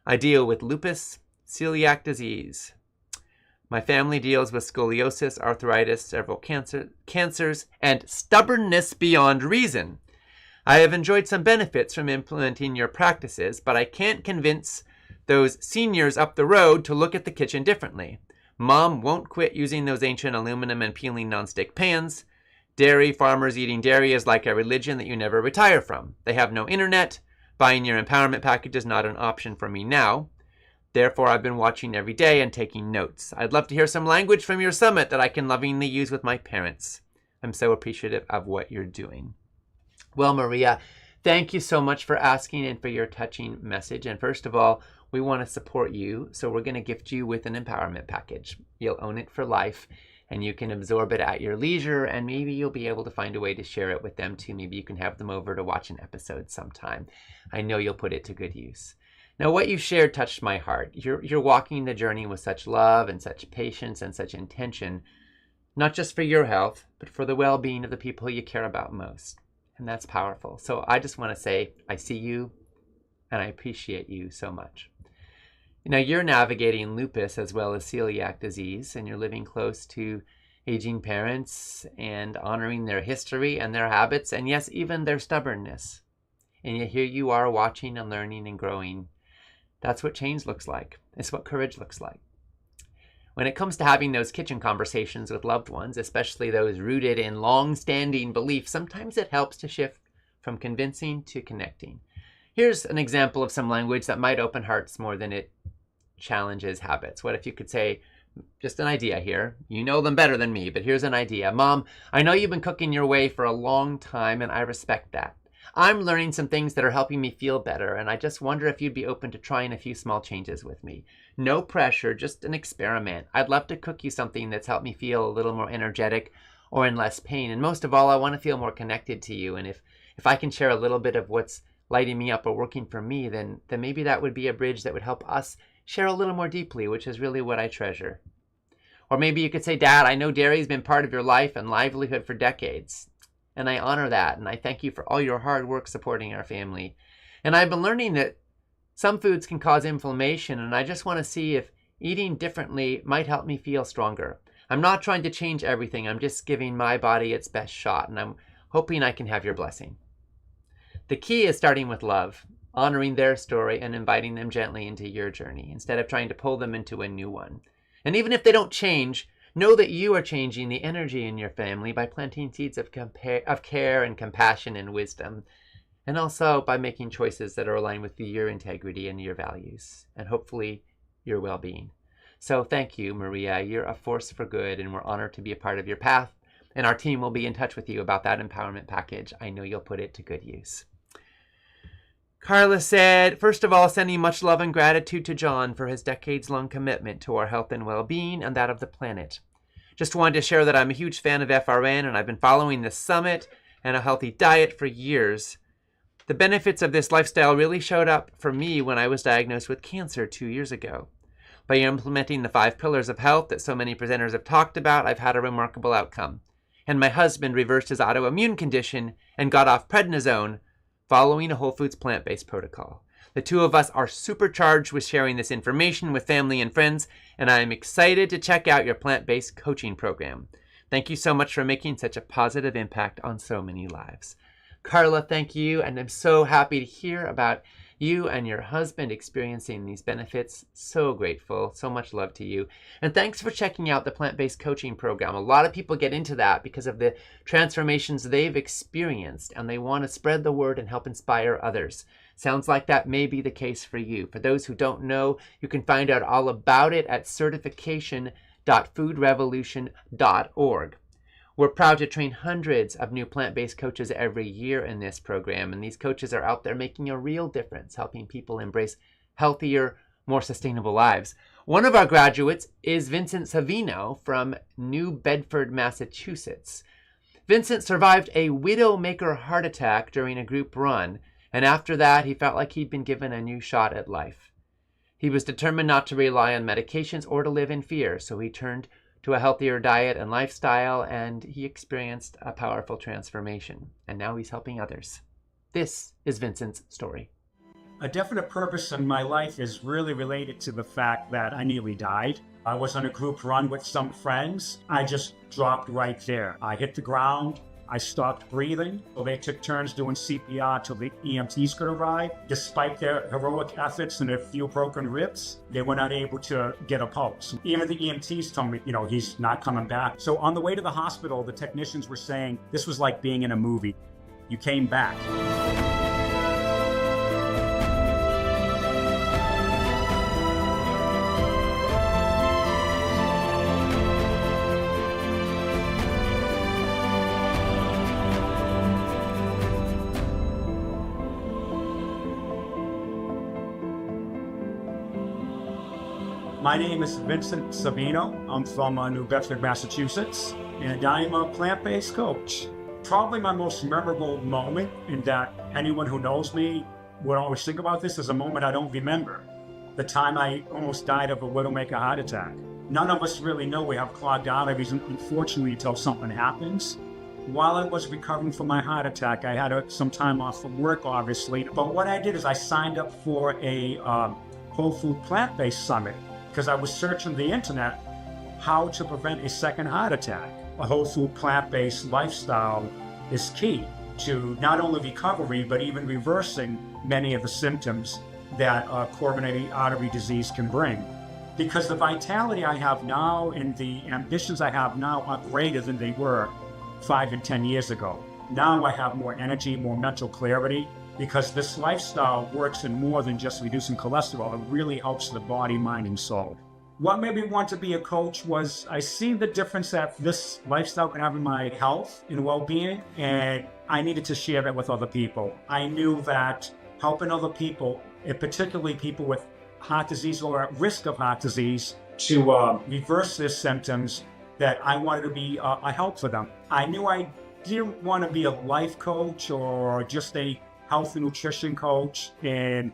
A: I deal with lupus, celiac disease. My family deals with scoliosis, arthritis, several cancers, and stubbornness beyond reason. I have enjoyed some benefits from implementing your practices, but I can't convince those seniors up the road to look at the kitchen differently. Mom won't quit using those ancient aluminum and peeling nonstick pans. Dairy farmers eating dairy is like a religion that you never retire from. They have no internet. Buying your empowerment package is not an option for me now. Therefore, I've been watching every day and taking notes. I'd love to hear some language from your summit that I can lovingly use with my parents. I'm so appreciative of what you're doing. Well, Maria, thank you so much for asking and for your touching message. And first of all, we want to support you, so we're going to gift you with an empowerment package. You'll own it for life, and you can absorb it at your leisure, and maybe you'll be able to find a way to share it with them too. Maybe you can have them over to watch an episode sometime. I know you'll put it to good use. Now, what you shared touched my heart. You're walking the journey with such love and such patience and such intention, not just for your health, but for the well-being of the people you care about most. And that's powerful. So I just want to say, I see you, and I appreciate you so much. Now, you're navigating lupus as well as celiac disease, and you're living close to aging parents and honoring their history and their habits, and yes, even their stubbornness. And yet here you are watching and learning and growing. That's what change looks like. It's what courage looks like. When it comes to having those kitchen conversations with loved ones, especially those rooted in long-standing beliefs, sometimes it helps to shift from convincing to connecting. Here's an example of some language that might open hearts more than it challenges habits. What if you could say, just an idea here. You know them better than me, but here's an idea. Mom, I know you've been cooking your way for a long time, and I respect that. I'm learning some things that are helping me feel better, and I just wonder if you'd be open to trying a few small changes with me. No pressure, just an experiment. I'd love to cook you something that's helped me feel a little more energetic or in less pain. And most of all, I want to feel more connected to you. And if I can share a little bit of what's lighting me up or working for me, then maybe that would be a bridge that would help us share a little more deeply, which is really what I treasure. Or maybe you could say, Dad, I know dairy's been part of your life and livelihood for decades. And I honor that, and I thank you for all your hard work supporting our family. And I've been learning that some foods can cause inflammation, and I just want to see if eating differently might help me feel stronger. I'm not trying to change everything. I'm just giving my body its best shot, and I'm hoping I can have your blessing. The key is starting with love, honoring their story and inviting them gently into your journey instead of trying to pull them into a new one. And even if they don't change, know that you are changing the energy in your family by planting seeds of care and compassion and wisdom, and also by making choices that are aligned with your integrity and your values, and hopefully your well-being. So thank you, Maria. You're a force for good, and we're honored to be a part of your path, and our team will be in touch with you about that empowerment package. I know you'll put it to good use. Carla said, first of all, sending much love and gratitude to John for his decades-long commitment to our health and well-being and that of the planet. Just wanted to share that I'm a huge fan of FRN, and I've been following the summit and a healthy diet for years. The benefits of this lifestyle really showed up for me when I was diagnosed with cancer 2 years ago. By implementing the 5 pillars of health that so many presenters have talked about, I've had a remarkable outcome. And my husband reversed his autoimmune condition and got off prednisone following a whole foods plant-based protocol. The two of us are supercharged with sharing this information with family and friends, and I am excited to check out your plant-based coaching program. Thank you so much for making such a positive impact on so many lives. Carla, thank you, and I'm so happy to hear about you and your husband experiencing these benefits. So grateful. So much love to you. And thanks for checking out the plant-based coaching program. A lot of people get into that because of the transformations they've experienced, and they want to spread the word and help inspire others. Sounds like that may be the case for you. For those who don't know, you can find out all about it at certification.foodrevolution.org. We're proud to train hundreds of new plant-based coaches every year in this program, and these coaches are out there making a real difference, helping people embrace healthier, more sustainable lives. One of our graduates is Vincent Savino from New Bedford, Massachusetts. Vincent survived a widowmaker heart attack during a group run, and after that, he felt like he'd been given a new shot at life. He was determined not to rely on medications or to live in fear, so he turned to a healthier diet and lifestyle, and he experienced a powerful transformation. And now he's helping others. This is Vincent's story.
O: A definite purpose in my life is really related to the fact that I nearly died. I was on a group run with some friends. I just dropped right there. I hit the ground. I stopped breathing. So they took turns doing CPR till the EMTs could arrive. Despite their heroic efforts and a few broken ribs, they were not able to get a pulse. Even the EMTs told me, he's not coming back. So on the way to the hospital, the technicians were saying, this was like being in a movie. You came back. My name is Vincent Savino. I'm from New Bedford, Massachusetts, and I'm a plant-based coach. Probably my most memorable moment, in that anyone who knows me would always think about this, is a moment I don't remember. The time I almost died of a widowmaker heart attack. None of us really know we have clogged arteries, unfortunately, until something happens. While I was recovering from my heart attack, I had some time off from work, obviously. But what I did is I signed up for a Whole Food Plant-Based Summit because I was searching the internet how to prevent a second heart attack. A whole food plant-based lifestyle is key to not only recovery, but even reversing many of the symptoms that coronary artery disease can bring. Because the vitality I have now and the ambitions I have now are greater than they were 5 and 10 years ago. Now I have more energy, more mental clarity, because this lifestyle works in more than just reducing cholesterol. It really helps the body, mind, and soul. What made me want to be a coach was I see the difference that this lifestyle can have in my health and well-being, and I needed to share that with other people. I knew that helping other people, and particularly people with heart disease or at risk of heart disease, to reverse their symptoms, that I wanted to be a help for them. I knew I didn't want to be a life coach or just a health and nutrition coach and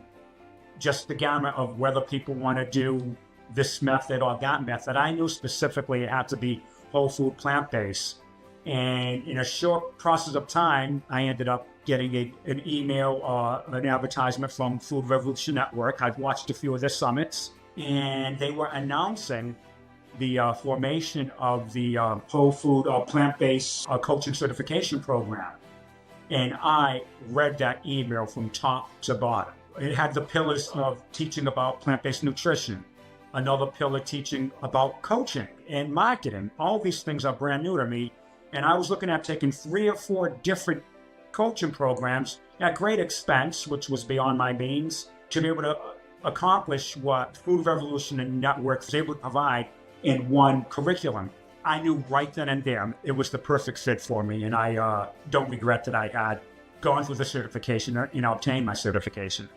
O: just the gamut of whether people want to do this method or that method. I knew specifically it had to be whole food plant-based. And in a short process of time, I ended up getting an email or an advertisement from Food Revolution Network. I've watched a few of their summits, and they were announcing the formation of the whole food plant-based coaching certification program. And I read that email from top to bottom. It had the pillars of teaching about plant-based nutrition, another pillar teaching about coaching and marketing. All these things are brand new to me. And I was looking at taking 3 or 4 different coaching programs at great expense, which was beyond my means, to be able to accomplish what Food Revolution and Network was able to provide in one curriculum. I knew right then and there it was the perfect fit for me, and I don't regret that I had gone through the certification and obtained my certification.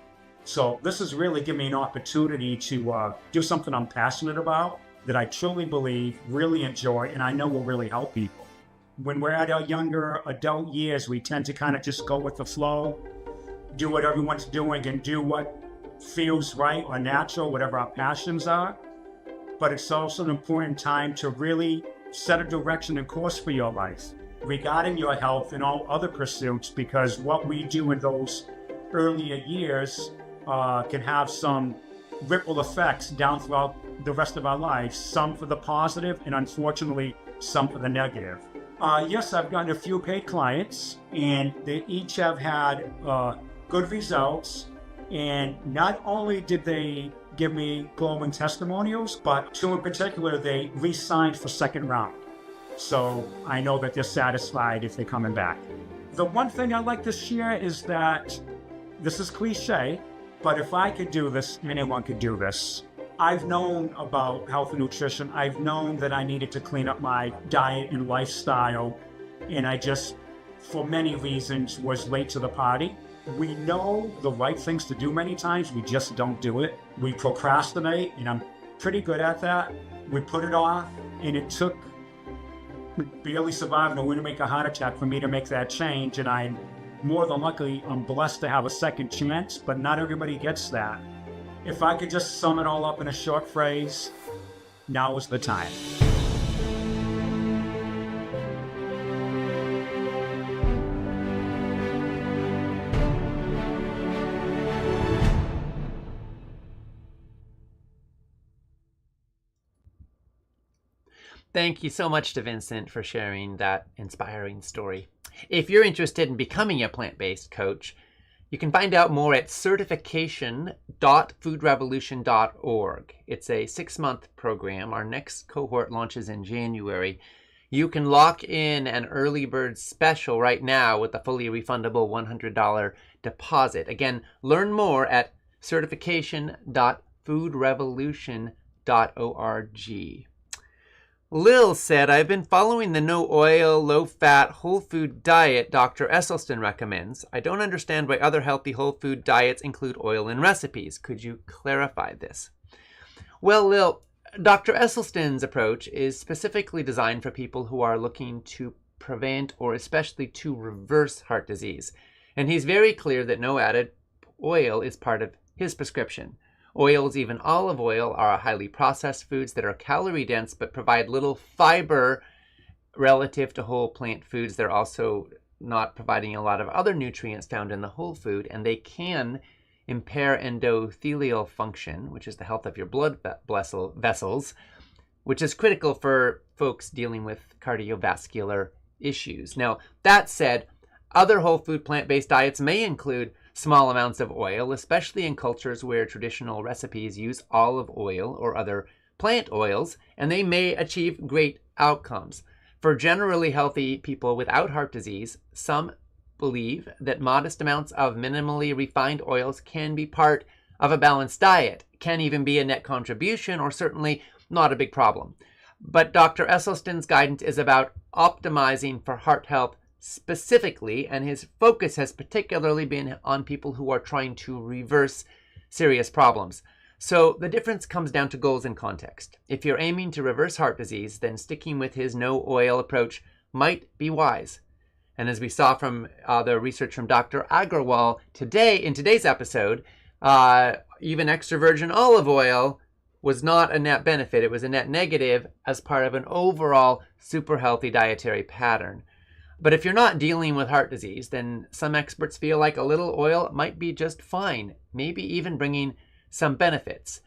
O: So this has really given me an opportunity to do something I'm passionate about, that I truly believe, really enjoy, and I know will really help people. When we're at our younger adult years, we tend to kind of just go with the flow, do what everyone's doing, and do what feels right or natural, whatever our passions are. But it's also an important time to really set a direction and course for your life regarding your health and all other pursuits, because what we do in those earlier years can have some ripple effects down throughout the rest of our lives, some for the positive and unfortunately some for the negative. Yes, I've gotten a few paid clients, and they each have had good results. And not only did they give me glowing testimonials, but 2 in particular, they re-signed for second round. So I know that they're satisfied if they're coming back. The one thing I like to share is that this is cliche, but if I could do this, anyone could do this. I've known about health and nutrition. I've known that I needed to clean up my diet and lifestyle, and I just, for many reasons, was late to the party. We know the right things to do many times, we just don't do it. We procrastinate, and I'm pretty good at that. We put it off, and it took barely surviving a way to make a heart attack for me to make that change, and I'm more than lucky, I'm blessed to have a second chance, but not everybody gets that. If I could just sum it all up in a short phrase, now is the time.
A: Thank you so much to Vincent for sharing that inspiring story. If you're interested in becoming a plant-based coach, you can find out more at certification.foodrevolution.org. It's a 6-month program. Our next cohort launches in January. You can lock in an early bird special right now with a fully refundable $100 deposit. Again, learn more at certification.foodrevolution.org. Lil said, I've been following the no oil, low fat, whole food diet Dr. Esselstyn recommends. I don't understand why other healthy whole food diets include oil in recipes. Could you clarify this? Well, Lil, Dr. Esselstyn's approach is specifically designed for people who are looking to prevent or especially to reverse heart disease. And he's very clear that no added oil is part of his prescription. Oils, even olive oil, are highly processed foods that are calorie dense but provide little fiber relative to whole plant foods. They're also not providing a lot of other nutrients found in the whole food, and they can impair endothelial function, which is the health of your blood vessels, which is critical for folks dealing with cardiovascular issues. Now, that said, other whole food plant-based diets may include small amounts of oil, especially in cultures where traditional recipes use olive oil or other plant oils, and they may achieve great outcomes. For generally healthy people without heart disease, some believe that modest amounts of minimally refined oils can be part of a balanced diet, can even be a net contribution, or certainly not a big problem. But Dr. Esselstyn's guidance is about optimizing for heart health specifically, and his focus has particularly been on people who are trying to reverse serious problems. So the difference comes down to goals and context. If you're aiming to reverse heart disease, then sticking with his no oil approach might be wise. And as we saw from the research from Dr. Agarwal in today's episode, even extra virgin olive oil was not a net benefit. It was a net negative as part of an overall super healthy dietary pattern. But if you're not dealing with heart disease, then some experts feel like a little oil might be just fine, maybe even bringing some benefits.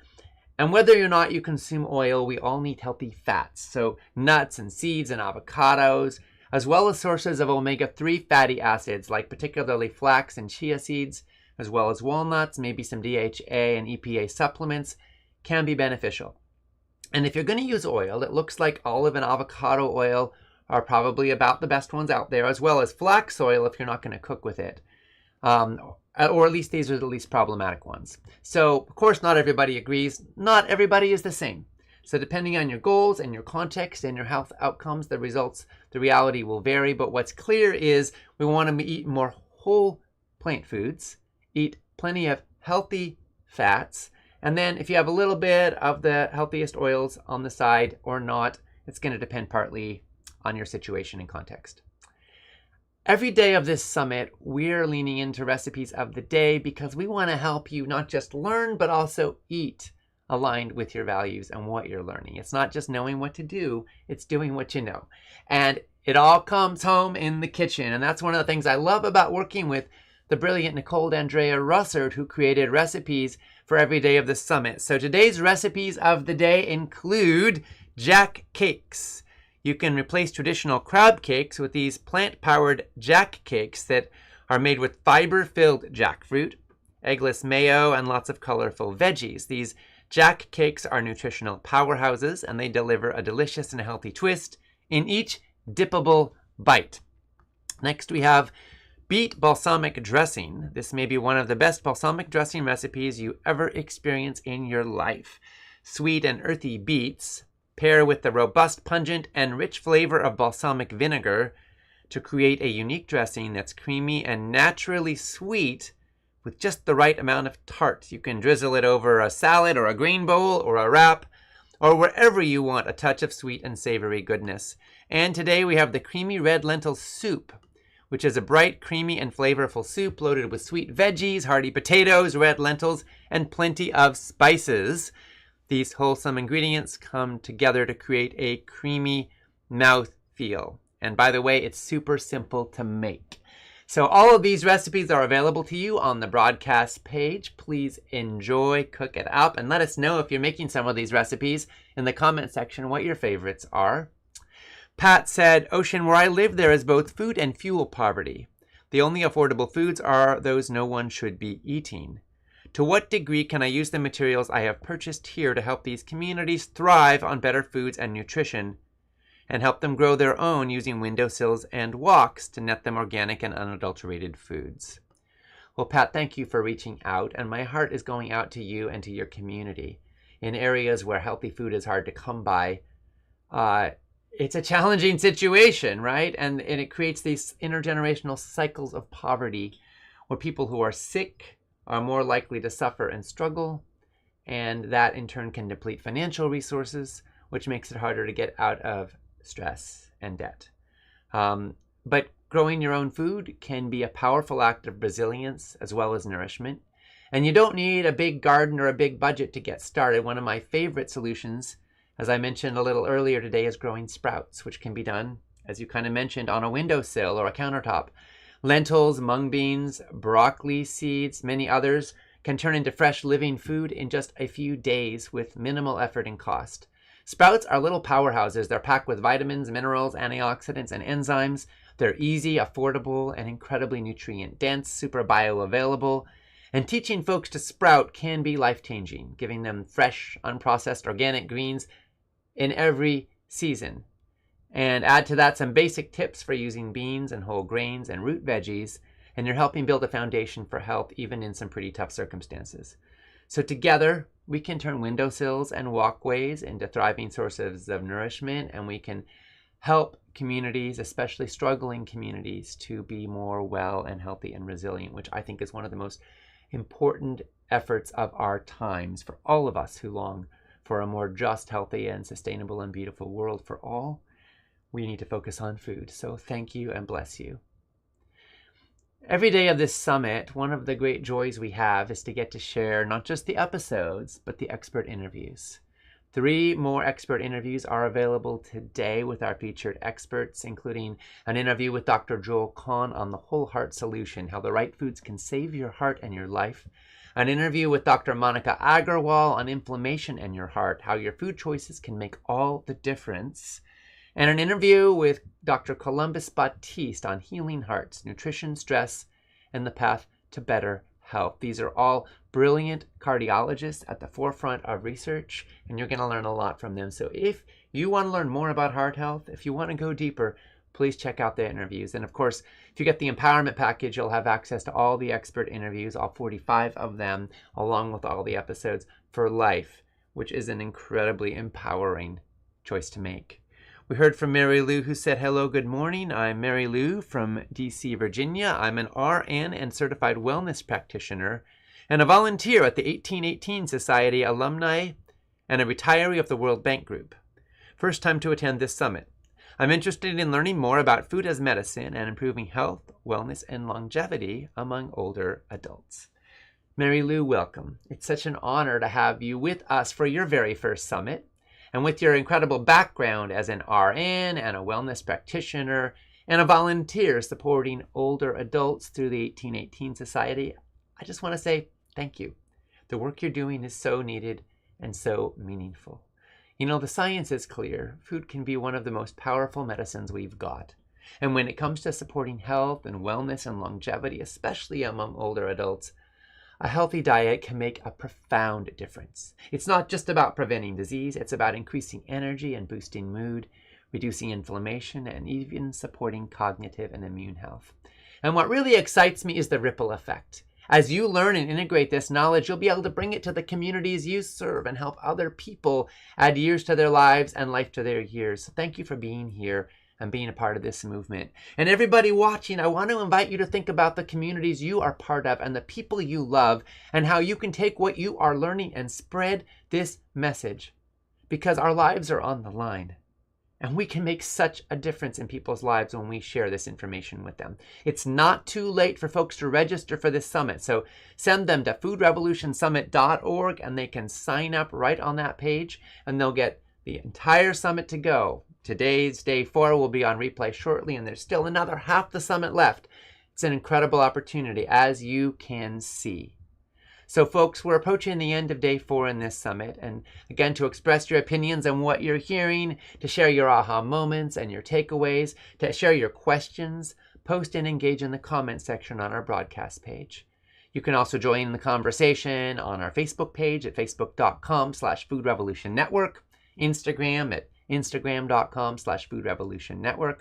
A: And whether or not you consume oil, we all need healthy fats. So nuts and seeds and avocados, as well as sources of omega-3 fatty acids, like particularly flax and chia seeds, as well as walnuts, maybe some DHA and EPA supplements, can be beneficial. And if you're going to use oil, it looks like olive and avocado oil are probably about the best ones out there, as well as flax oil if you're not going to cook with it. Or at least these are the least problematic ones. So, of course, not everybody agrees. Not everybody is the same. So depending on your goals and your context and your health outcomes, the reality will vary. But what's clear is we want to eat more whole plant foods, eat plenty of healthy fats, and then if you have a little bit of the healthiest oils on the side or not, it's going to depend partly on your situation and context. Every day of this summit, we're leaning into recipes of the day because we want to help you not just learn, but also eat aligned with your values and what you're learning. It's not just knowing what to do, it's doing what you know. And it all comes home in the kitchen. And that's one of the things I love about working with the brilliant Nicole D'Andrea Russert, who created recipes for every day of the summit. So today's recipes of the day include jack cakes. You can replace traditional crab cakes with these plant-powered jack cakes that are made with fiber-filled jackfruit, eggless mayo, and lots of colorful veggies. These jack cakes are nutritional powerhouses, and they deliver a delicious and healthy twist in each dippable bite. Next, we have beet balsamic dressing. This may be one of the best balsamic dressing recipes you ever experience in your life. Sweet and earthy beets pair with the robust, pungent, and rich flavor of balsamic vinegar to create a unique dressing that's creamy and naturally sweet with just the right amount of tart. You can drizzle it over a salad or a green bowl or a wrap or wherever you want a touch of sweet and savory goodness. And today we have the creamy red lentil soup, which is a bright, creamy, and flavorful soup loaded with sweet veggies, hearty potatoes, red lentils, and plenty of spices. These wholesome ingredients come together to create a creamy mouthfeel. And by the way, it's super simple to make. So all of these recipes are available to you on the broadcast page. Please enjoy, cook it up, and let us know if you're making some of these recipes in the comment section what your favorites are. Pat said, Ocean, where I live, there is both food and fuel poverty. The only affordable foods are those no one should be eating. To what degree can I use the materials I have purchased here to help these communities thrive on better foods and nutrition, and help them grow their own using windowsills and walks to net them organic and unadulterated foods? Well, Pat, thank you for reaching out, and my heart is going out to you and to your community. In areas where healthy food is hard to come by, it's a challenging situation, right? And it creates these intergenerational cycles of poverty where people who are sick are more likely to suffer and struggle, and that in turn can deplete financial resources, which makes it harder to get out of stress and debt. But growing your own food can be a powerful act of resilience as well as nourishment. And you don't need a big garden or a big budget to get started. One of my favorite solutions, as I mentioned a little earlier today, is growing sprouts, which can be done, as you kind of mentioned, on a windowsill or a countertop. Lentils, mung beans, broccoli seeds, many others can turn into fresh living food in just a few days with minimal effort and cost. Sprouts are little powerhouses. They're packed with vitamins, minerals, antioxidants, and enzymes. They're easy, affordable, and incredibly nutrient-dense, super bioavailable. And teaching folks to sprout can be life-changing, giving them fresh, unprocessed, organic greens in every season. And add to that some basic tips for using beans and whole grains and root veggies, and you're helping build a foundation for health even in some pretty tough circumstances. So together, we can turn windowsills and walkways into thriving sources of nourishment, and we can help communities, especially struggling communities, to be more well and healthy and resilient, which I think is one of the most important efforts of our times for all of us who long for a more just, healthy, and sustainable and beautiful world for all. We need to focus on food. So thank you and bless you. Every day of this summit, one of the great joys we have is to get to share not just the episodes, but the expert interviews. 3 more expert interviews are available today with our featured experts, including an interview with Dr. Joel Kahn on the Whole Heart Solution, how the right foods can save your heart and your life. An interview with Dr. Monica Agarwal on inflammation in your heart, how your food choices can make all the difference. And an interview with Dr. Columbus Batiste on healing hearts, nutrition, stress, and the path to better health. These are all brilliant cardiologists at the forefront of research, and you're going to learn a lot from them. So if you want to learn more about heart health, if you want to go deeper, please check out the interviews. And of course, if you get the empowerment package, you'll have access to all the expert interviews, all 45 of them, along with all the episodes for life, which is an incredibly empowering choice to make. We heard from Mary Lou, who said, hello, good morning. I'm Mary Lou from DC, Virginia. I'm an RN and certified wellness practitioner and a volunteer at the 1818 Society alumni and a retiree of the World Bank Group. First time to attend this summit. I'm interested in learning more about food as medicine and improving health, wellness, and longevity among older adults. Mary Lou, welcome. It's such an honor to have you with us for your very first summit. And with your incredible background as an RN and a wellness practitioner and a volunteer supporting older adults through the 1818 Society, I just want to say thank you. The work you're doing is so needed and so meaningful. You know, the science is clear. Food can be one of the most powerful medicines we've got. And when it comes to supporting health and wellness and longevity, especially among older adults, a healthy diet can make a profound difference. It's not just about preventing disease, it's about increasing energy and boosting mood, reducing inflammation, and even supporting cognitive and immune health. And what really excites me is the ripple effect. As you learn and integrate this knowledge, you'll be able to bring it to the communities you serve and help other people add years to their lives and life to their years. So thank you for being here and being a part of this movement. And everybody watching, I want to invite you to think about the communities you are part of and the people you love and how you can take what you are learning and spread this message, because our lives are on the line. And we can make such a difference in people's lives when we share this information with them. It's not too late for folks to register for this summit. So send them to foodrevolutionsummit.org and they can sign up right on that page and they'll get the entire summit to go. Today's day 4 will be on replay shortly, and there's still another half the summit left. It's an incredible opportunity, as you can see. So folks, we're approaching the end of day 4 in this summit. And again, to express your opinions on what you're hearing, to share your aha moments and your takeaways, to share your questions, post and engage in the comment section on our broadcast page. You can also join the conversation on our Facebook page at facebook.com/foodrevolutionnetwork, Instagram at instagram.com/foodrevolutionnetwork.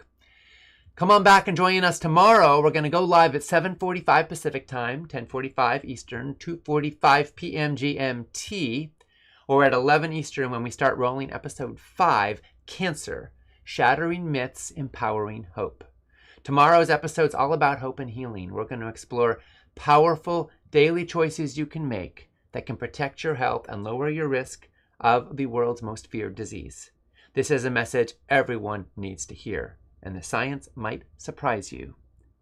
A: Come on back and join us tomorrow. We're going to go live at 7:45 Pacific Time, 10:45 Eastern, 2:45 p.m. GMT, or at 11 Eastern when we start rolling episode 5, Cancer, Shattering Myths, Empowering Hope. Tomorrow's episode is all about hope and healing. We're going to explore powerful daily choices you can make that can protect your health and lower your risk of the world's most feared disease. This is a message everyone needs to hear, and the science might surprise you,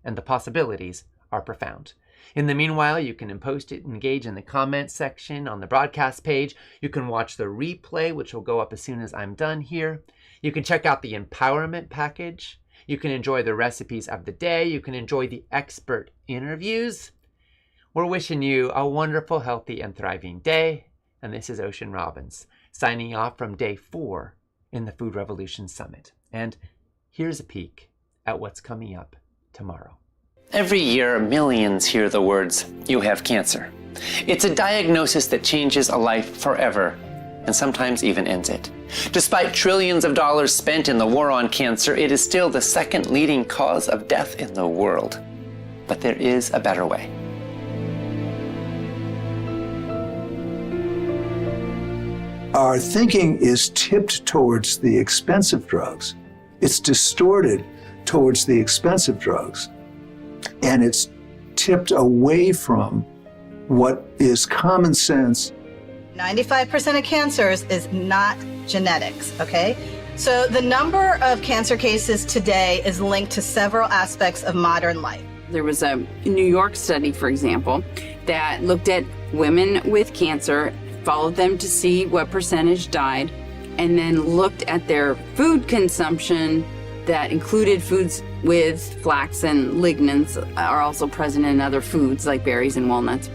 A: and the possibilities are profound. In the meanwhile, you can post it, engage in the comments section on the broadcast page. You can watch the replay, which will go up as soon as I'm done here. You can check out the empowerment package. You can enjoy the recipes of the day. You can enjoy the expert interviews. We're wishing you a wonderful, healthy, and thriving day. And this is Ocean Robbins, signing off from day 4 in the Food Revolution Summit. And here's a peek at what's coming up tomorrow. Every year, millions hear the words, "You have cancer." It's a diagnosis that changes a life forever, and sometimes even ends it. Despite trillions of dollars spent in the war on cancer, it is still the second leading cause of death in the world. But there is a better way.
T: Our thinking is tipped towards the expensive drugs. It's distorted towards the expensive drugs. And it's tipped away from what is common sense.
U: 95% of cancers is not genetics, okay? So the number of cancer cases today is linked to several aspects of modern life.
W: There was a New York study, for example, that looked at women with cancer, followed them to see what percentage died, and then looked at their food consumption that included foods with flax and lignans are also present in other foods like berries and walnuts.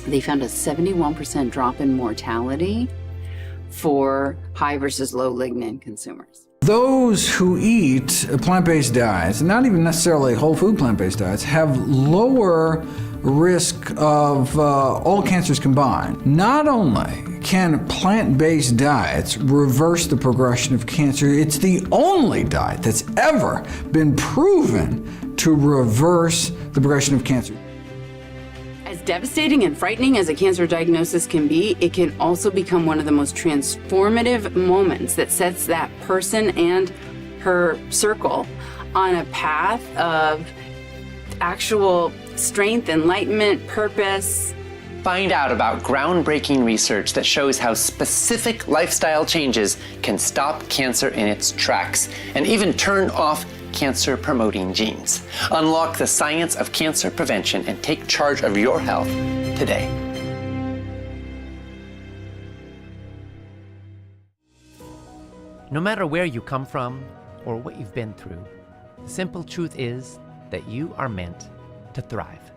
W: They found a 71% drop in mortality for high versus low lignin consumers.
X: Those who eat plant-based diets, not even necessarily whole food plant-based diets, have lower risk of all cancers combined. Not only can plant-based diets reverse the progression of cancer, it's the only diet that's ever been proven to reverse the progression of cancer.
W: As devastating and frightening as a cancer diagnosis can be, it can also become one of the most transformative moments that sets that person and her circle on a path of actual strength, enlightenment, purpose.
A: Find out about groundbreaking research that shows how specific lifestyle changes can stop cancer in its tracks and even turn off cancer-promoting genes. Unlock the science of cancer prevention and take charge of your health today. No matter where you come from or what you've been through, the simple truth is that you are meant to thrive.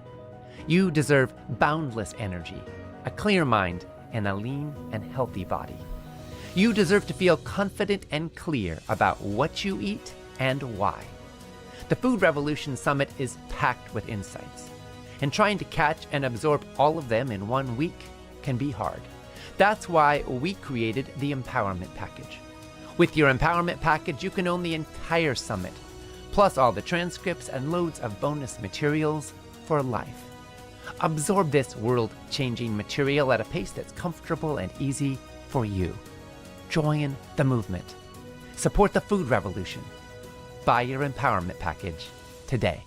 A: You deserve boundless energy, a clear mind, and a lean and healthy body. You deserve to feel confident and clear about what you eat and why. The Food Revolution Summit is packed with insights, and trying to catch and absorb all of them in 1 week can be hard. That's why we created the Empowerment Package. With your Empowerment Package, you can own the entire summit, plus all the transcripts and loads of bonus materials for life. Absorb this world-changing material at a pace that's comfortable and easy for you. Join the movement. Support the food revolution. Buy your Empowerment Package today.